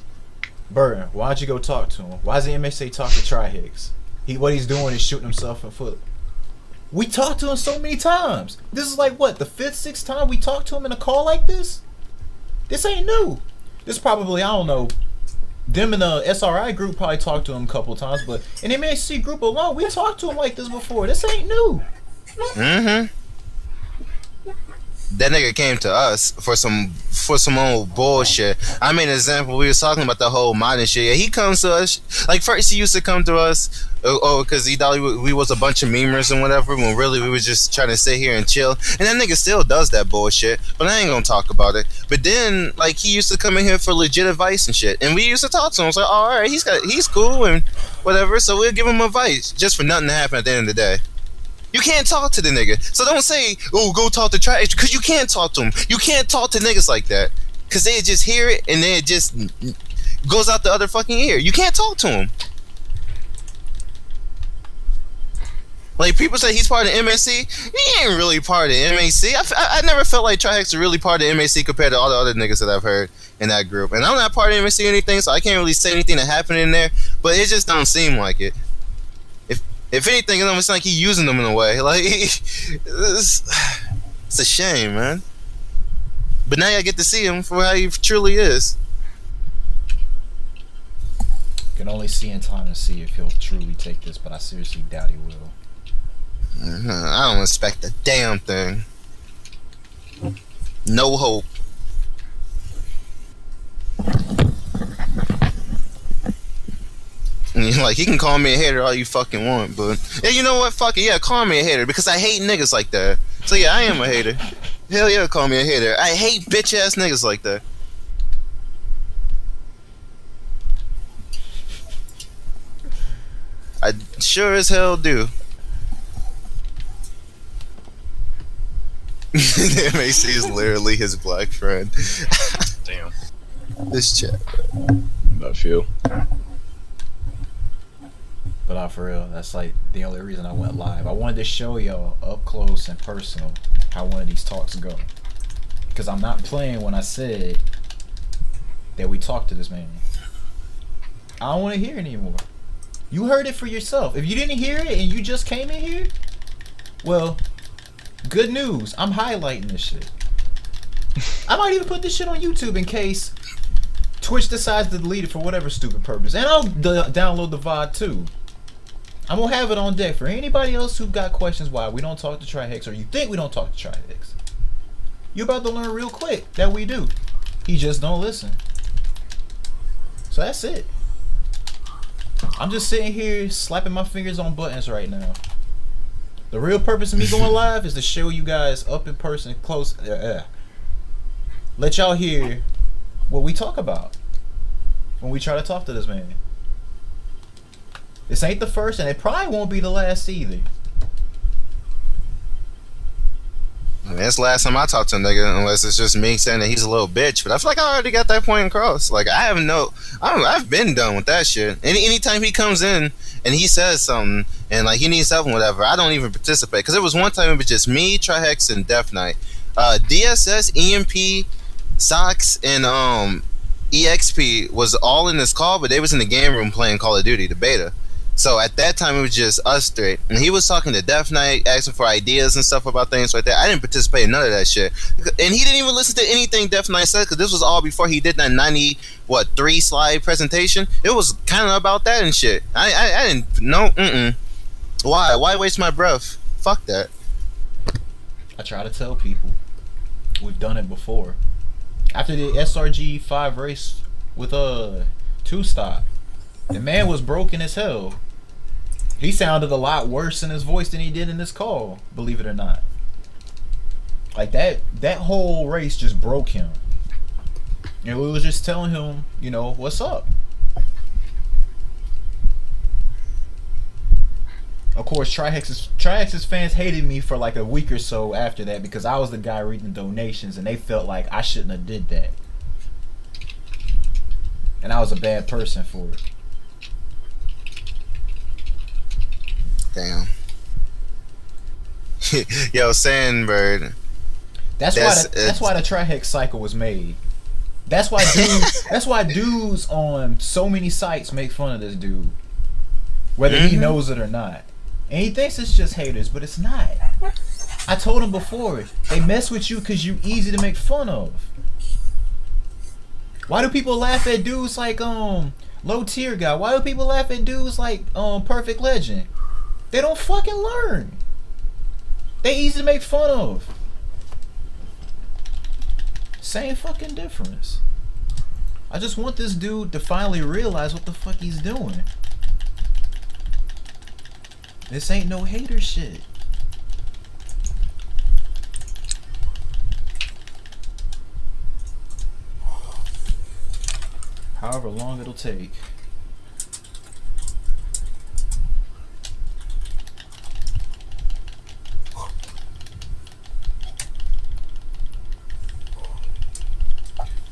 Burton, why'd you go talk to him? Why does the MSA talk to Trihex? What he's doing is shooting himself in the foot. We talked to him so many times. This is like, what, the 5th, 6th time we talked to him in a call like this? This ain't new. This probably, I don't know, them in the SRI group probably talked to him a couple of times, but in the MAC group alone, we talked to him like this before. This ain't new. Mm-hmm. That nigga came to us for some old bullshit. I mean, example, we was talking about the whole modding shit. Yeah, he comes to us. Like, first he used to come to us, because he thought we was a bunch of memers and whatever, when really we was just trying to sit here and chill. And that nigga still does that bullshit, but I ain't gonna talk about it. But then, like, he used to come in here for legit advice and shit. And we used to talk to him. It's like, oh, alright, he's cool and whatever, so we'll give him advice, just for nothing to happen at the end of the day. You can't talk to the nigga. So don't say, oh, go talk to Trihex, because you can't talk to him. You can't talk to niggas like that. Because they just hear it and then it just goes out the other fucking ear. You can't talk to him. Like, people say he's part of the MAC. He ain't really part of the MAC. I never felt like Trihex was really part of the MAC compared to all the other niggas that I've heard in that group. And I'm not part of the MAC or anything, so I can't really say anything that happened in there. But it just don't seem like it. If anything, it's almost like he's using them in a way. Like, it's a shame, man. But now I get to see him for how he truly is. Can only see in time and see if he'll truly take this, but I seriously doubt he will. I don't expect a damn thing. No hope. Like, he can call me a hater all you fucking want, but yeah, you know what? Fuck it, yeah, call me a hater because I hate niggas like that. So yeah, I am a hater. Hell yeah, call me a hater. I hate bitch ass niggas like that. I sure as hell do. The MAC is literally his black friend. Damn. This chat. Not you. But for real, that's like the only reason I went live. I wanted to show y'all up close and personal how one of these talks go. Because I'm not playing when I said that we talked to this man. I don't want to hear it anymore. You heard it for yourself. If you didn't hear it and you just came in here, Well, good news. I'm highlighting this shit. I might even put this shit on YouTube in case Twitch decides to delete it for whatever stupid purpose. And I'll download the VOD too. I'm gonna have it on deck for anybody else who got questions why we don't talk to Trihex, or you think we don't talk to Trihex. You're about to learn real quick that we do. He just don't listen. So that's it. I'm just sitting here slapping my fingers on buttons right now. The real purpose of me going live is to show you guys up in person, close. Let y'all hear what we talk about when we try to talk to this man. This ain't the first, and it probably won't be the last either. That's the last time I talked to a nigga, unless it's just me saying that he's a little bitch. But I feel like I already got that point across. Like, I've been done with that shit. Anytime he comes in and he says something and like he needs help and whatever, I don't even participate. Because there was one time it was just me, Trihex, and Death Knight. DSS, EMP, Sox, and EXP was all in this call, but they was in the game room playing Call of Duty, the beta. So at that time, it was just us three. And he was talking to Death Knight, asking for ideas and stuff about things like that. I didn't participate in none of that shit. And he didn't even listen to anything Death Knight said, because this was all before he did that 3 slide presentation. It was kind of about that and shit. I didn't know. Why? Why waste my breath? Fuck that. I try to tell people. We've done it before. After the SRG 5 race with 2-stop, the man was broken as hell. He sounded a lot worse in his voice than he did in this call, believe it or not. Like that whole race just broke him. And we was just telling him, you know, what's up. Of course, Trihex's fans hated me for like a week or so after that, because I was the guy reading the donations and they felt like I shouldn't have did that. And I was a bad person for it. Damn. Yo, Sandbird. That's why the Trihex cycle was made. That's why dudes on so many sites make fun of this dude, whether he knows it or not. And he thinks it's just haters, but it's not. I told him before, they mess with you because you easy to make fun of. Why do people laugh at dudes like Low Tier Guy? Why do people laugh at dudes like Perfect Legend? They don't fucking learn. They easy to make fun of. Same fucking difference. I just want this dude to finally realize what the fuck he's doing. This ain't no hater shit. However long it'll take.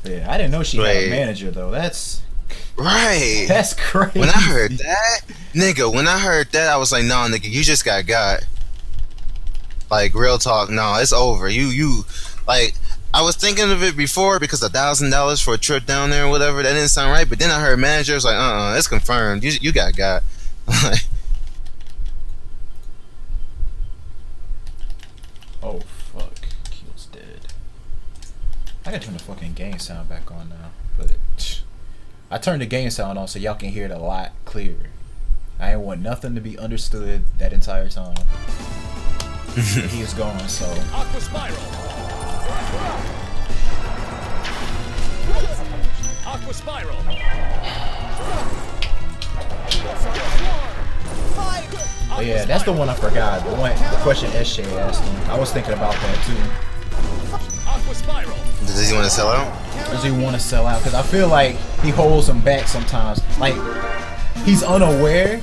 Yeah, I didn't know she had a manager though. That's right. That's crazy. When I heard that, nigga, I was like, no, nigga, you just got. Like, real talk, no, it's over. You like, I was thinking of it before because $1,000 for a trip down there or whatever, that didn't sound right. But then I heard managers like, it's confirmed. You got. Oh fuck, Keel's dead. I gotta turn the fucking game sound back on now, but I turned the game sound on so y'all can hear it a lot clearer. I ain't want nothing to be understood that entire time. He is gone, so. Aqua Spiral. Aqua Spiral. Oh yeah, that's the one I forgot. The question SJ asked him. I was thinking about that too. Aqua Spiral. Does he want to sell out? Does he want to sell out? Because I feel like he holds him back sometimes. Like, he's unaware,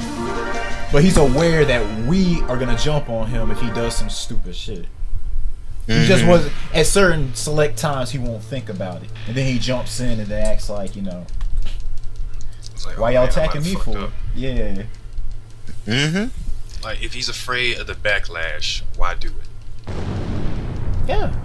but he's aware that we are gonna jump on him if he does some stupid shit. He just wasn't, at certain select times he won't think about it, and then he jumps in and then acts like, you know, like, why y'all attacking me for? Yeah. Like, if he's afraid of the backlash, why do it? Yeah.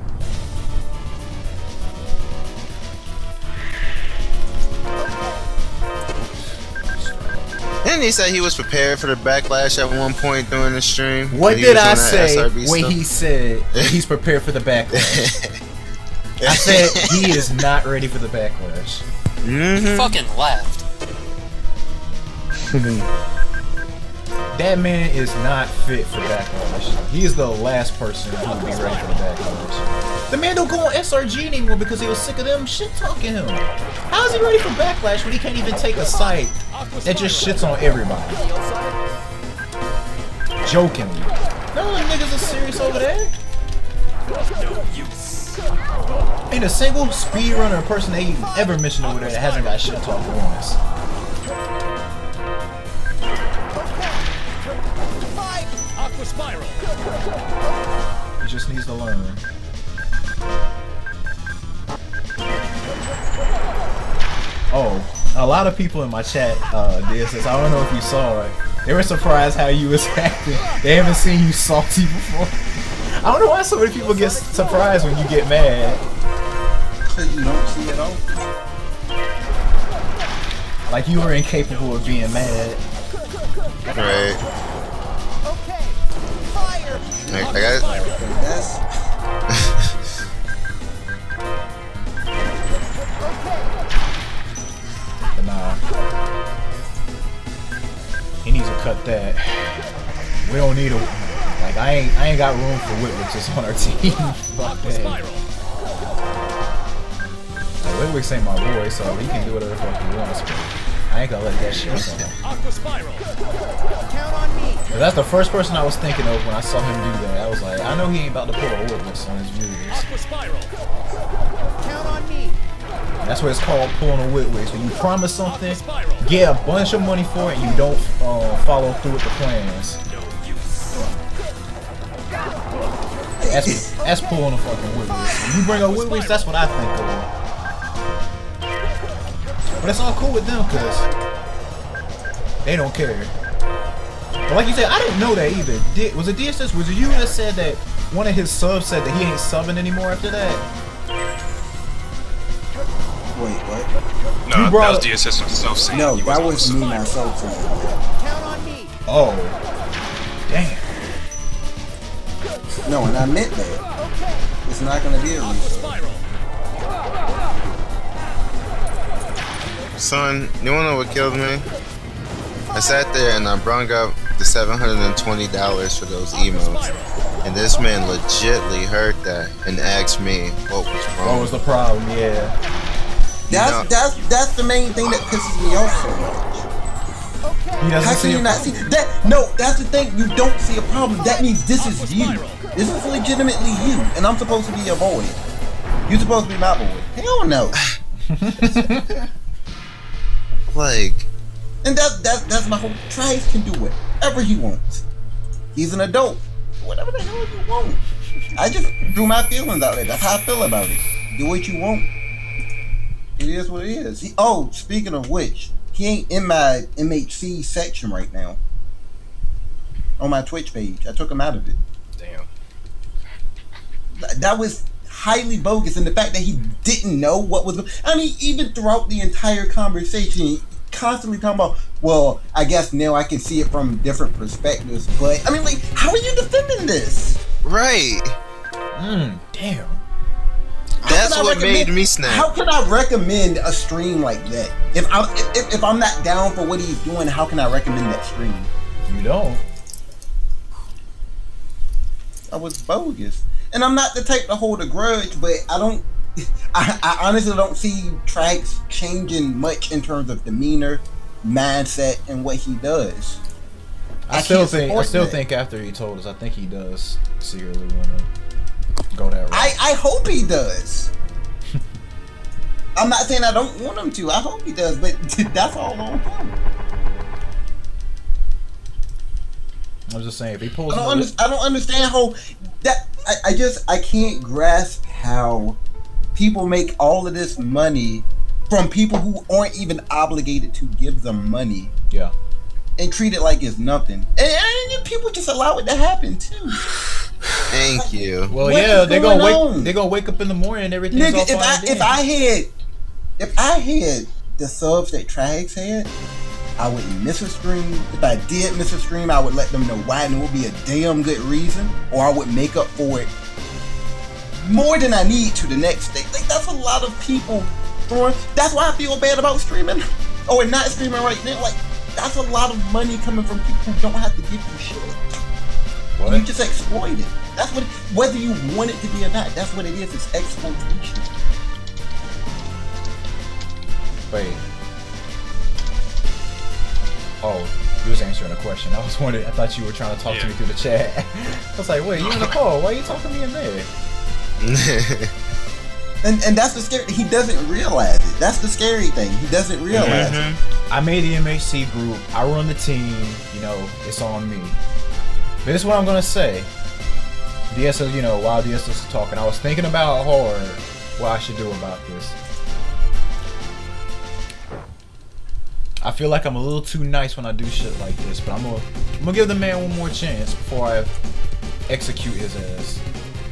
Didn't he say he was prepared for the backlash at one point during the stream? What did I say SRB when stuff? he said that he's prepared for the backlash? I said he is not ready for the backlash. Mm-hmm. Fucking laughed. That man is not fit for backlash. He is the last person who would be ready for the backlash. The man don't go on SRG anymore because he was sick of them shit talking him. How is he ready for backlash when he can't even take a site that just shits on everybody? Jokingly. No, them niggas are serious over there. Ain't a single speedrunner person they ever mentioned over there that hasn't got shit talked once. Aqua Spiral. He just needs to learn. Oh, a lot of people in my chat did this. I don't know if you saw it. They were surprised how you was acting. They haven't seen you salty before. I don't know why so many people get surprised when you get mad. Because you don't see it all. Like you were incapable of being mad. Right. I got it. That's But nah. He needs to cut that. We don't need a like I ain't got room for Whitwicks on our team. Fuck Aqua that. Spiral. Like, Whitwicks ain't my boy, so he can do whatever the fuck he wants, but I ain't gonna let that shit go. Aqua Spiral. But that's the first person I was thinking of when I saw him do that. I was like, I know he ain't about to pull a Whitwicks on his viewers. Aqua Spiral. That's what it's called, pulling a Whitwicks. When you promise something, get a bunch of money for it, and you don't follow through with the plans. That's pulling a fucking Whitwicks. When you bring a Whitwicks, that's what I think of. But it's all cool with them, because they don't care. But like you said, I didn't know that either. Was it DSS? Was it you that said that one of his subs said that he ain't subbing anymore after that? wait, what? No, brought that was DSS himself saying No, he that wasn't was me supposed myself saying Oh. Damn. that. No, and I meant that. It's not gonna be a Aqua reason. Spiral. Son, you wanna know what killed me? I sat there and I brung up the $720 for those emails, and this man legitly heard that and asked me what was wrong. What was the problem? Yeah. That's the main thing that pisses me off so much. He doesn't How see can you a not see that? No, that's the thing. You don't see a problem. That means this is you. This is legitimately you, and I'm supposed to be your boy. You're supposed to be my boy. Hell no. Like, And that's my whole. Travis can do whatever he wants. He's an adult. Whatever the hell you want. I just threw my feelings out there. That's how I feel about it. Do what you want. It is what it is. Oh, speaking of which, he ain't in my MHC section right now. On my Twitch page. I took him out of it. Damn. That was highly bogus, and the fact that he didn't know what was. I mean, even throughout the entire conversation, he constantly talking about, well, I guess now I can see it from different perspectives. But I mean, like, how are you defending this? right. Damn. That's what made me snap. How can I recommend a stream like that? If I'm not down for what he's doing, how can I recommend that stream? You don't. That was bogus. And I'm not the type to hold a grudge, but I honestly don't see Trax changing much in terms of demeanor, mindset, and what he does. I still think after he told us, I think he does secretly want to go that route. I hope he does. I'm not saying I don't want him to. I hope he does, but that's all on him. I was just saying, if he pulls, I don't understand how that. I can't grasp how people make all of this money from people who aren't even obligated to give them money. Yeah. And treat it like it's nothing. And people just allow it to happen too. Thank you. Well, What yeah, is they're going gonna on? wake up in the morning and everything's all Nigga, fine and if I had the subs that Trags had, I wouldn't miss a stream. If I did miss a stream, I would let them know why, and it would be a damn good reason, or I would make up for it more than I need to the next day. Like, that's a lot of people throwing. That's why I feel bad about streaming, or not streaming right now. Like, that's a lot of money coming from people who don't have to give you shit. What? You just exploit it. That's what, whether you want it to be or not, that's what it is. It's exploitation. Wait. Oh, you was answering a question. I was wondering. I thought you were trying to talk to me through the chat. I was like, wait, you in the call? Why are you talking to me in there? and that's the scary. He doesn't realize it. That's the scary thing. He doesn't realize it. I made the MHC group. I run the team. You know, it's on me. But this is what I'm gonna say. DSS, you know, while DSS is talking, I was thinking about hard what I should do about this. I feel like I'm a little too nice when I do shit like this, but I'm gonna give the man one more chance before I execute his ass.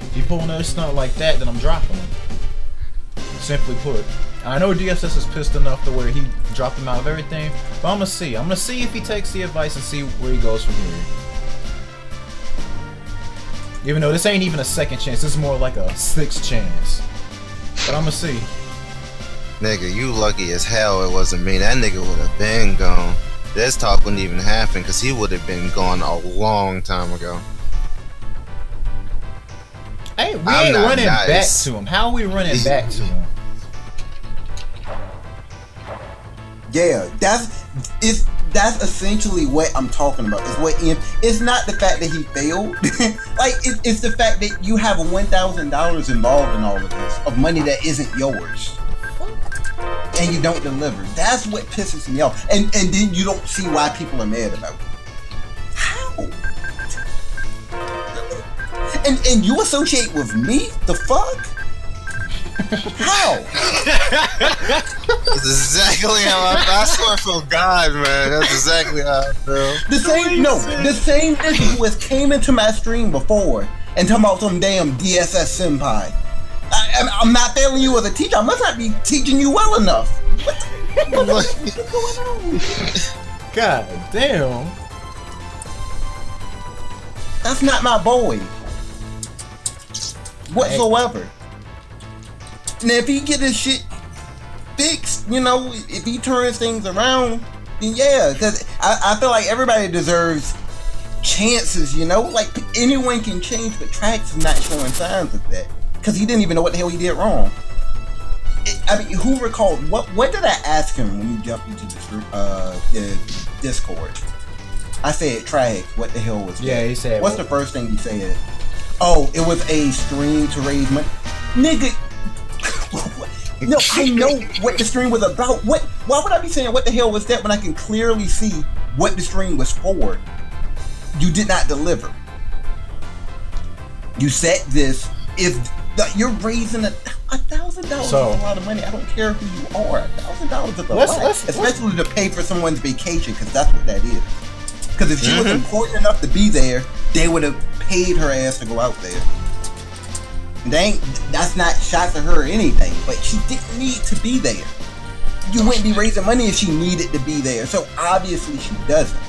If he pull another stunt like that, then I'm dropping him. Simply put. I know DSS is pissed enough to where he dropped him out of everything, but I'm gonna see. I'm gonna see if he takes the advice and see where he goes from here. Even though this ain't even a second chance, this is more like a sixth chance. But I'm gonna see. Nigga, you lucky as hell it wasn't me. That nigga would have been gone. This talk wouldn't even happen because he would have been gone a long time ago. Hey, we ain't running back to him. How are we running back to him? Yeah, that's essentially what I'm talking about. It's not the fact that he failed. Like, it's the fact that you have $1,000 involved in all of this, of money that isn't yours, and you don't deliver. That's what pisses me off. And then you don't see why people are mad about it. How? And you associate with me? The fuck? How? That's exactly how I swear for God, man. That's exactly how I feel. The same nigga who has came into my stream before and talking about some damn DSS senpai. I'm not failing you as a teacher. I must not be teaching you well enough. What's going on? God damn. That's not my boy. Whatsoever. Now, if he get his shit fixed, you know, if he turns things around, then yeah, because I feel like everybody deserves chances, you know? Like, anyone can change, but Trax is not showing signs of that. Because he didn't even know what the hell he did wrong. I mean, who recalled, what did I ask him when he jumped into the Discord? I said, Trax, what the hell was that? Yeah, he said... What's the first thing he said? Oh, it was a stream to raise money. Nigga... No, I know what the stream was about. Why would I be saying what the hell was that when I can clearly see what the stream was for? You did not deliver. You said this. If you're raising $1,000 is a lot of money. I don't care who you are. $1,000 is a lot, especially to pay for someone's vacation, because that's what that is. Because if she was important enough to be there, they would have paid her ass to go out there. That's not shots at her or anything, but she didn't need to be there. You wouldn't be raising money if she needed to be there, so obviously she doesn't.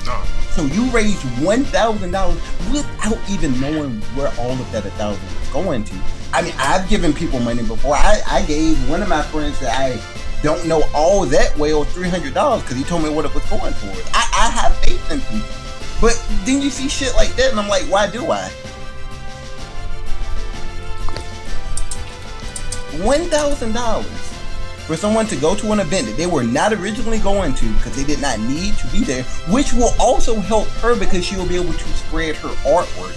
No. So you raised $1,000 without even knowing where all of that $1,000 was going to. I mean, I've given people money before. I gave one of my friends that I don't know all that well $300 because he told me what it was going towards. I have faith in people, but then you see shit like that, and I'm like, why do I? $1,000 for someone to go to an event that they were not originally going to because they did not need to be there, which will also help her because she will be able to spread her artwork.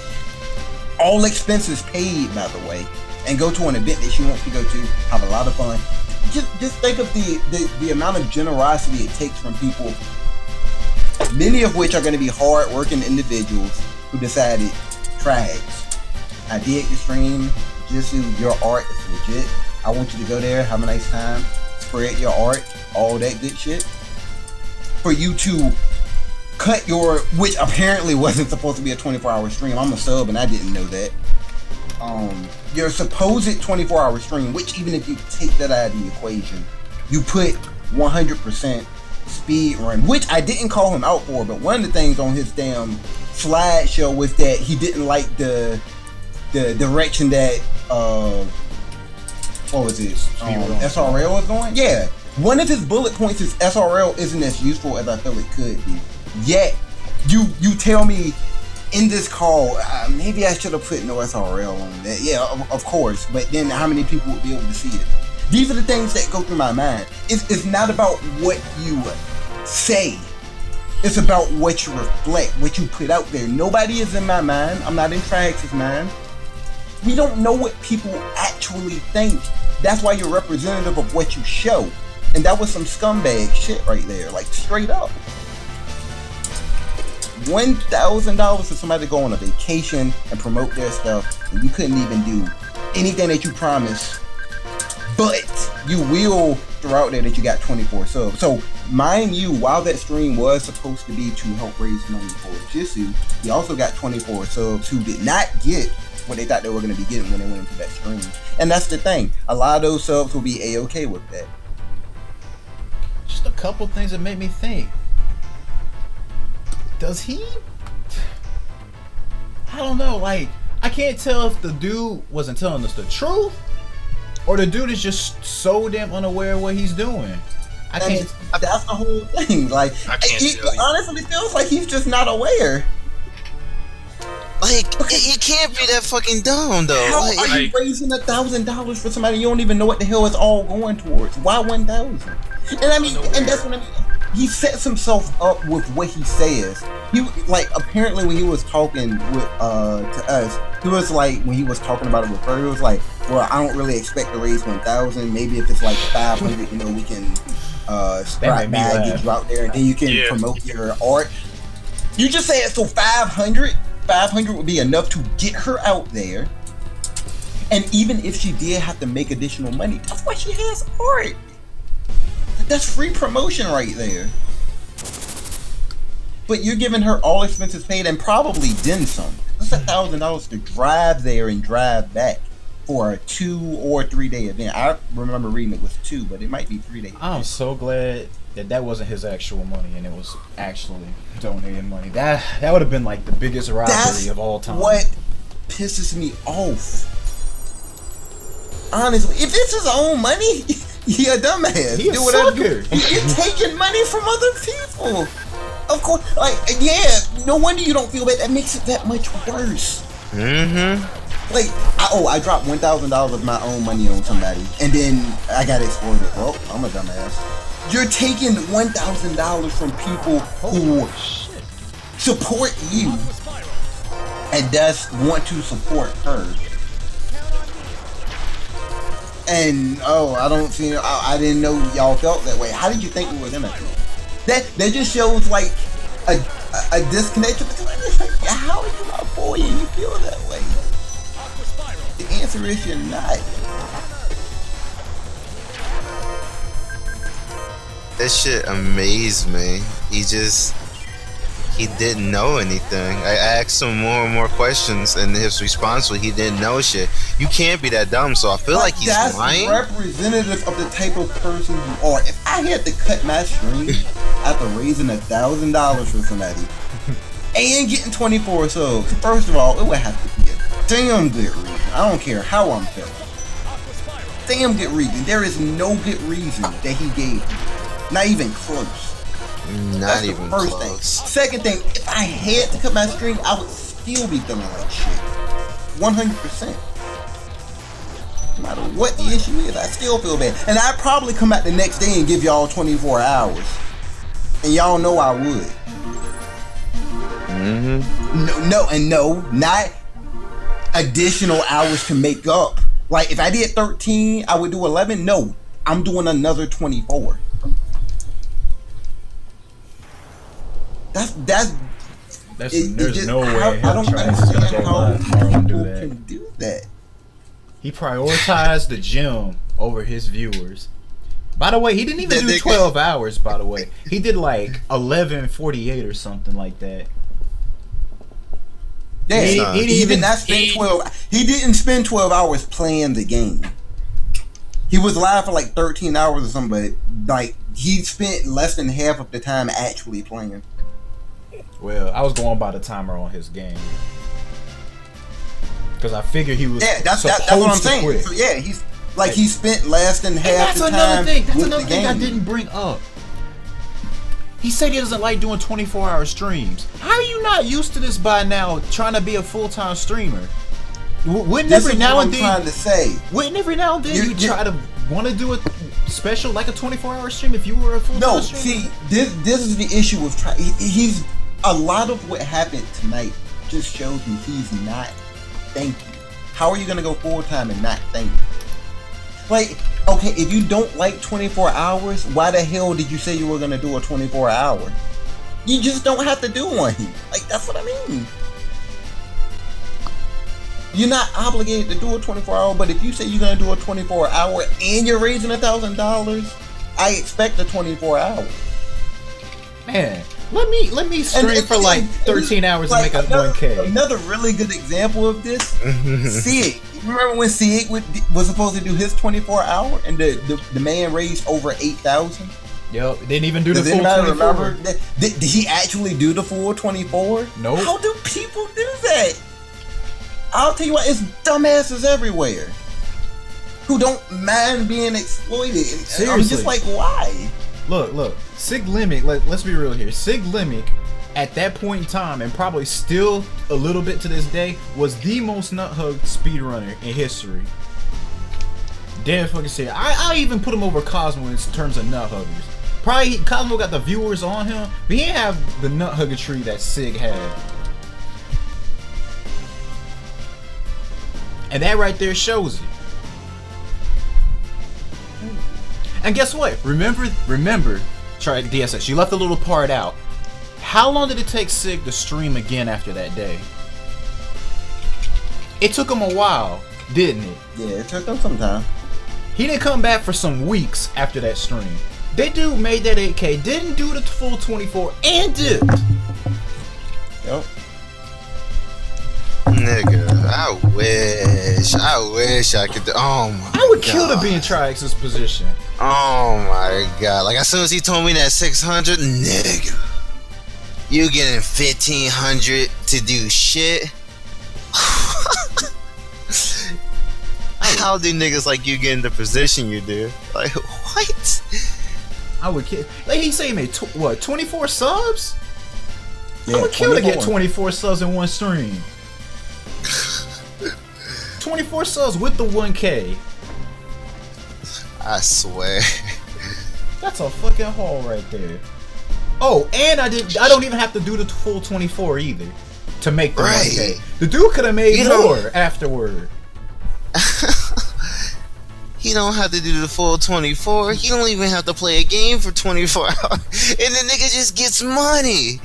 All expenses paid, by the way, and go to an event that she wants to go to, have a lot of fun. Just think of the amount of generosity it takes from people, many of which are going to be hard-working individuals who decided, Trags, I did your stream, just your art is legit. I want you to go there, have a nice time, spread your art, all that good shit. For you to cut which apparently wasn't supposed to be a 24-hour stream. I'm a sub and I didn't know that. Your supposed 24-hour stream, which even if you take that out of the equation, you put 100% speed run, which I didn't call him out for, but one of the things on his damn slideshow was that he didn't like the direction that what was it? SRL was going. Yeah, one of his bullet points is SRL isn't as useful as I feel it could be. Yet you tell me in this call, maybe I should have put no SRL on that. Yeah, of course, but then how many people would be able to see it? These are the things that go through my mind. It's not about what you say. It's about what you reflect, what you put out there. Nobody is in my mind. I'm not in Trax's mind. We don't know what people actually think. That's why you're representative of what you show. And that was some scumbag shit right there, like straight up. $1,000 for somebody to go on a vacation and promote their stuff, and you couldn't even do anything that you promised. But you will throw out there that you got 24 subs. So, mind you, while that stream was supposed to be to help raise money for Jitsu, he also got 24 subs who did not get what they thought they were going to be getting when they went into that stream. And that's the thing. A lot of those subs will be A-okay with that. Just a couple things that made me think. Does he? I don't know. Like, I can't tell if the dude wasn't telling us the truth, or the dude is just so damn unaware of what he's doing. I can't. That's the whole thing. Like, it honestly feels like he's just not aware. Like, you can't be that fucking dumb, though. How are you raising $1,000 for somebody you don't even know what the hell it's all going towards? Why 1,000? And I mean, and that's what I mean. He sets himself up with what he says. He like apparently when he was talking with to us, he was like when he was talking about it with her, he was like, "Well, I don't really expect to raise 1,000. Maybe if it's like 500, you know, we can strike back, get you out there, and then you can promote your art." You just say it, so 500 would be enough to get her out there. And even if she did have to make additional money, that's why she has art. That's free promotion right there. But you're giving her all expenses paid and probably then some. That's $1,000 to drive there and drive back for a 2 or 3 day event. I remember reading it was 2, but it might be 3 days. I'm so glad that wasn't his actual money and it was actually donated money. That would have been like the biggest robbery of all time. What pisses me off. Honestly, if it's his own money, you're a dumbass. He's a sucker. You're taking money from other people. Of course, like, yeah, no wonder you don't feel bad. That makes it that much worse. Mm-hmm. Like, I dropped $1,000 of my own money on somebody, and then I got exploited. Well, I'm a dumbass. You're taking $1,000 from people who support you and thus want to support her. And I don't see. I didn't know y'all felt that way. How did you think we were gonna feel? That just shows like a disconnect. Like, how are you my boy and you feel that way? The answer is you're not. That shit amazed me. He didn't know anything. I asked him more and more questions, and his response was he didn't know shit. You can't be that dumb, so I feel like he's lying. That's representative of the type of person you are. If I had to cut my stream after raising $1,000 for somebody and getting 24 subs, first of all, it would have to be a damn good reason. I don't care how I'm feeling. Damn good reason. There is no good reason that he gave me. Not even close. Not even first close. Thing. Second thing, if I had to cut my stream, I would still be feeling like shit. 100%. No matter what the issue is, I still feel bad. And I'd probably come out the next day and give y'all 24 hours. And y'all know I would. Mm-hmm. No, not additional hours to make up. Like, if I did 13, I would do 11. No, I'm doing another 24. There's no way. I don't understand how people can do that. He prioritized the gym over his viewers. By the way, he didn't even do 12 hours. By the way, he did like 11:48 or something like that. Yeah, he didn't spend 12. He didn't spend 12 hours playing the game. He was live for like 13 hours or something, but like he spent less than half of the time actually playing. Well, I was going by the timer on his game because I figured he was. Yeah, that's what I'm saying. So yeah, he spent less than half the time. That's another thing I didn't bring up. He said he doesn't like doing 24-hour streams. How are you not used to this by now? Trying to be a full-time streamer. Wouldn't every now and then you try to want to do a special like a 24-hour stream if you were a full-time streamer? No, see, this is the issue with he's a lot of what happened tonight just shows me he's not thinking. How are you gonna go full-time and not think? Like, okay, if you don't like 24 hours, why the hell did you say you were gonna do a 24-hour? You just don't have to do one. Like, that's what I mean. You're not obligated to do a 24-hour, but if you say you're gonna do a 24-hour and you're raising $1,000, I expect a 24-hour. Man, let me stream for like 13 hours and make up 1K. Another really good example of this, Sig. You remember when Sig was supposed to do his 24-hour and the man raised over 8,000? Yep, didn't even do the full 24. Remember? Did he actually do the full 24? Nope. How do people do that? I'll tell you what, it's dumbasses everywhere who don't mind being exploited. Seriously. I'm just like, why? Look, Sig Limmick, let's be real here. Sig Limmick, at that point in time, and probably still a little bit to this day, was the most nut-hugged speedrunner in history. Damn fucking serious. I even put him over Cosmo in terms of nut-huggers. Probably Cosmo got the viewers on him, but he didn't have the nut-hugger tree that Sig had. And that right there shows it. And guess what? Remember, try DSS. You left a little part out. How long did it take Sig to stream again after that day? It took him a while, didn't it? Yeah, it took him some time. He didn't come back for some weeks after that stream. That dude made that 8K, didn't do the full 24, and dipped. Yep. Nigga, I wish I could do. Oh my! I would kill to be in Triax's position. Oh my god! Like as soon as he told me that 600, nigga, you getting 1,500 to do shit? How do niggas like you get in the position you do? Like what? I would kill. Like he say he made 24 subs? Yeah, I would kill to get 24 subs in one stream. 24 subs with the 1K. I swear. That's a fucking haul right there. Oh, and I don't even have to do the full 24 either to make the 1K. The dude could have made more afterward. He don't have to do the full 24. He don't even have to play a game for 24 hours. And the nigga just gets money.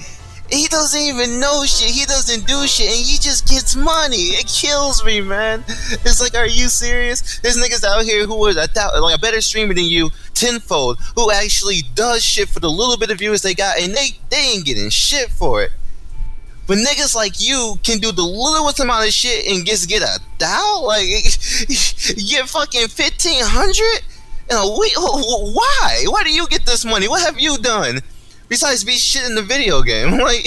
He doesn't even know shit. He doesn't do shit, and he just gets money. It kills me, man. It's like, are you serious? There's niggas out here who are like a better streamer than you, tenfold, who actually does shit for the little bit of viewers they got, and they ain't getting shit for it. But niggas like you can do the littlest amount of shit and just get a thou? Like, you get fucking 1,500 in a week? Why? Why do you get this money? What have you done? Besides be shit in the video game, like,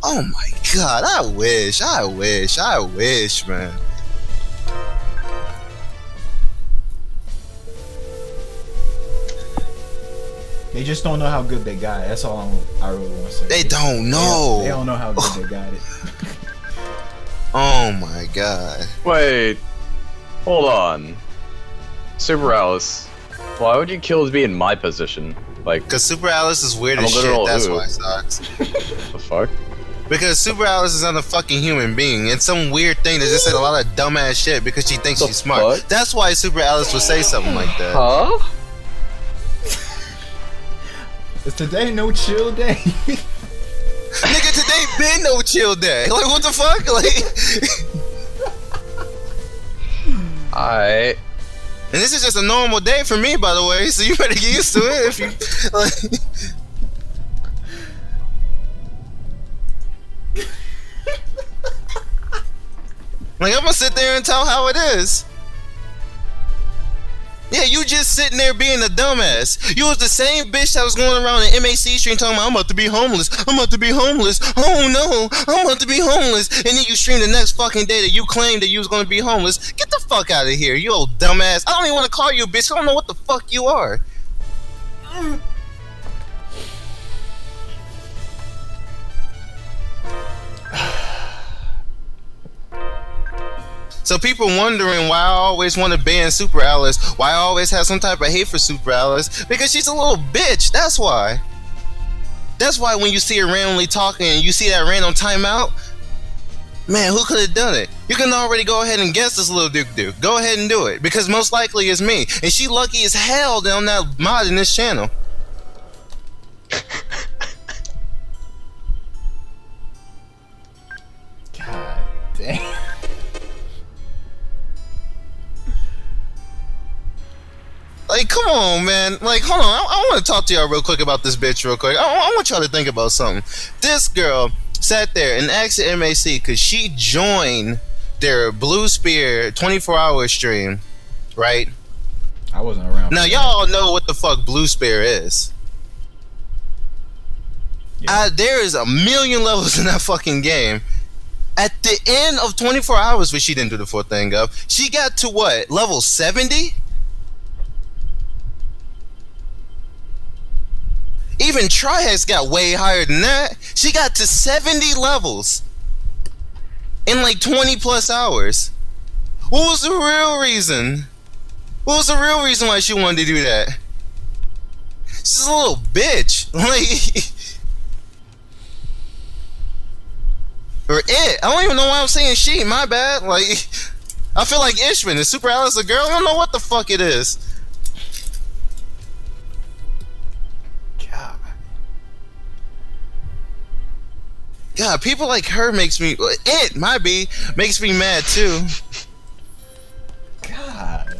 oh my god, I wish, man. They just don't know how good they got it. That's all I really want to say. They don't know. They don't know how good they got it. Oh my god. Wait, hold on. Super Alice, why would you kill to be in my position? Like, because Super Alice is weird as shit, that's why it sucks. The fuck? Because Super Alice is not a fucking human being. It's some weird thing that just said a lot of dumbass shit because she thinks she's smart. Fuck? That's why Super Alice would say something like that. Huh? Is today no chill day? Nigga, today been no chill day. Like, what the fuck? Like, alright. and this is just a normal day for me, by the way, so you better get used to it if you like I'm gonna sit there and tell how it is. Yeah, you just sitting there being a dumbass. You was the same bitch that was going around the MAC stream talking about, I'm about to be homeless. I'm about to be homeless. Oh no, I'm about to be homeless. And then you stream the next fucking day that you claimed that you was going to be homeless. Get the fuck out of here, you old dumbass. I don't even want to call you a bitch. I don't know what the fuck you are. So people wondering why I always want to ban Super Alice, why I always have some type of hate for Super Alice, because she's a little bitch, that's why. That's why when you see her randomly talking and you see that random timeout, man, who could have done it? You can already go ahead and guess this little duke. Go ahead and do it, because most likely it's me. And she lucky as hell that I'm not modding this channel. God damn. Like, come on, man. Like, hold on. I want to talk to y'all real quick about this bitch real quick. I want y'all to think about something. This girl sat there and asked the MAC because she joined their Blue Spear 24-hour stream, right? I wasn't around. Now, y'all know what the fuck Blue Spear is. Yeah. There is a million levels in that fucking game. At the end of 24 hours, which she didn't do the full thing of, she got to what? Level 70? Even Trihex got way higher than that. She got to 70 levels in like 20 plus hours. What was the real reason? What was the real reason why she wanted to do that? She's a little bitch. Like, or it. I don't even know why I'm saying she. My bad. Like, I feel like Ishman. Is Super Alice a girl? I don't know what the fuck it is. God, people like her makes me makes me mad too. God,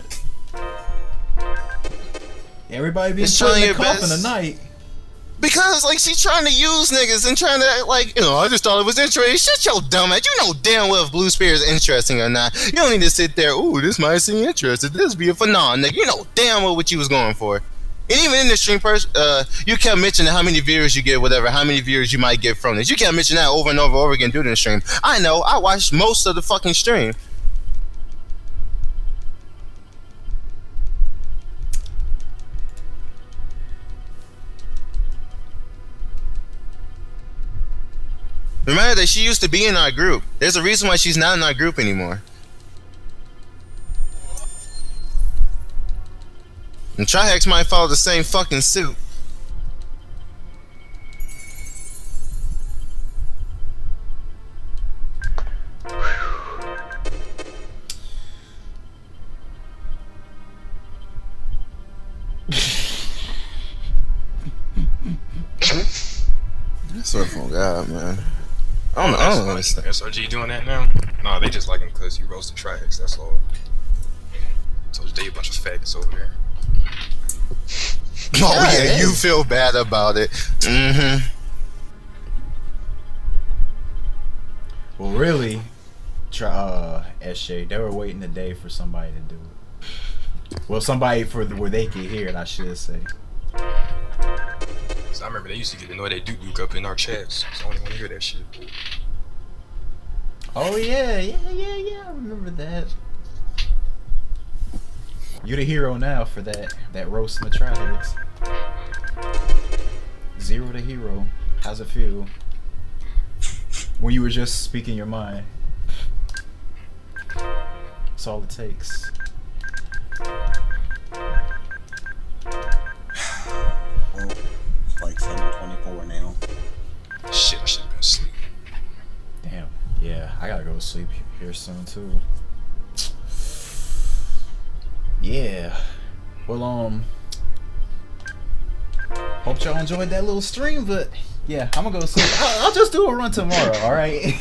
everybody being put in the coffin tonight. Because like she's trying to use niggas and trying to like, you know, I just thought it was interesting. Shut your dumb ass. You know damn well if Blue Spear is interesting or not. You don't need to sit there. Ooh, this might seem interesting. This be a phenomenon, nigga. You know damn well what you was going for. And even in the stream, you kept mentioning how many viewers you get, whatever, how many viewers you might get from this. You kept mentioning that over and over again during the stream. I know, I watched most of the fucking stream. Remember that she used to be in our group. There's a reason why she's not in our group anymore. And Trihex might follow the same fucking suit. I swear for God, man. I don't understand. SRG doing that now? No, they just like him because he roasted Trihex, that's all. Told you they a bunch of faggots over there. Oh yeah, you feel bad about it. Mm-hmm. Well, really, SJ, they were waiting a day for somebody to do it. Well, somebody where they could hear it, I should say. So I remember they used to get annoyed at Duke up in our chats, so I don't want to hear that shit. Oh yeah, I remember that. You're the hero now for that roast in the Trihex. Zero the hero. How's it feel? When you were just speaking your mind. That's all it takes. Well, it's like 7:24 now. Shit, I should have been asleep. Damn. Yeah, I gotta go to sleep here soon too. Yeah. Well, hope y'all enjoyed that little stream, but yeah, I'm gonna go to sleep. I'll just do a run tomorrow, alright?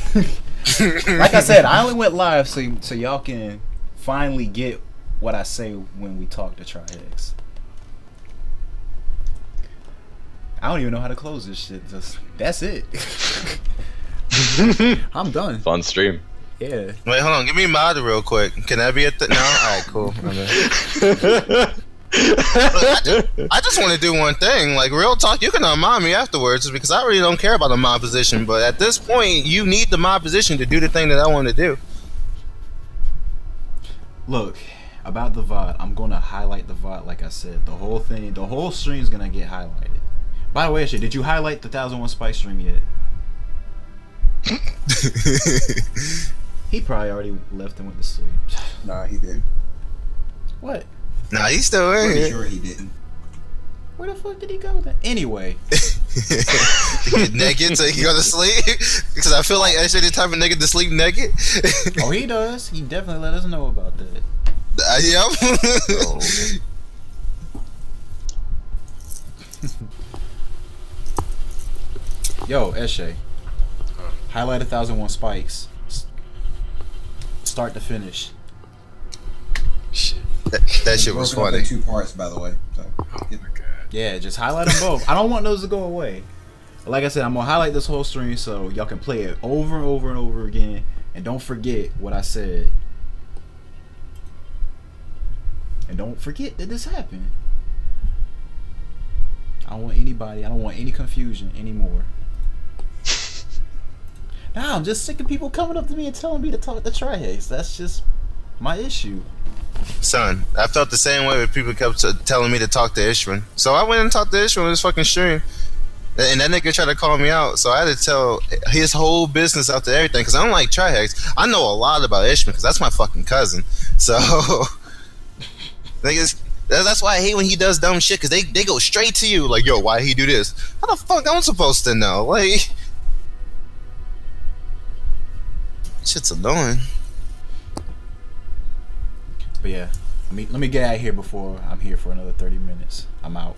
Like I said, I only went live so y'all can finally get what I say when we talk to Trihex. I don't even know how to close this shit. That's it. I'm done. Fun stream. Yeah. Wait, hold on. Give me mod real quick. Can that be no? Alright, cool. I just want to do one thing. Like, real talk, you can unmod me afterwards because I really don't care about the mod position. But at this point, you need the mod position to do the thing that I want to do. Look, about the VOD, I'm going to highlight the VOD like I said. The whole thing, the whole stream is going to get highlighted. By the way, actually, did you highlight the 1001 Spike stream yet? He probably already left and went to sleep. Nah, he didn't. What? Nah, he's still in Pretty here. sure he didn't. Where the fuck did he go then? Anyway. To get naked so he can go to sleep? Because I feel like actually the type of nigga to sleep naked. Oh, he does. He definitely let us know about that. Yep. Yo, Eshe. Highlight 1001 Spikes. Start to finish. Shit. That shit was Broken up funny. in 2 parts, by the way. So, Oh my god. Yeah, just highlight them both. I don't want those to go away. Like I said, I'm gonna highlight this whole stream so y'all can play it over and over and over again, and don't forget what I said. And don't forget that this happened. I don't want any confusion anymore. Now I'm just sick of people coming up to me and telling me to talk to Trihex. That's just my issue. Son, I felt the same way when people kept telling me to talk to Ishman. So I went and talked to Ishman on his fucking stream. And that nigga tried to call me out. So I had to tell his whole business out to everything. Because I don't like Trihex. I know a lot about Ishman because that's my fucking cousin. So, niggas, that's why I hate when he does dumb shit. Because they go straight to you. Like, yo, why he do this? How the fuck I'm supposed to know? Like, shit's annoying. But yeah, let me get out of here before I'm here for another 30 minutes. I'm out.